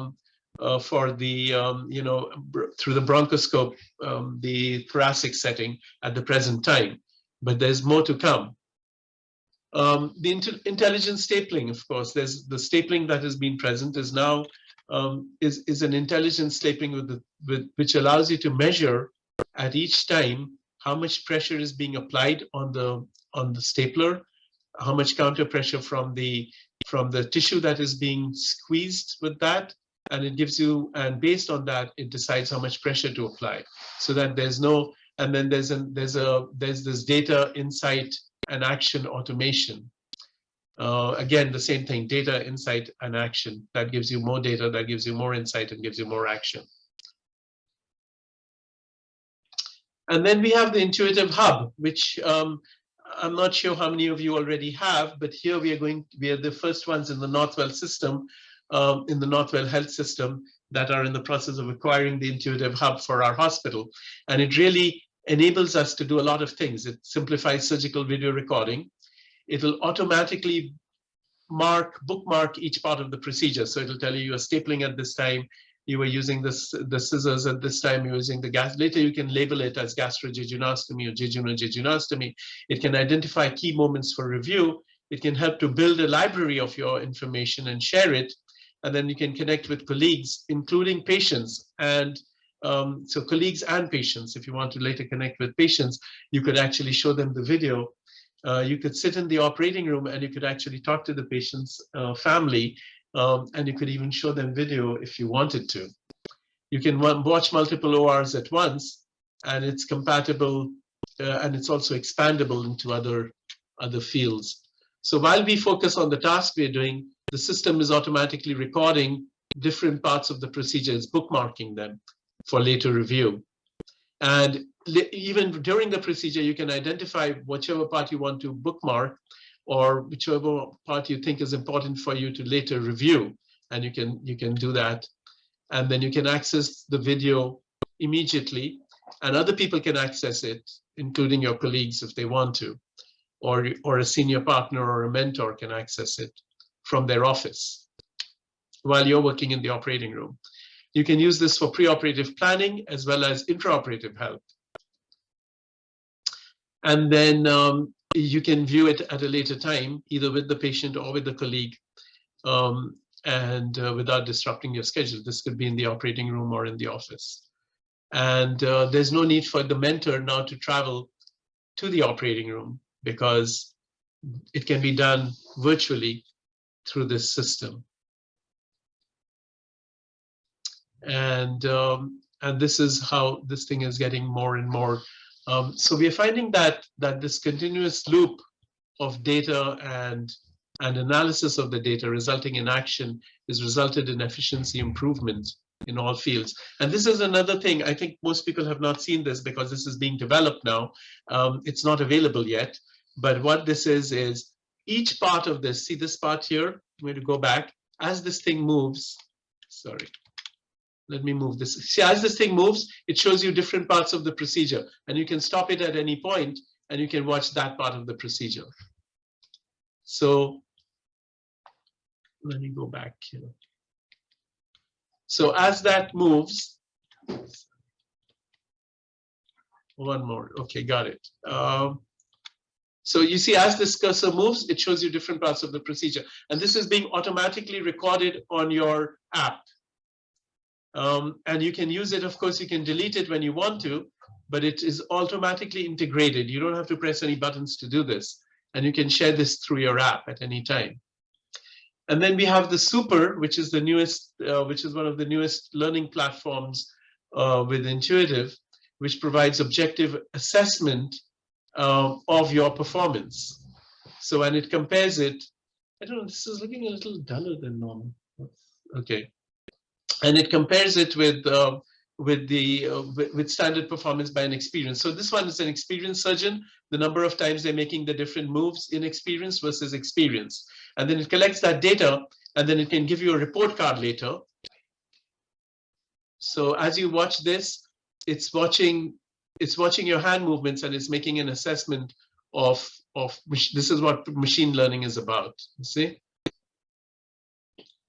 through the bronchoscope, the thoracic setting at the present time, but there's more to come. The intelligent stapling, of course, there's the stapling that has been present is now is an intelligent stapling which allows you to measure at each time how much pressure is being applied on the stapler, how much counter pressure from the tissue that is being squeezed with that, and it gives you, and based on that, it decides how much pressure to apply, so that there's no, and then there's this data insight and action automation. Again, the same thing, data, insight, and action. That gives you more data, that gives you more insight, and gives you more action. And then we have the intuitive hub, which I'm not sure how many of you already have, but here we are the first ones in the Northwell system, in the Northwell Health System, that are in the process of acquiring the intuitive hub for our hospital. And it really enables us to do a lot of things. It simplifies surgical video recording. It'll automatically bookmark each part of the procedure. So it'll tell you you are stapling at this time, you were using the scissors at this time, you're using the gas. Later you can label it as gastrojejunostomy or jejunojejunostomy. It can identify key moments for review. It can help to build a library of your information and share it. And then you can connect with colleagues, including patients. And so colleagues and patients, if you want to later connect with patients, you could actually show them the video. You could sit in the operating room and you could actually talk to the patient's family, and you could even show them video if you wanted to. You can watch multiple ORs at once, and it's compatible, and it's also expandable into other fields. So while we focus on the task we're doing, the system is automatically recording different parts of the procedure, it's bookmarking them for later review. And even during the procedure, you can identify whichever part you want to bookmark or whichever part you think is important for you to later review. And you can do that. And then you can access the video immediately, and other people can access it, including your colleagues if they want to, or a senior partner or a mentor can access it from their office while you're working in the operating room. You can use this for preoperative planning as well as intraoperative help. And then you can view it at a later time, either with the patient or with the colleague, and without disrupting your schedule. This could be in the operating room or in the office. And there's no need for the mentor now to travel to the operating room because it can be done virtually through this system. And this is how this thing is getting more and more. So we are finding that this continuous loop of data and analysis of the data resulting in action is resulted in efficiency improvement in all fields. And this is another thing, I think most people have not seen this because this is being developed now. It's not available yet, but what this is each part of this, see this part here, I'm going to go back, as this thing moves, sorry. Let me move this. See, as this thing moves, it shows you different parts of the procedure, and you can stop it at any point, and you can watch that part of the procedure. So let me go back here. So as that moves, one more. Okay, got it. So you see, as this cursor moves, it shows you different parts of the procedure, and this is being automatically recorded on your app. And you can use it, of course, you can delete it when you want to, but it is automatically integrated. You don't have to press any buttons to do this. And you can share this through your app at any time. And then we have the Super, which is the newest, which is one of the newest learning platforms with Intuitive, which provides objective assessment of your performance. So when it compares it, I don't know, this is looking a little duller than normal. Okay. And it compares it with standard performance by an experienced. So this one is an experienced surgeon, the number of times they're making the different moves in experience versus experience. And then it collects that data, and then it can give you a report card later. So as you watch this, it's watching your hand movements, and it's making an assessment of this is what machine learning is about, you see?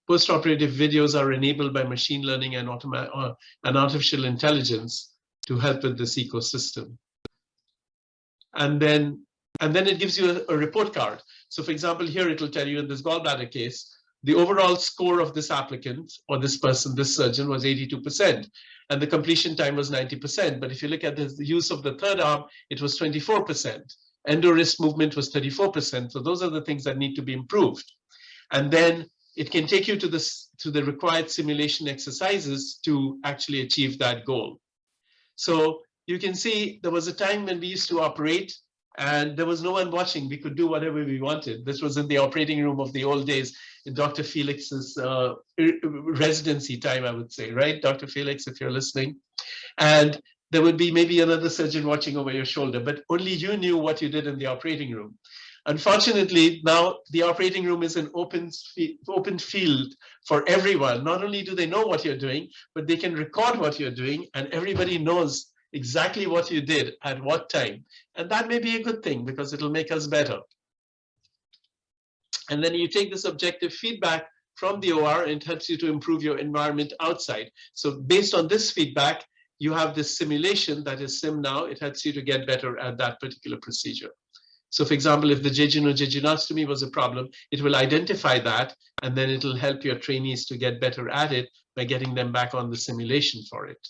Post-operative videos are enabled by machine learning and artificial intelligence to help with this ecosystem. And then it gives you a report card. So for example, here it will tell you in this gallbladder case, the overall score of this applicant or this person, this surgeon, was 82%, and the completion time was 90%. But if you look at the use of the third arm, it was 24%. Endo-wrist movement was 34%. So those are the things that need to be improved. And then it can take you to the required simulation exercises to actually achieve that goal. So you can see there was a time when we used to operate and there was no one watching. We could do whatever we wanted. This was in the operating room of the old days in Dr. Felix's residency time, I would say, right? Dr. Felix, if you're listening. And there would be maybe another surgeon watching over your shoulder, but only you knew what you did in the operating room. Unfortunately, now the operating room is an open field for everyone. Not only do they know what you're doing, but they can record what you're doing, and everybody knows exactly what you did at what time. And that may be a good thing because it'll make us better. And then you take this objective feedback from the OR, and it helps you to improve your environment outside. So based on this feedback, you have this simulation that is sim now. It helps you to get better at that particular procedure. So for example, if the jejunal-jejunostomy was a problem, it will identify that, and then it'll help your trainees to get better at it by getting them back on the simulation for it.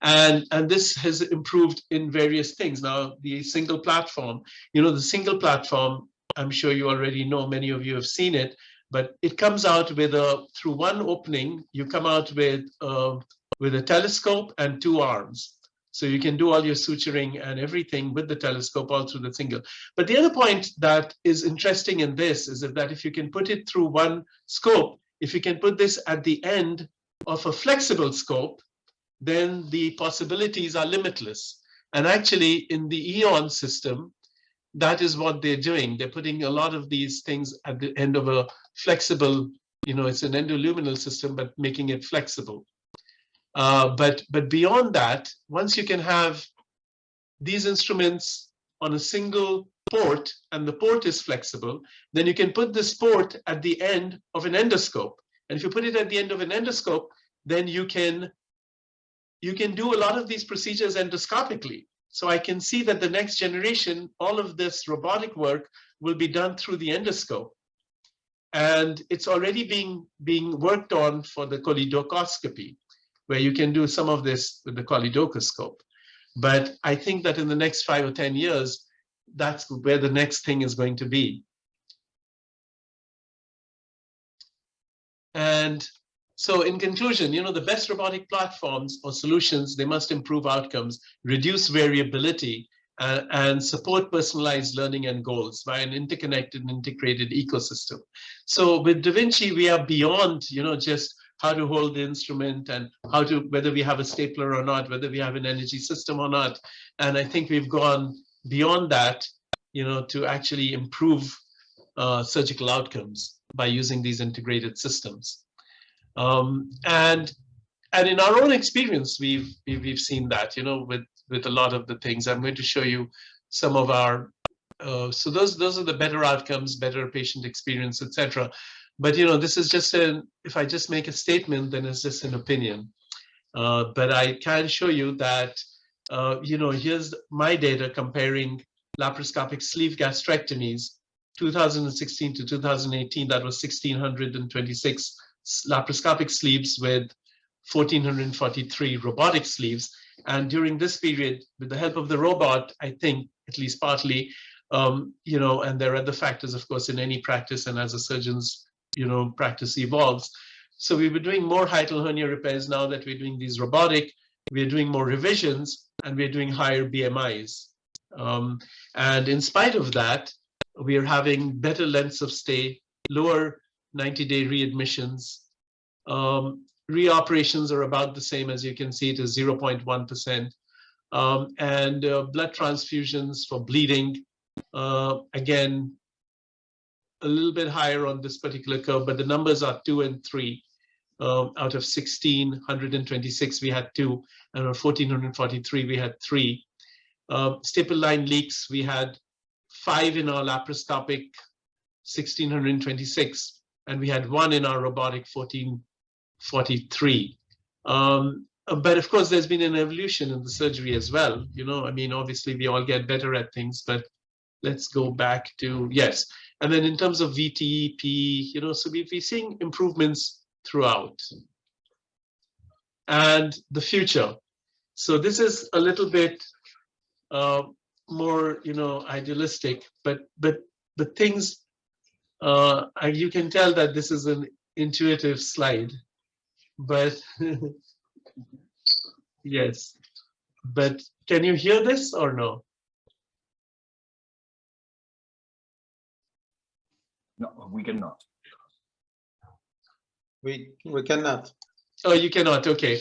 And this has improved in various things. Now, the single platform, the single platform, I'm sure you already know, many of you have seen it, but it comes out with through one opening, you come out with a telescope and 2 arms. So you can do all your suturing and everything with the telescope all through the single. But the other point that is interesting in this is that if you can put it through one scope, if you can put this at the end of a flexible scope, then the possibilities are limitless. And actually in the EON system, that is what they're doing. They're putting a lot of these things at the end of a flexible, it's an endoluminal system, but making it flexible. But beyond that, once you can have these instruments on a single port and the port is flexible, then you can put this port at the end of an endoscope. And if you put it at the end of an endoscope, then you can do a lot of these procedures endoscopically. So I can see that the next generation, all of this robotic work will be done through the endoscope. And it's already being worked on for the choledocoscopy, where you can do some of this with the choledocoscope. But I think that in the next 5 or 10 years, that's where the next thing is going to be. And so in conclusion, the best robotic platforms or solutions, they must improve outcomes, reduce variability, and support personalized learning and goals by an interconnected and integrated ecosystem. So with Da Vinci, we are beyond, just how to hold the instrument and whether we have a stapler or not, whether we have an energy system or not. And I think we've gone beyond that, to actually improve surgical outcomes by using these integrated systems. And in our own experience, we've seen that, with a lot of the things. I'm going to show you some of our, so those are the better outcomes, better patient experience, etc. But this is just if I just make a statement, then it's just an opinion. But I can show you that, here's my data comparing laparoscopic sleeve gastrectomies, 2016 to 2018. That was 1,626 laparoscopic sleeves with 1,443 robotic sleeves. And during this period, with the help of the robot, I think, at least partly, and there are other factors, of course, in any practice and as a surgeon's, practice evolves. So we were doing more hiatal hernia repairs now that we're doing these robotic, we're doing more revisions, and we're doing higher BMIs. And in spite of that, we are having better lengths of stay, lower 90-day readmissions. Reoperations are about the same, as you can see, it is 0.1%. And blood transfusions for bleeding, again, a little bit higher on this particular curve, but the numbers are 2 and 3. Out of 1,626, we had 2, and on 1,443, we had 3. Staple line leaks, we had 5 in our laparoscopic, 1,626, and we had 1 in our robotic, 1,443. But of course, there's been an evolution in the surgery as well. Obviously, we all get better at things, but let's go back to, yes. And then in terms of VTE, PE, so we're seeing improvements throughout. And the future. So this is a little bit more, idealistic, but things, you can tell that this is an intuitive slide, but yes. But can you hear this or no? No, we cannot. We cannot. Oh, you cannot. Okay.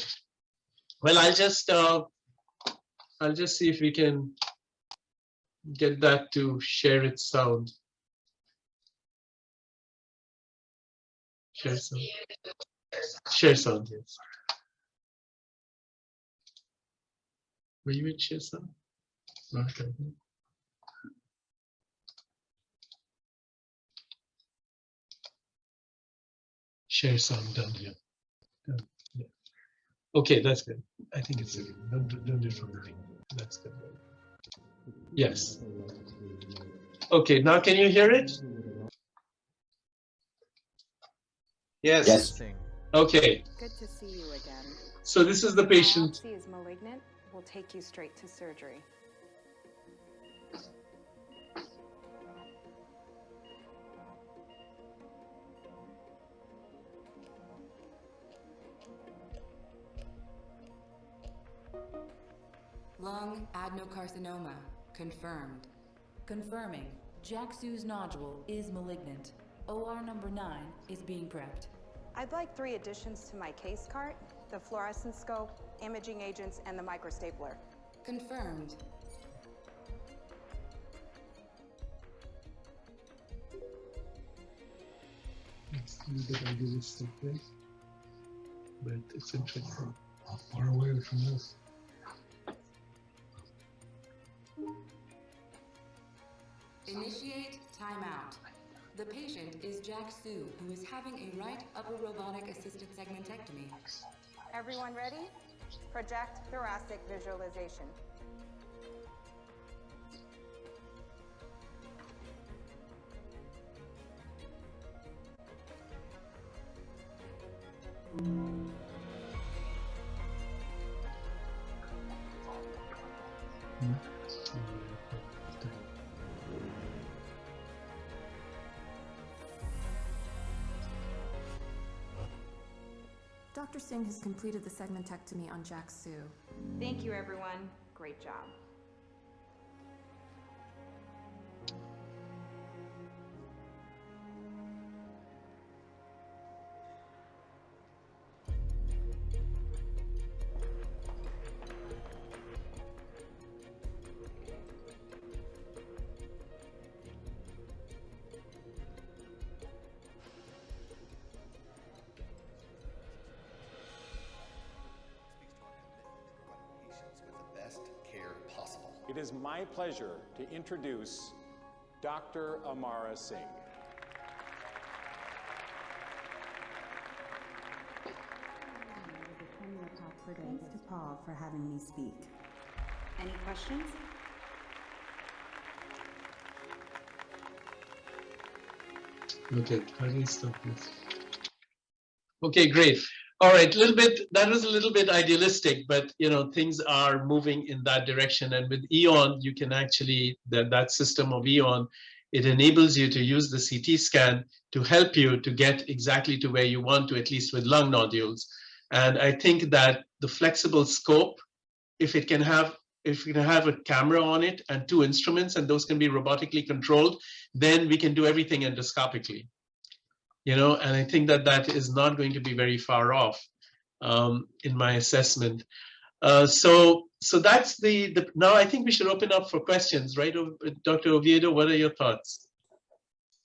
Well, I'll just I'll just see if we can get that to share its sound. Share sound. Share sound, yes. Were you in share sound? Okay. Share sound done here. Done. Yeah. Okay, that's good. I think it's okay. Don't do it from the thing. That's good. Yes. Okay, now can you hear it? Yes. Yes. Okay. Good to see you again. So this is the patient. Biopsy is malignant. We'll take you straight to surgery. Lung adenocarcinoma, confirmed. Confirming, Jacksu's nodule is malignant. OR number 9 is being prepped. I'd like 3 additions to my case cart: the fluorescence scope, imaging agents, and the microstapler. Confirmed. It's a little bit idealistic, right? But it's interesting. How far away from this? Initiate timeout. The patient is Jack Su, who is having a right upper robotic assisted segmentectomy. Everyone ready? Project thoracic visualization. Dr. Singh has completed the segmentectomy on Jack Su. Thank you, everyone. Great job. It is my pleasure to introduce Dr. Amara Singh. Thanks to Paul for having me speak. Any questions? Okay, how do you stop this? Okay, great. All right, that was a little bit idealistic, but you know, things are moving in that direction. And with EON, you can actually, that system of EON, it enables you to use the CT scan to help you to get exactly to where you want to, at least with lung nodules. And I think that the flexible scope, if you can have a camera on it and 2 instruments, and those can be robotically controlled, then we can do everything endoscopically. You know, and I think that that is not going to be very far off in my assessment. So that's now I think we should open up for questions, right? Dr. Oviedo, what are your thoughts?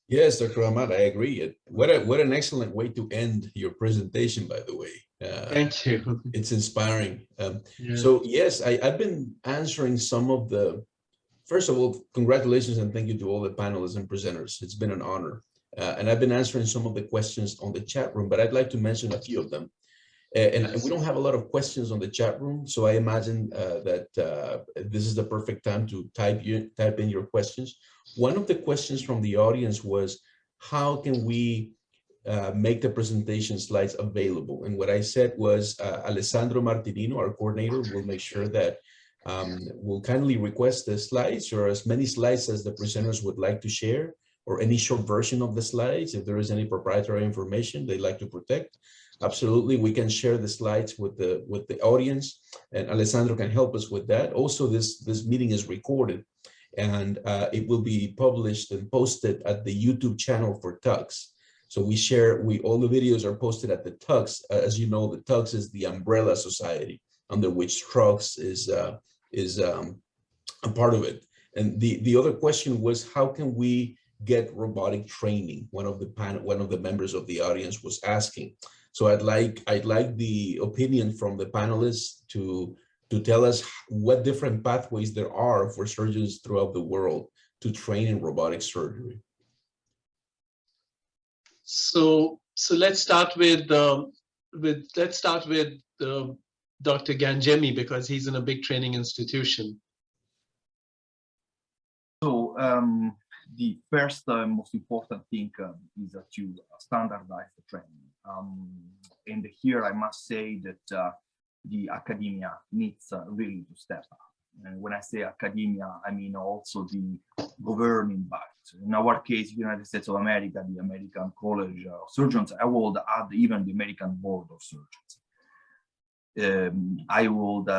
Yes, Dr. Ahmad, I agree. What an excellent way to end your presentation, by the way. Thank you. It's inspiring. Yeah. So yes, I've been answering some of the, first of all, congratulations and thank you to all the panelists and presenters. It's been an honor. And I've been answering some of the questions on the chat room, but I'd like to mention a few of them. And we don't have a lot of questions on the chat room, so I imagine that this is the perfect time to type in your questions. One of the questions from the audience was, how can we make the presentation slides available? And what I said was, Alessandro Martinino, our coordinator, will make sure that we'll kindly request the slides, or as many slides as the presenters would like to share, or any short version of the slides. If there is any proprietary information they'd like to protect, absolutely, we can share the slides with the audience, and Alessandro can help us with that. Also, this meeting is recorded, and it will be published and posted at the YouTube channel for TUGS. So all the videos are posted at the TUGS. As you know, the TUGS is the umbrella society under which TROGS is a part of it. And the other question was, how can we get robotic training? One of the members of the audience was asking. So I'd like the opinion from the panelists to tell us what different pathways there are for surgeons throughout the world to train in robotic surgery. So let's start with Dr. Gangemi, because he's in a big training institution. So the first most important thing is to standardize the training. And here I must say that the academia needs really to step up. And when I say academia, I mean also the governing bodies. In our case, United States of America, the American College of Surgeons, I would add even the American Board of Surgeons. I would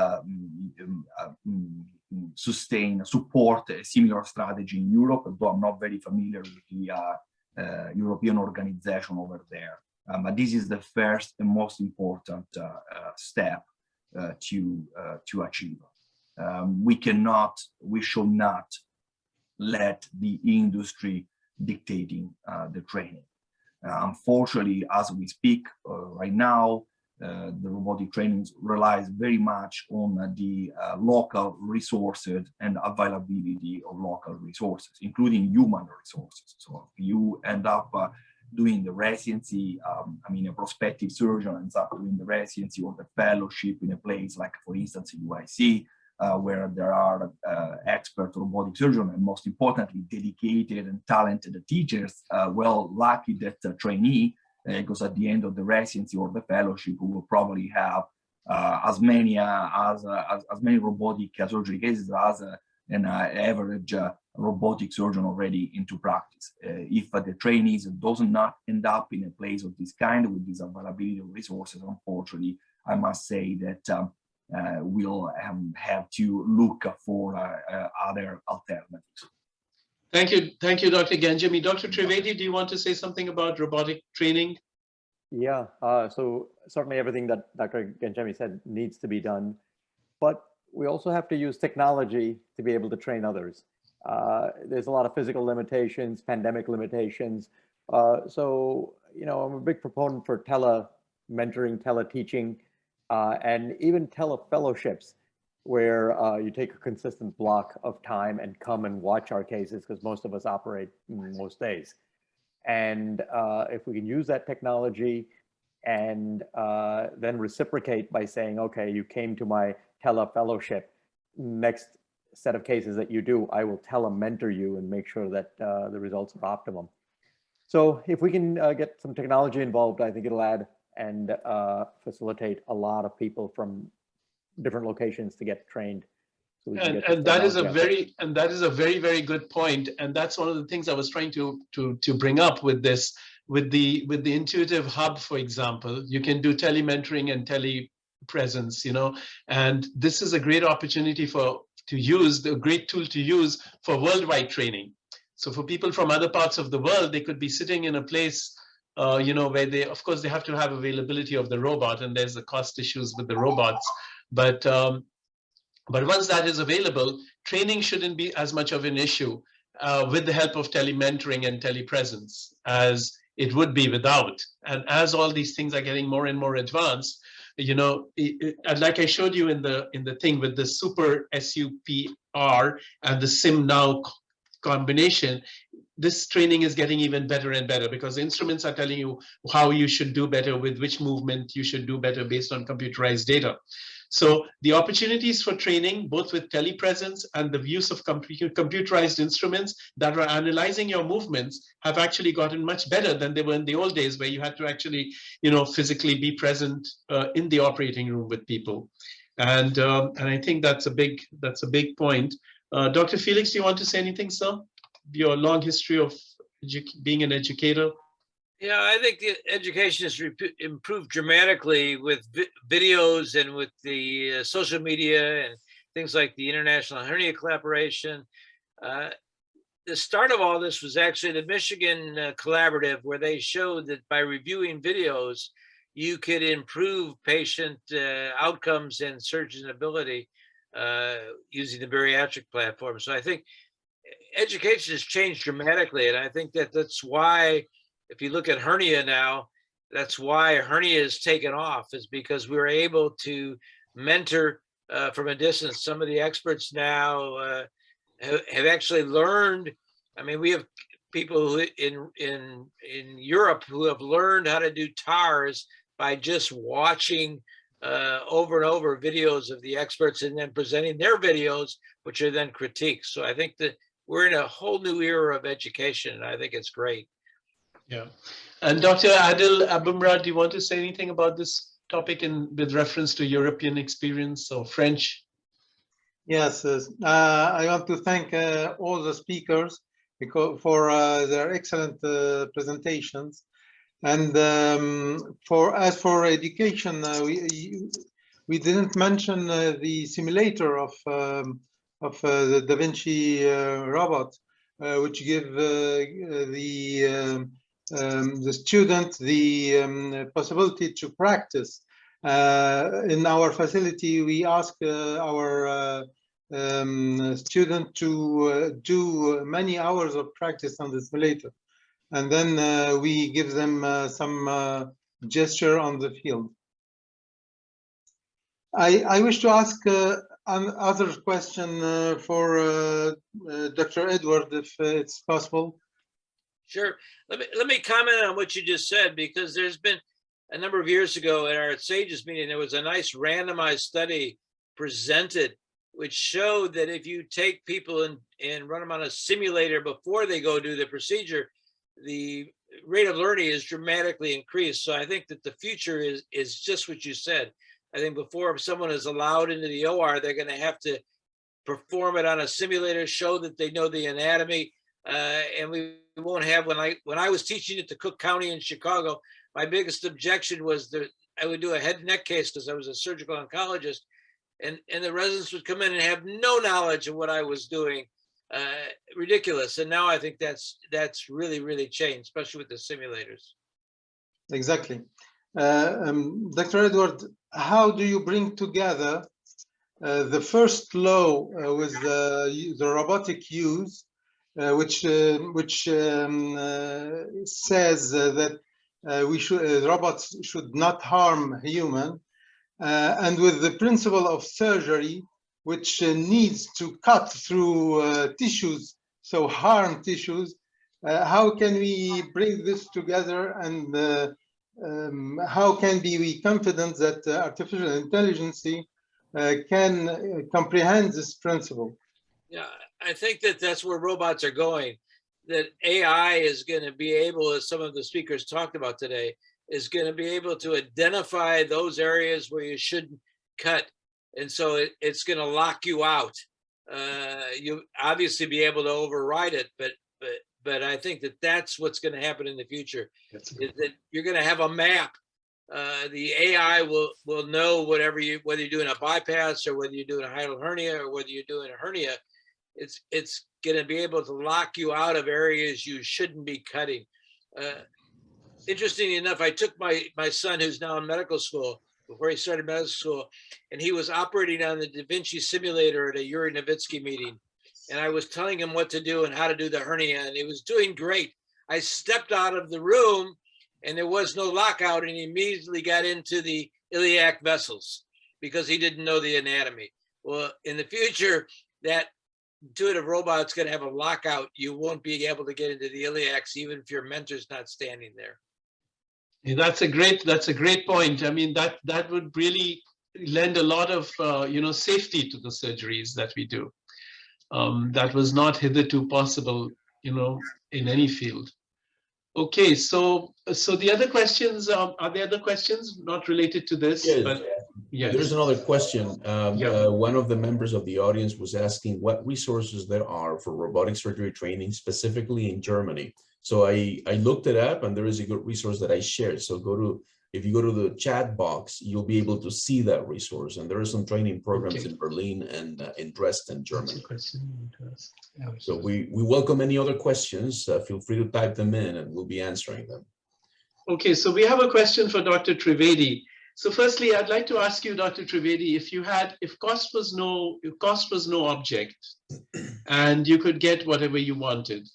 support a similar strategy in Europe, although I'm not very familiar with the European organization over there. But this is the first and most important step to achieve. We should not let the industry dictating the training. Unfortunately, as we speak right now, the robotic training relies very much on the local resources and availability of local resources, including human resources. So if you end up doing the residency, I mean, a prospective surgeon ends up doing the residency or the fellowship in a place like, for instance, UIC, where there are expert robotic surgeons and, most importantly, dedicated and talented teachers. Well, lucky that trainee, because at the end of the residency or the fellowship, we will probably have as many robotic surgery cases as an average robotic surgeon already into practice. If the trainees does not end up in a place of this kind with this availability of resources, unfortunately, I must say that we'll have to look for other alternatives. Thank you, Dr. Gangemi. Dr. Trivedi, do you want to say something about robotic training? Yeah, so certainly everything that Dr. Gangemi said needs to be done, but we also have to use technology to be able to train others. There's a lot of physical limitations, pandemic limitations. So, you know, I'm a big proponent for tele-mentoring, tele-teaching, and even tele-fellowships, where you take a consistent block of time and come and watch our cases, because most of us operate most days. And if we can use that technology and then reciprocate by saying, okay, you came to my tele-fellowship, next set of cases that you do, I will tele-mentor you and make sure that the results are optimum. So if we can get some technology involved, I think it'll add and facilitate a lot of people from different locations to get trained. So that is a very, very good point. And that's one of the things I was trying to bring up with this, with the intuitive hub, for example. You can do tele-mentoring and tele-presence, you know, and this is a great opportunity a great tool to use for worldwide training. So for people from other parts of the world, they could be sitting in a place you know, where they, of course, they have to have availability of the robot, and there's the cost issues with the robots. But once that is available, training shouldn't be as much of an issue with the help of tele-mentoring and tele-presence as it would be without. And as all these things are getting more and more advanced, you know, like I showed you in the thing with the super SUPR and the SimNow combination, this training is getting even better and better, because instruments are telling you how you should do better, with which movement you should do better based on computerized data. So the opportunities for training, both with telepresence and the use of computerized instruments that are analyzing your movements, have actually gotten much better than they were in the old days, where you had to actually, you know, physically be present in the operating room with people. And I think that's a big point. Dr. Felix, do you want to say anything, sir? Your long history of being an educator. Yeah, I think the education has improved dramatically with videos and with the social media and things like the International Hernia Collaboration. The start of all this was actually the Michigan Collaborative, where they showed that by reviewing videos, you could improve patient outcomes and surgeon ability using the bariatric platform. So I think education has changed dramatically. And I think that that's why, if you look at hernia now, that's why hernia is taken off, is because we were able to mentor from a distance. Some of the experts now have actually learned. I mean, we have people who in Europe who have learned how to do TARS by just watching over and over videos of the experts and then presenting their videos, which are then critiqued. So I think that we're in a whole new era of education, and I think it's great. Yeah. And Dr. Adil Abumrad, do you want to say anything about this topic with reference to European experience or French? Yes, I want to thank all the speakers for their excellent presentations. And as for education, we didn't mention the simulator of the Da Vinci robot, which give the student the possibility to practice. In our facility, we ask our student to do many hours of practice on the simulator, and then we give them some gesture on the field. I wish to ask another question for Dr. Edward, if it's possible. Sure. Let me comment on what you just said, because there's been a number of years ago at our SAGES meeting, there was a nice randomized study presented which showed that if you take people and run them on a simulator before they go do the procedure, the rate of learning is dramatically increased. So I think that the future is just what you said. I think before someone is allowed into the OR, they're going to have to perform it on a simulator, show that they know the anatomy, and we won't have, when I was teaching at the Cook County in Chicago, my biggest objection was that I would do a head and neck case because I was a surgical oncologist, and the residents would come in and have no knowledge of what I was doing. Ridiculous. And now I think that's really, really changed, especially with the simulators. Exactly. Dr. Edward, how do you bring together the first law with the robotic use, which says that robots should not harm human, and with the principle of surgery, which needs to cut through tissues, so harm tissues? How can we bring this together, and how can we be confident that artificial intelligence can comprehend this principle? Yeah, I think that that's where robots are going. That AI is going to be able, as some of the speakers talked about today, is going to be able to identify those areas where you shouldn't cut. And so it's going to lock you out. You obviously be able to override it, but I think that that's what's going to happen in the future. Is that you're going to have a map. The AI will know whether you're doing a bypass or whether you're doing a hiatal hernia or whether you're doing a hernia. It's going to be able to lock you out of areas you shouldn't be cutting. Interestingly enough, I took my son, who's now in medical school, before he started medical school, and he was operating on the Da Vinci simulator at a Yuri Nowitzki meeting. And I was telling him what to do and how to do the hernia, and he was doing great. I stepped out of the room and there was no lockout, and he immediately got into the iliac vessels because he didn't know the anatomy. Well, in the future, that intuitive robot's going to have a lockout. You won't be able to get into the iliacs, even if your mentor's not standing there. Yeah, that's a great point. I mean, that would really lend a lot of safety to the surgeries that we do. That was not hitherto possible, in any field. Okay, so the other questions, are there other questions not related to this? Yes. But yes. There's another question. One of the members of the audience was asking what resources there are for robotic surgery training, specifically in Germany. So I looked it up, and there is a good resource that I shared. So if you go to the chat box, you'll be able to see that resource. And there are some training programs in Berlin and in Dresden, Germany. So we welcome any other questions. Feel free to type them in and we'll be answering them. Okay, so we have a question for Dr. Trivedi. So firstly, I'd like to ask you, Dr. Trivedi, if cost was no object and you could get whatever you wanted,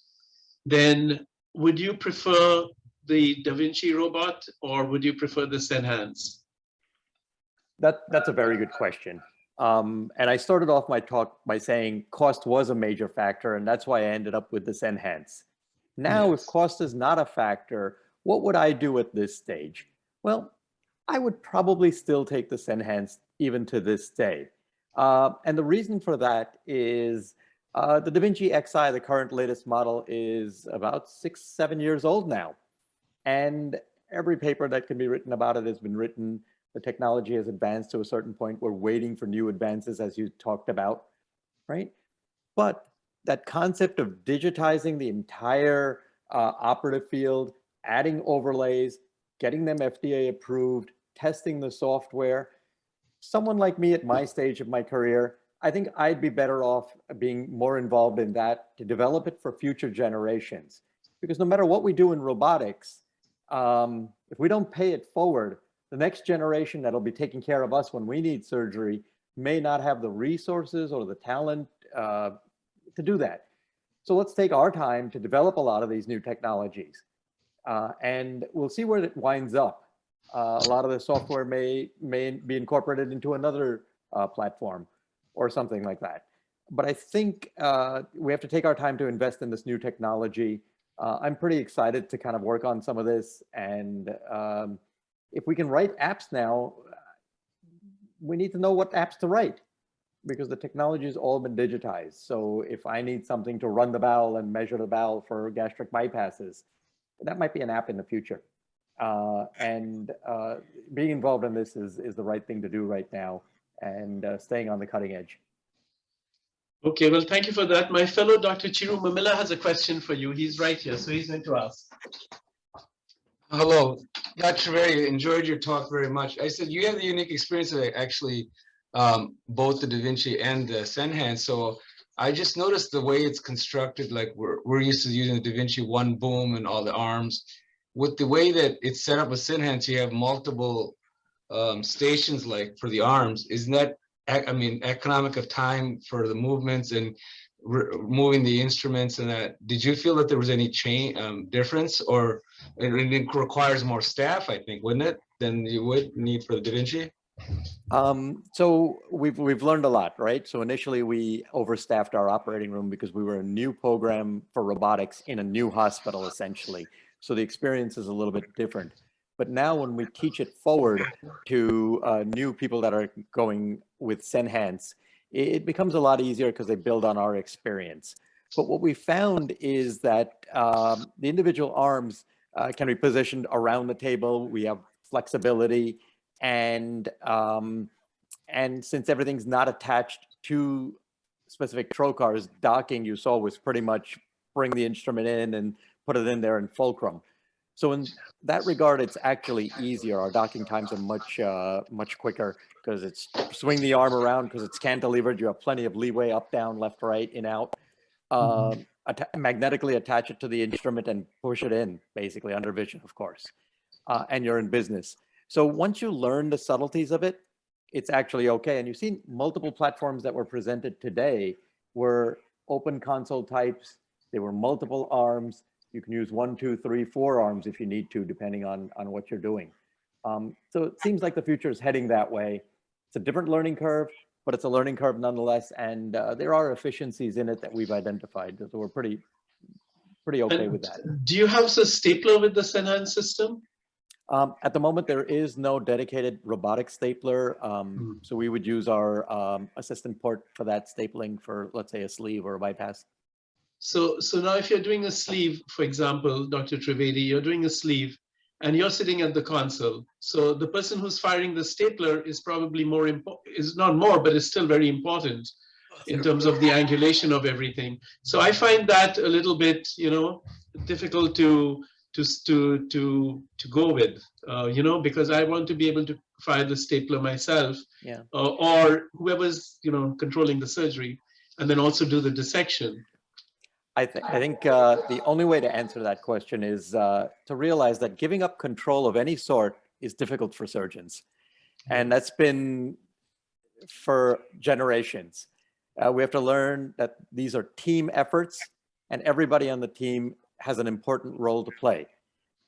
then would you prefer the Da Vinci robot or would you prefer the Senhance? That's a very good question. And I started off my talk by saying cost was a major factor, and that's why I ended up with the Senhance. Now, Yes. if cost is not a factor, what would I do at this stage? Well, I would probably still take the Senhance even to this day. And the reason for that is the Da Vinci Xi, the current latest model, is about 6-7 years old now. And every paper that can be written about it has been written. The technology has advanced to a certain point. We're waiting for new advances, as you talked about, right? But that concept of digitizing the entire operative field, adding overlays, getting them FDA approved, testing the software, someone like me at my stage of my career, I think I'd be better off being more involved in that to develop it for future generations. Because no matter what we do in robotics, if we don't pay it forward, the next generation that'll be taking care of us when we need surgery may not have the resources or the talent to do that. So let's take our time to develop a lot of these new technologies. And we'll see where it winds up. A lot of the software may be incorporated into another platform or something like that. But I think we have to take our time to invest in this new technology. I'm pretty excited to kind of work on some of this. And if we can write apps now, we need to know what apps to write because the technology has all been digitized. So if I need something to run the bowel and measure the bowel for gastric bypasses, that might be an app in the future. And being involved in this is the right thing to do right now and staying on the cutting edge. Okay, well, thank you for that. My fellow Dr. Chiru Mamila has a question for you. He's right here, so he's going to ask. Hello, Dr. Riveri, enjoyed your talk very much. I said you have the unique experience of actually both the Da Vinci and the Senhance. So I just noticed the way it's constructed, like we're used to using the Da Vinci one boom and all the arms. With the way that it's set up with Senhance, you have multiple stations like for the arms. Isn't that, I mean, economic of time for the movements and moving the instruments and that? Did you feel that there was any difference, or it requires more staff, I think, wouldn't it, than you would need for the Da Vinci? So we've learned a lot, right? So initially we overstaffed our operating room because we were a new program for robotics in a new hospital, essentially. So the experience is a little bit different. But now when we teach it forward to new people that are going with Senhance, it becomes a lot easier because they build on our experience. But what we found is that the individual arms can be positioned around the table. We have flexibility, and since everything's not attached to specific trocars, docking you saw was pretty much bring the instrument in and put it in there in fulcrum. So in that regard, it's actually easier. Our docking times are much quicker because it's swing the arm around because it's cantilevered. You have plenty of leeway up, down, left, right, in, out. Magnetically attach it to the instrument and push it in, basically under vision, of course. And you're in business. So once you learn the subtleties of it, it's actually okay. And you've seen multiple platforms that were presented today were open console types. They were multiple arms. You can use 1, 2, 3, 4 arms if you need to, depending on what you're doing. So it seems like the future is heading that way. It's a different learning curve, but it's a learning curve nonetheless. And there are efficiencies in it that we've identified. So we're pretty okay with that. Do you have a stapler with the Senhance system? At the moment, there is no dedicated robotic stapler. So we would use our assistant port for that stapling for, let's say, a sleeve or a bypass. So now if you're doing a sleeve, for example, Dr. Trivedi, you're doing a sleeve and you're sitting at the console. So the person who's firing the stapler is probably more important, is not more, but is still very important in terms of the angulation of everything. So I find that a little bit, difficult to go with, because I want to be able to fire the stapler myself, or whoever's, controlling the surgery, and then also do the dissection. I think the only way to answer that question is to realize that giving up control of any sort is difficult for surgeons. And that's been for generations. We have to learn that these are team efforts and everybody on the team has an important role to play.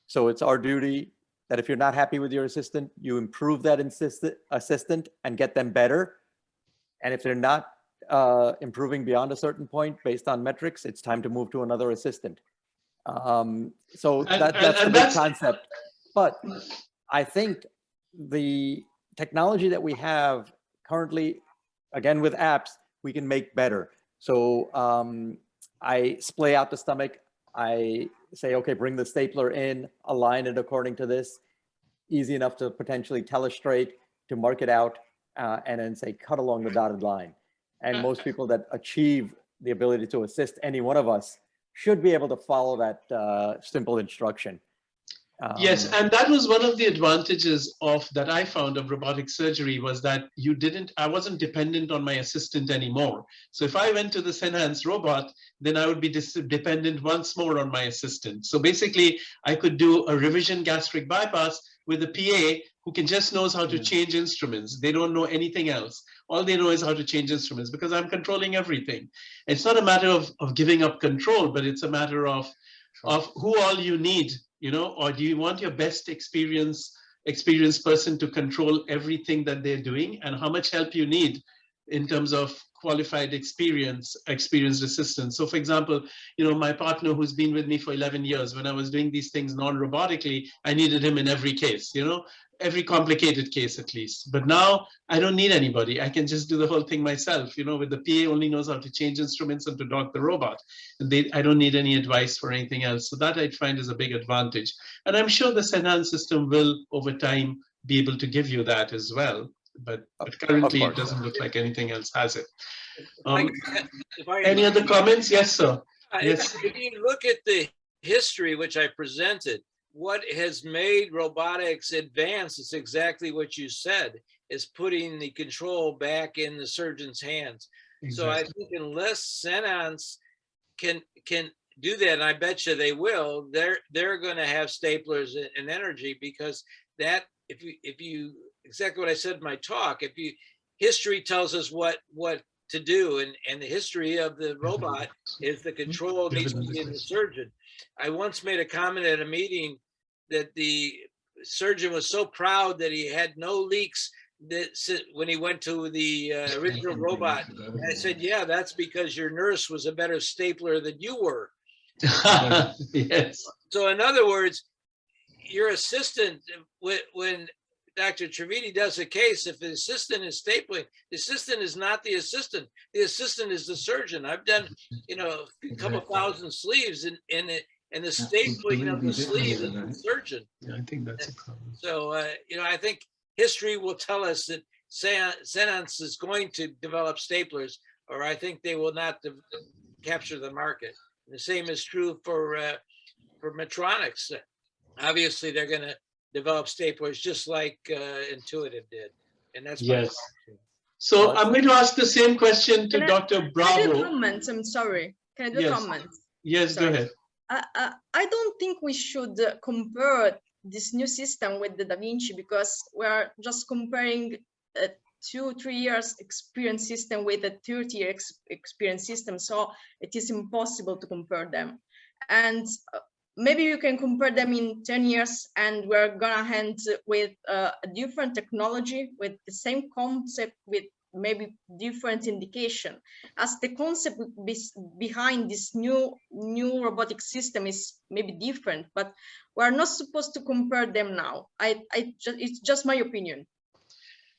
So it's our duty that if you're not happy with your assistant, you improve that assistant and get them better. And if they're not improving beyond a certain point based on metrics, it's time to move to another assistant. So that's the big concept. But I think the technology that we have currently, again with apps, we can make better. So I splay out the stomach. I say, okay, bring the stapler in, align it according to this. Easy enough to potentially telestrate, to mark it out, and then say, cut along the dotted line. And most people that achieve the ability to assist any one of us should be able to follow that simple instruction. Yes, and that was one of the advantages of that I found of robotic surgery was that I wasn't dependent on my assistant anymore. So if I went to the Senhance robot, then I would be dependent once more on my assistant. So basically, I could do a revision gastric bypass with a PA who just knows how to change instruments. They don't know anything else. All they know is how to change instruments because I'm controlling everything. It's not a matter of giving up control, but it's a matter of who all you need, you know, or do you want your best experienced person to control everything that they're doing, and how much help you need in terms of qualified experienced assistants. So for example, you know, my partner who's been with me for 11 years, when I was doing these things non-robotically, I needed him in every case, you know, every complicated case at least. But now I don't need anybody. I can just do the whole thing myself, you know, with the PA only knows how to change instruments and to dock the robot. And I don't need any advice for anything else. So that I find is a big advantage. And I'm sure the Senhance system will over time be able to give you that as well. But currently it doesn't look like anything else has it. Any other comments? Yes, sir. Yes. If you look at the history which I presented, what has made robotics advance is exactly what you said, is putting the control back in the surgeon's hands. Exactly. So I think unless Senhance can do that, and I bet you they will, they're going to have staplers and energy, because that if you exactly what I said in my talk, history tells us what to do, and the history of the robot is the control needs to be in the surgeon. I once made a comment at a meeting that the surgeon was so proud that he had no leaks when he went to the original robot. And I said, yeah, that's because your nurse was a better stapler than you were. Yes. So in other words, your assistant, when Dr. Trivedi does a case, if the assistant is stapling, the assistant is not the assistant. The assistant is the surgeon. I've done, you know, a couple thousand sleeves, and the stapling of the sleeve is the surgeon. Yeah, I think that's a problem. So, you know, I think history will tell us that Senhance is going to develop staplers, or I think they will not capture the market. The same is true for Medtronics. Obviously, they're going to develop staplers just like Intuitive did, and that's yes. So I'm going to ask the same question to Dr. Bravo. Can I do comments? I'm sorry. Can I do comments? Yes, sorry. Go ahead. I don't think we should compare this new system with the Da Vinci, because we are just comparing a 2-3 years experience system with a 30-year experience system. So it is impossible to compare them. And maybe you can compare them in 10 years and we're gonna end with a different technology, with the same concept, with maybe different indication, as the concept behind this new robotic system is maybe different, but we're not supposed to compare them now. It's just my opinion.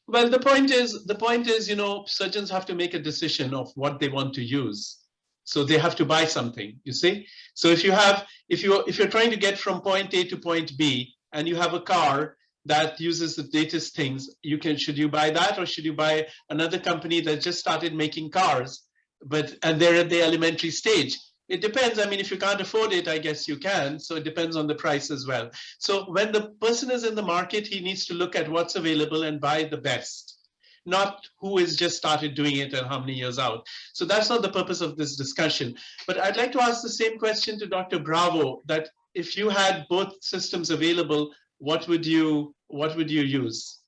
Well, the point is, you know, surgeons have to make a decision of what they want to use. So they have to buy something, you see? So if you're trying to get from point A to point B, and you have a car that uses the latest things, should you buy that, or should you buy another company that just started making cars, and they're at the elementary stage? It depends. I mean, if you can't afford it, I guess you can. So it depends on the price as well. So when the person is in the market, he needs to look at what's available and buy the best, not who has just started doing it and how many years out. So that's not the purpose of this discussion. But I'd like to ask the same question to Dr. Bravo, that if you had both systems available, what would you use?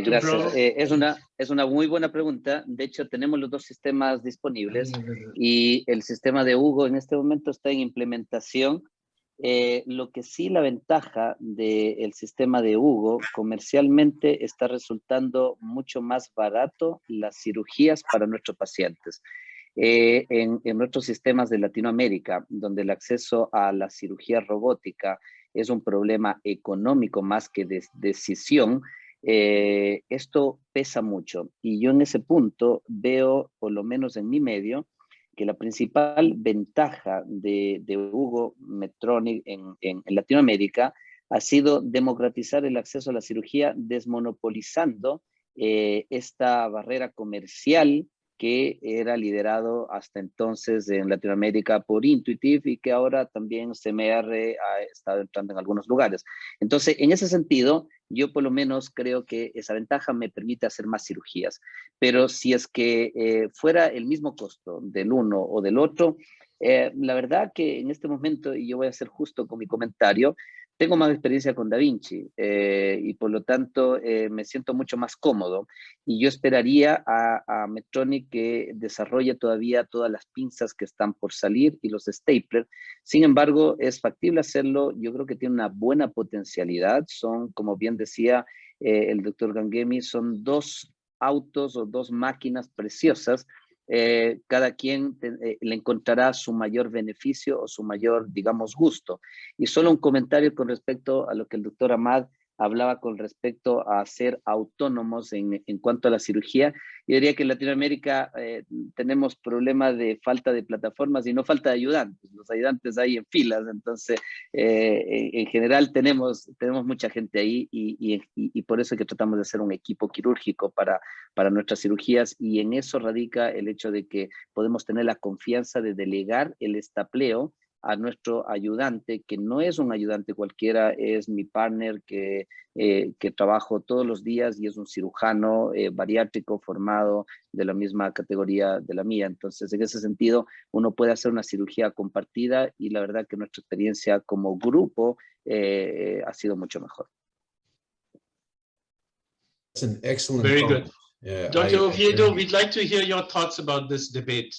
Gracias. Es una muy buena pregunta. De hecho, tenemos los dos sistemas disponibles y el sistema de Hugo en este momento está en implementación. Lo que sí, la ventaja del sistema de Hugo comercialmente está resultando mucho más barato las cirugías para nuestros pacientes. En nuestros sistemas de Latinoamérica, donde el acceso a la cirugía robótica es un problema económico más que de decisión, esto pesa mucho. Y yo en ese punto veo, por lo menos en mi medio, que la principal ventaja de Hugo Medtronic en Latinoamérica ha sido democratizar el acceso a la cirugía, desmonopolizando esta barrera comercial que era liderado hasta entonces en Latinoamérica por Intuitive y que ahora también CMR ha estado entrando en algunos lugares. Entonces, en ese sentido, yo por lo menos creo que esa ventaja me permite hacer más cirugías. Pero si es que fuera el mismo costo del uno o del otro, la verdad que en este momento, y yo voy a ser justo con mi comentario, tengo más experiencia con Da Vinci y por lo tanto me siento mucho más cómodo y yo esperaría a Medtronic que desarrolle todavía todas las pinzas que están por salir y los staplers. Sin embargo, es factible hacerlo. Yo creo que tiene una buena potencialidad. Son, como bien decía el doctor Gangemi, son dos autos o dos máquinas preciosas. Cada quien le encontrará su mayor beneficio o su mayor, digamos, gusto. Y solo un comentario con respecto a lo que el doctor Ahmad hablaba con respecto a ser autónomos en cuanto a la cirugía. Yo diría que en Latinoamérica tenemos problemas de falta de plataformas y no falta de ayudantes. Los ayudantes hay en filas, entonces en general tenemos mucha gente ahí y por eso es que tratamos de hacer un equipo quirúrgico para nuestras cirugías y en eso radica el hecho de que podemos tener la confianza de delegar el estapleo a nuestro ayudante, que no es un ayudante cualquiera, es mi partner que trabajo todos los días y es un cirujano bariátrico formado de la misma categoría de la mía. Entonces, en ese sentido, uno puede hacer una cirugía compartida y la verdad que nuestra experiencia como grupo ha sido mucho mejor. That's an excellent Very comment. good. Dr. Oviedo, we'd like to hear your thoughts about this debate.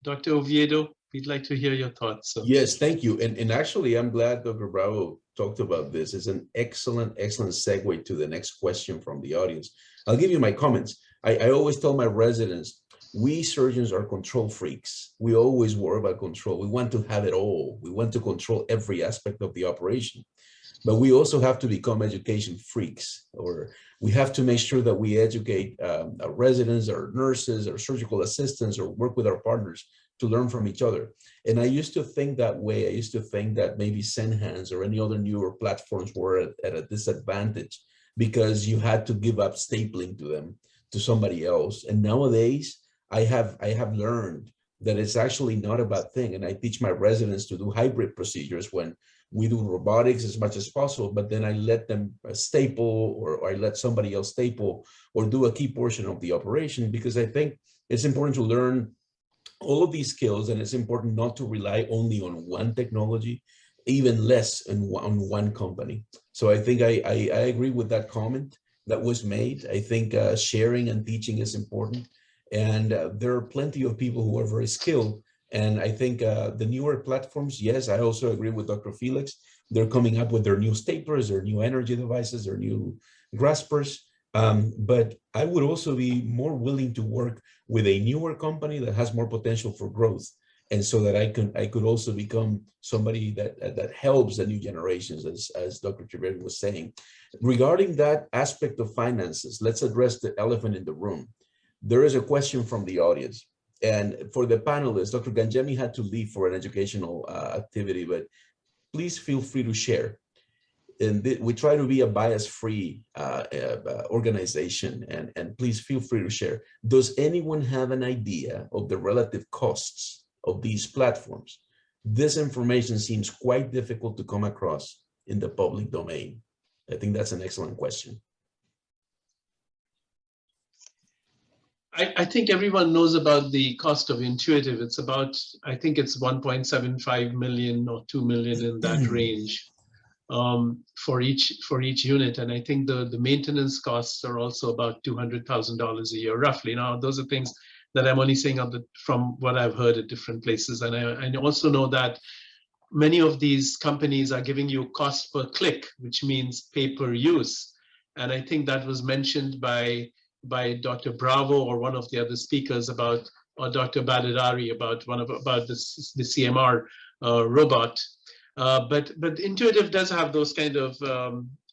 Dr. Oviedo, we'd like to hear your thoughts. So. Yes, thank you. And actually, I'm glad Dr. Bravo talked about this. It's an excellent segue to the next question from the audience. I'll give you my comments. I always tell my residents, we surgeons are control freaks. We always worry about control. We want to have it all. We want to control every aspect of the operation. But we also have to become education freaks, or we have to make sure that we educate our residents, our nurses, our surgical assistants, or work with our partners to learn from each other. And I used to think that way. I used to think that maybe Senhance or any other newer platforms were at a disadvantage because you had to give up stapling to them, to somebody else. And nowadays, I have learned that it's actually not a bad thing. And I teach my residents to do hybrid procedures when we do robotics as much as possible, but then I let them staple or I let somebody else staple or do a key portion of the operation, because I think it's important to learn all of these skills, and it's important not to rely only on one technology, even less on one company. So I think I agree with that comment that was made. I think sharing and teaching is important. And there are plenty of people who are very skilled. And I think the newer platforms, yes, I also agree with Dr. Felix. They're coming up with their new staplers, their new energy devices, their new graspers. But I would also be more willing to work with a newer company that has more potential for growth. And so that I could also become somebody that helps the new generations, as Dr. Riveri was saying. Regarding that aspect of finances, let's address the elephant in the room. There is a question from the audience. And for the panelists, Dr. Gangemi had to leave for an educational activity, but please feel free to share. And we try to be a bias-free organization, and please feel free to share. Does anyone have an idea of the relative costs of these platforms? This information seems quite difficult to come across in the public domain. I think that's an excellent question. I think everyone knows about the cost of Intuitive. It's about, I think it's 1.75 million or 2 million in that range. for each unit. And I think the maintenance costs are also about $200,000 a year, roughly. Now, those are things that I'm only saying from what I've heard at different places. And I also know that many of these companies are giving you cost per click, which means pay per use. And I think that was mentioned by Dr. Bravo or one of the other speakers or Dr. Valdari about the CMR robot. But Intuitive does have those kind of,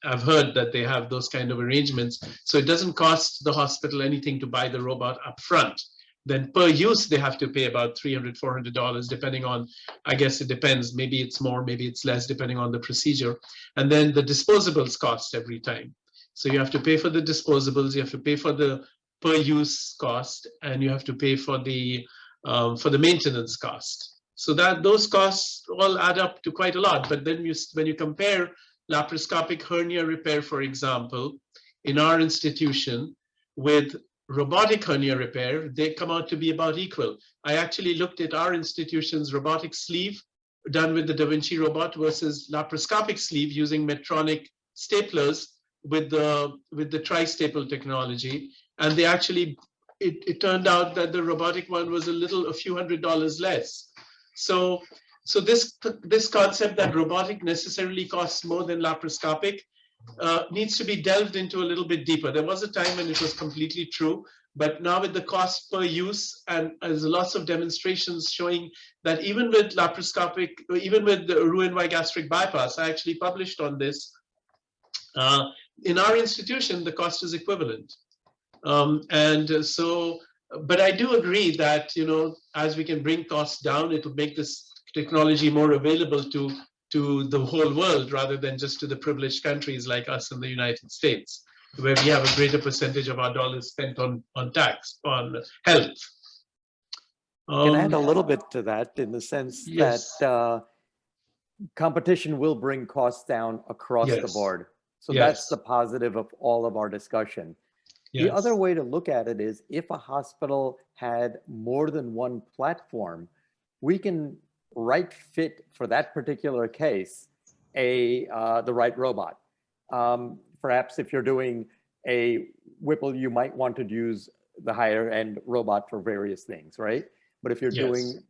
I've heard that they have those kind of arrangements. So it doesn't cost the hospital anything to buy the robot up front. Then per use, they have to pay about $300, $400, depending on, I guess it depends. Maybe it's more, maybe it's less, depending on the procedure. And then the disposables cost every time. So you have to pay for the disposables, you have to pay for the per use cost, and you have to pay for the maintenance cost. So those costs all add up to quite a lot. But then when you compare laparoscopic hernia repair, for example, in our institution with robotic hernia repair, they come out to be about equal. I actually looked at our institution's robotic sleeve done with the Da Vinci robot versus laparoscopic sleeve using Medtronic staplers with the tri-staple technology. And they actually, it turned out that the robotic one was a few $100s less. So this concept that robotic necessarily costs more than laparoscopic needs to be delved into a little bit deeper. There was a time when it was completely true, but now with the cost per use, and there's lots of demonstrations showing that even with laparoscopic, even with the Roux-en-Y gastric bypass, I actually published on this. In our institution, the cost is equivalent. But I do agree that, as we can bring costs down, it will make this technology more available to the whole world rather than just to the privileged countries like us in the United States, where we have a greater percentage of our dollars spent on health. Can I add a little bit to that in the sense that competition will bring costs down across the board. So that's the positive of all of our discussion. The other way to look at it is if a hospital had more than one platform, we can right fit for that particular case the right robot. Perhaps if you're doing a Whipple, you might want to use the higher end robot for various things, right? But if you're doing,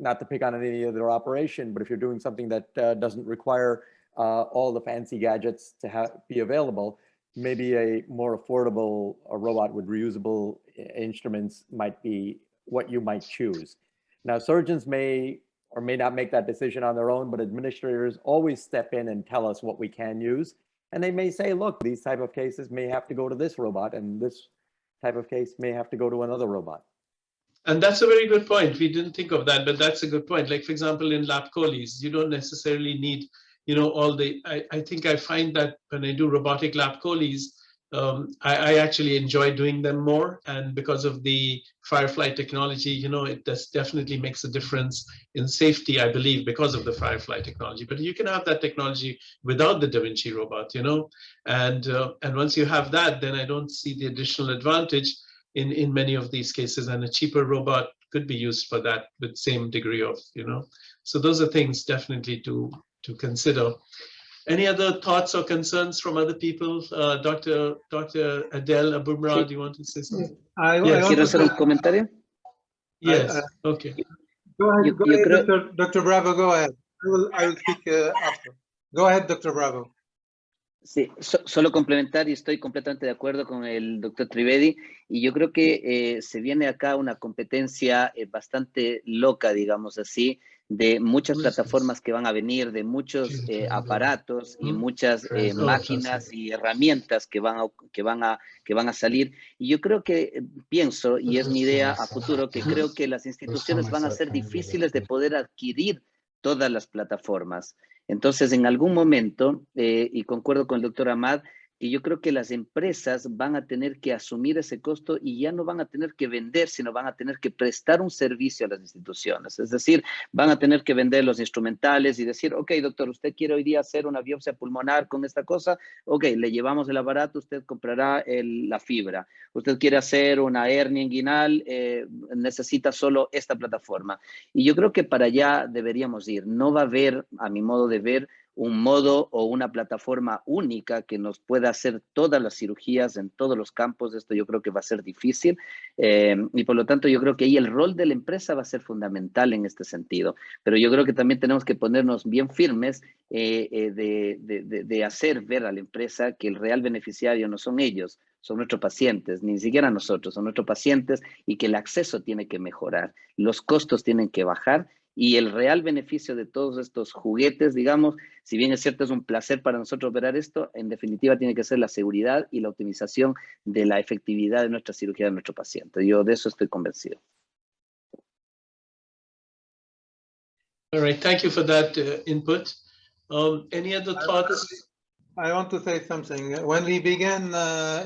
not to pick on any other operation, but if you're doing something that doesn't require all the fancy gadgets to be available, maybe a more affordable robot with reusable instruments might be what you might choose. Now, surgeons may or may not make that decision on their own, but administrators always step in and tell us what we can use. And they may say, look, these type of cases may have to go to this robot, and this type of case may have to go to another robot. And that's a very good point. We didn't think of that, but that's a good point. Like, for example, in lap choles, you don't necessarily need, all the, I think I find that when I do robotic lap choles, I actually enjoy doing them more. And because of the Firefly technology, it definitely makes a difference in safety, I believe, because of the Firefly technology. But you can have that technology without the Da Vinci robot, and once you have that, then I don't see the additional advantage in many of these cases, and a cheaper robot could be used for that with same degree of, so those are things definitely to consider. Any other thoughts or concerns from other people? Dr. Adel Abumrad, do you want to say something? ¿Quiero hacer un comentario? Yes, okay. Go ahead, Dr. Bravo, go ahead. I will speak after. Go ahead, Dr. Bravo. Sí, solo complementar, y estoy completamente de acuerdo con el doctor Trivedi, y yo creo que se viene acá una competencia bastante loca, digamos así, de muchas plataformas que van a venir, de muchos aparatos y muchas máquinas y herramientas que van a salir. Y yo creo que, pienso, y es mi idea a futuro, que creo que las instituciones van a ser difíciles de poder adquirir todas las plataformas. Entonces, en algún momento, y concuerdo con el doctor Ahmad, que yo creo que las empresas van a tener que asumir ese costo y ya no van a tener que vender, sino van a tener que prestar un servicio a las instituciones. Es decir, van a tener que vender los instrumentales y decir, ok, doctor, usted quiere hoy día hacer una biopsia pulmonar con esta cosa, ok, le llevamos el aparato, usted comprará la fibra. Usted quiere hacer una hernia inguinal, necesita solo esta plataforma. Y yo creo que para allá deberíamos ir. No va a haber, a mi modo de ver, un modo o una plataforma única que nos pueda hacer todas las cirugías en todos los campos. Esto yo creo que va a ser difícil y por lo tanto yo creo que ahí el rol de la empresa va a ser fundamental en este sentido. Pero yo creo que también tenemos que ponernos bien firmes de hacer ver a la empresa que el real beneficiario no son ellos, son nuestros pacientes, ni siquiera nosotros, son nuestros pacientes, y que el acceso tiene que mejorar, los costos tienen que bajar. Y el real beneficio de todos estos juguetes, digamos, si bien es cierto, es un placer para nosotros operar esto, en definitiva tiene que ser la seguridad y la optimización de la efectividad de nuestra cirugía de nuestro paciente. Yo de eso estoy convencido. All right, thank you for that input. Any other thoughts? I want to say something. When we began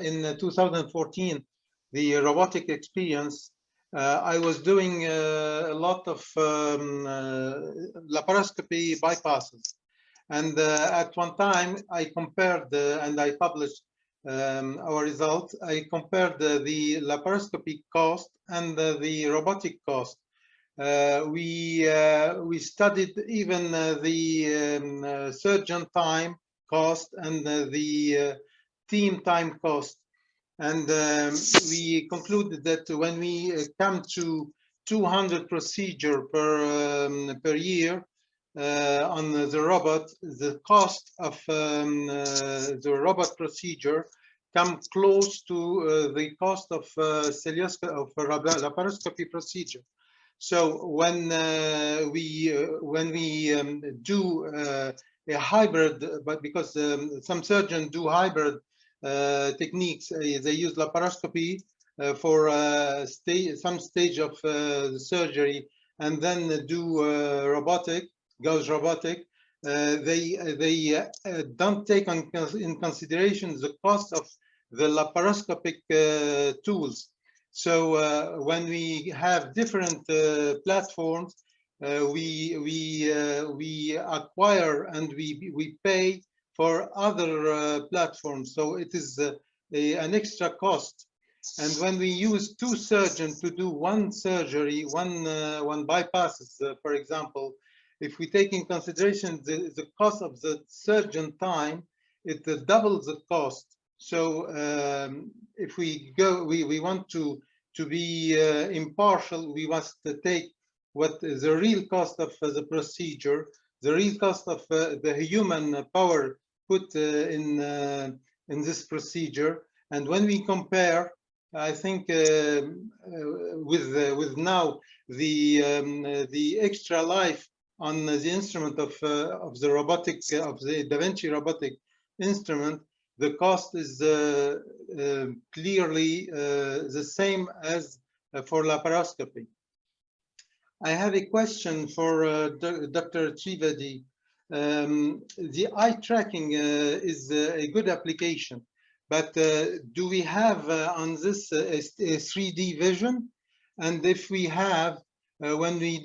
in 2014, the robotic experience, I was doing a lot of laparoscopy bypasses. And at one time, I compared, and I published our results, I compared the laparoscopy cost and the robotic cost. We studied even the surgeon time cost and the team time cost. And we concluded that when we come to 200 procedure per year on the robot, the cost of the robot procedure come close to the cost of laparoscopy procedure. So when we do a hybrid, but because some surgeons do hybrid techniques, they use laparoscopy for some stage of the surgery, and then do robotic, Gauss robotic. They don't take in consideration the cost of the laparoscopic tools. So when we have different platforms, we acquire and we pay for other platforms. So it is an extra cost. And when we use two surgeons to do one surgery, one bypasses, for example, if we take in consideration the cost of the surgeon time, it doubles the cost. So if we go, we want to be impartial, we must take what the real cost of the procedure, the real cost of the human power put in this procedure. And when we compare, I think with now the extra life on the instrument of the robotic, of the Da Vinci robotic instrument, the cost is clearly the same as for laparoscopy. I have a question for Dr. Trivedi. The eye tracking is a good application, but do we have on this a 3D vision? And if we have, when we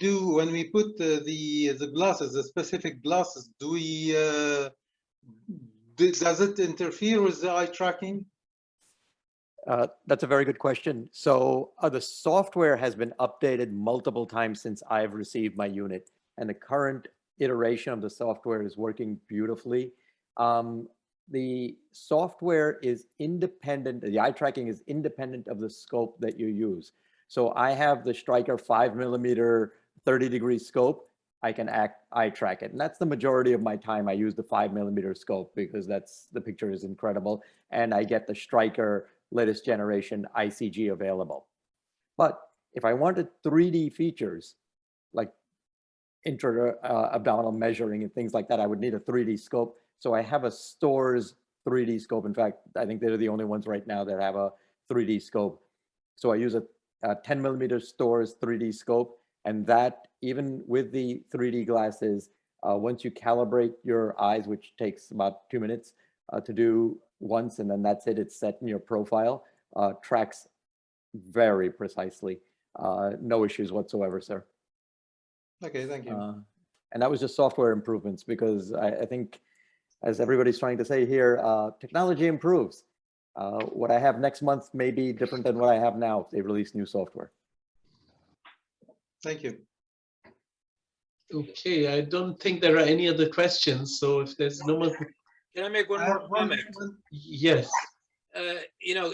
put the glasses, the specific glasses, do we does it interfere with the eye tracking? That's a very good question. So the software has been updated multiple times since I've received my unit, and the current iteration of the software is working beautifully. The software is independent, the eye tracking is independent of the scope that you use. So I have the Stryker 5mm 30-degree scope. I can eye track it. And that's the majority of my time. I use the 5mm scope because the picture is incredible. And I get the Stryker latest generation ICG available. But if I wanted 3D features, like intra-abdominal measuring and things like that, I would need a 3D scope. So I have a Storz 3D scope. In fact, I think they're the only ones right now that have a 3D scope. So I use a 10mm Storz 3D scope, and that, even with the 3D glasses, once you calibrate your eyes, which takes about 2 minutes to do once, and then that's it, it's set in your profile, tracks very precisely. No issues whatsoever, sir. Okay, thank you. And that was just software improvements, because I think, as everybody's trying to say here, technology improves. What I have next month may be different than what I have now if they release new software. Thank you. Okay, I don't think there are any other questions. So if there's no more, Can I make one more comment? Yes. You know,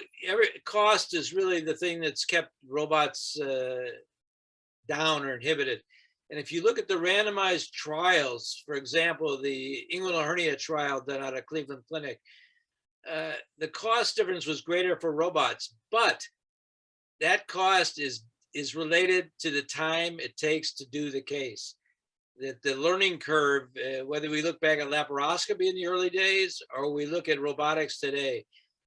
cost is really the thing that's kept robots down or inhibited. And if you look at the randomized trials, for example, the Inguinal Hernia trial done out of Cleveland Clinic, the cost difference was greater for robots, but that cost is related to the time it takes to do the case. That the learning curve, whether we look back at laparoscopy in the early days or we look at robotics today,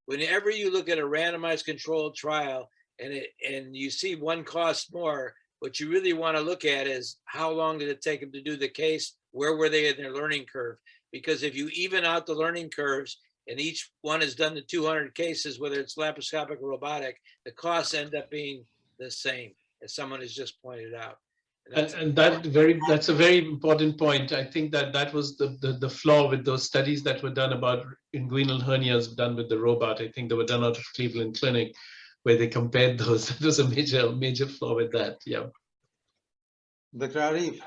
whenever you look at a randomized controlled trial and you see one costs more, what you really want to look at is how long did it take them to do the case? Where were they in their learning curve? Because if you even out the learning curves and each one has done the 200 cases, whether it's laparoscopic or robotic, the costs end up being the same, as someone has just pointed out. And that's a very important point. I think that was the flaw with those studies that were done about inguinal hernias done with the robot. I think they were done out of Cleveland Clinic, where they compared those. That was a major flaw with that. Yeah. Dr. Arif.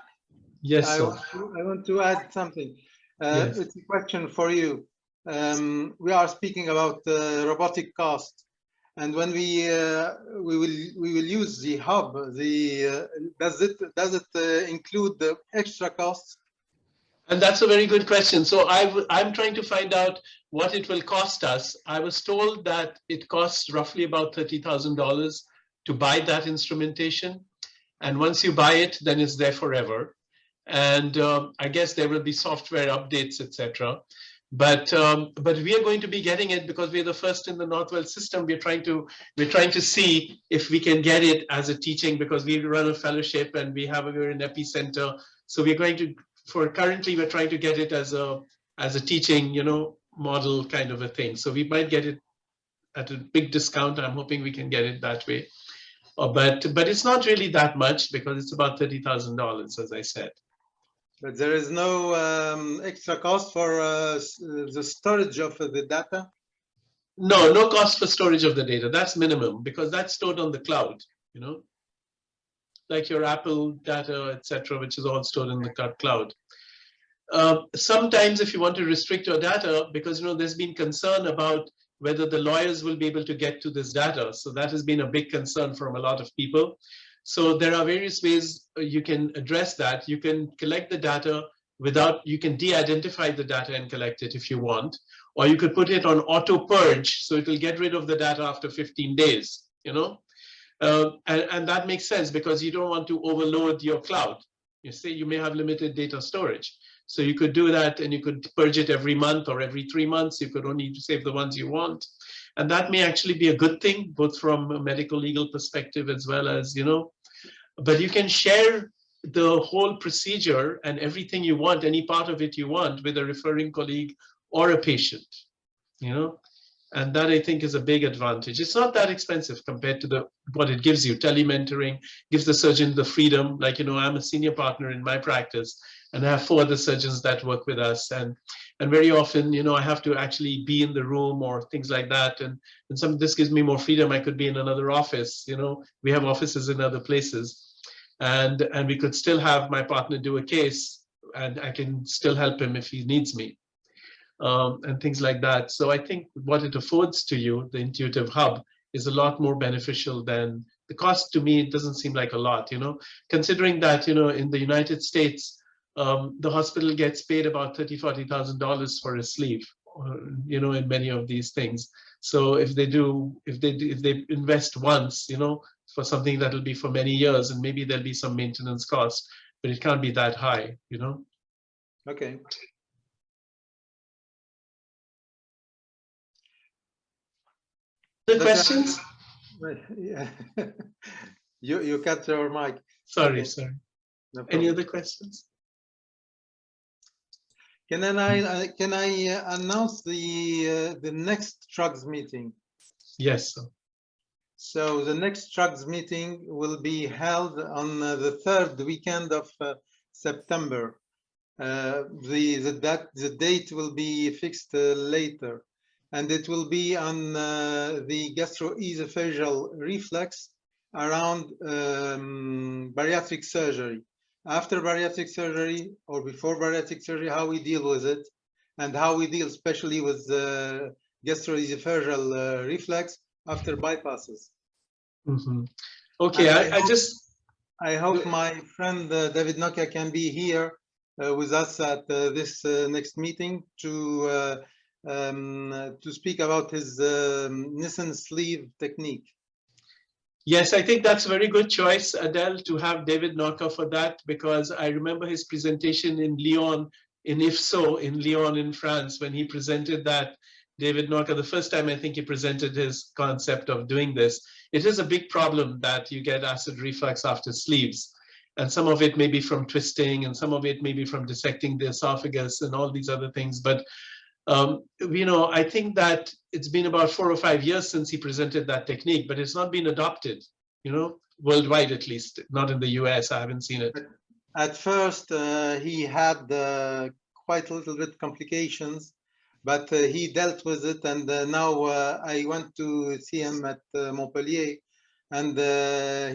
Yes, I sir. want to add something. Yes. It's a question for you. We are speaking about robotic cost. And when we will use the hub, does it include the extra costs? And that's a very good question. So I'm trying to find out what it will cost us. I was told that it costs roughly about $30,000 to buy that instrumentation. And once you buy it, then it's there forever. And I guess there will be software updates, etc. But we are going to be getting it because we're the first in the Northwell system. We're trying to see if we can get it as a teaching, because we run a fellowship and we're an epicenter. So we're going to, currently we're trying to get it as a teaching, model kind of a thing. So we might get it at a big discount. I'm hoping we can get it that way. But it's not really that much because it's about $30,000, as I said. But there is no extra cost for the storage of the data? No cost for storage of the data. That's minimum because that's stored on the cloud, like your Apple data, etc., which is all stored in the cloud. Sometimes if you want to restrict your data, because there's been concern about whether the lawyers will be able to get to this data. So that has been a big concern from a lot of people. So there are various ways you can address that. You can collect the data you can de-identify the data and collect it if you want, or you could put it on auto purge, so it will get rid of the data after 15 days, and that makes sense because you don't want to overload your cloud. You say you may have limited data storage. So you could do that and you could purge it every month or every 3 months. You could only save the ones you want. And that may actually be a good thing, both from a medical legal perspective as well as, but you can share the whole procedure and everything you want, any part of it you want, with a referring colleague or a patient, and that I think is a big advantage. It's not that expensive compared to what it gives you. Telementoring gives the surgeon the freedom. Like, I'm a senior partner in my practice and I have 4 other surgeons that work with us. And very often, I have to actually be in the room or things like that. And this gives me more freedom. I could be in another office, we have offices in other places. And we could still have my partner do a case and I can still help him if he needs me. And things like that. So I think what it affords to you, the intuitive hub, is a lot more beneficial than the cost. To me, it doesn't seem like a lot, considering that, in the United States, the hospital gets paid about $30,000-$40,000 for a sleeve, in many of these things. So if they invest once, for something that will be for many years, and maybe there'll be some maintenance costs, but it can't be that high, Okay. The questions? Yeah. You cut your mic. Sorry, Okay. sorry. No Any problem. other questions? Can I announce the next TROGS meeting? Yes, sir. So the next TROGS meeting will be held on the 3rd weekend of September. The date will be fixed later, and it will be on the gastroesophageal reflex around bariatric surgery. after bariatric surgery or before bariatric surgery, how we deal with it, and how we deal especially with gastroesophageal reflux after bypasses. Mm-hmm. Okay, I hope my friend David Nokia can be here with us at this next meeting to speak about his Nissen sleeve technique. Yes, I think that's a very good choice, Adele, to have David Nokia for that, because I remember his presentation in Lyon, in IFSO, in Lyon in France, when he presented that. David Nokia, the first time I think he presented his concept of doing this. It is a big problem that you get acid reflux after sleeves. And some of it may be from twisting, and some of it may be from dissecting the esophagus and all these other things. But, you know, I think that it's been about 4 or 5 years since he presented that technique, but it's not been adopted, you know, worldwide at least, not in the US. I haven't seen it. At first, he had quite a little bit complications, but he dealt with it, and now I went to see him at Montpellier, and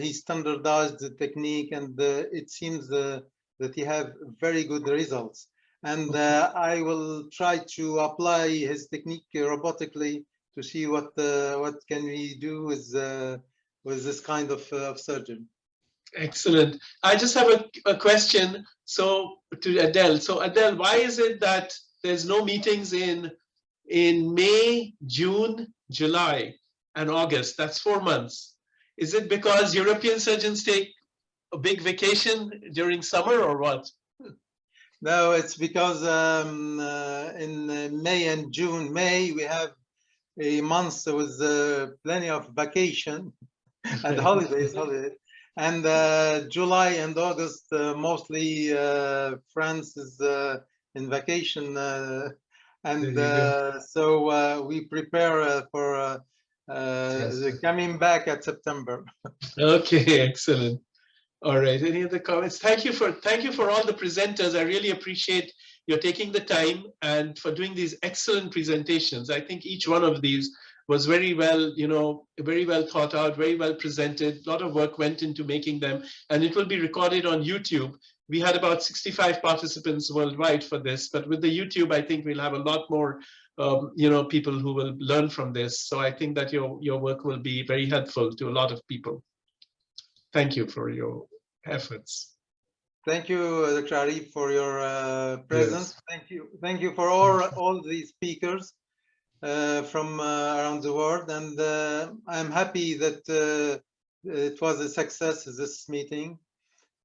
he standardized the technique, and it seems that he have very good results. And I will try to apply his technique robotically to see what can we do with this kind of surgery. Excellent. I just have a question. So to Adele. So Adele, why is it that there's no meetings in May, June, July, and August? That's 4 months. Is it because European surgeons take a big vacation during summer, or what? No, it's because in May and June, May we have a month with plenty of vacation and holidays. And July and August, mostly France is in vacation, and so we prepare for coming back at September. Okay, excellent. All right. Any other comments? Thank you for all the presenters. I really appreciate your taking the time and for doing these excellent presentations. I think each one of these was very well, you know, very well thought out, very well presented. A lot of work went into making them, and it will be recorded on YouTube. We had about 65 participants worldwide for this, but with the YouTube, I think we'll have a lot more, you know, people who will learn from this. So I think that your work will be very helpful to a lot of people. Thank you for your efforts. Thank you, Dr. Arif, for your presence. Yes. Thank you for all these speakers from around the world, and I'm happy that it was a success, this meeting,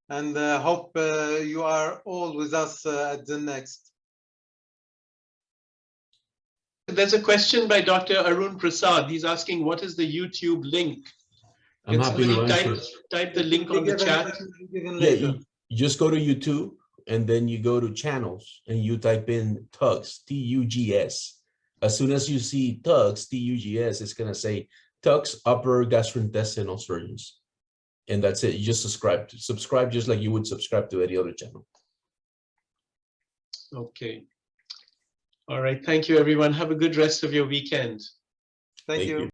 and hope you are all with us at the next. There's a question by Dr. Arun Prasad. He's asking, what is the YouTube link? I'm happy to answer. Type the link on the chat. Yeah, you just go to YouTube, and then you go to channels, and you type in TUGS, T-U-G-S. As soon as you see TUGS, T-U-G-S, it's going to say TUGS Upper Gastrointestinal Surgeons. And that's it. You just subscribe. Subscribe just like you would subscribe to any other channel. Okay. All right. Thank you, everyone. Have a good rest of your weekend. Thank you.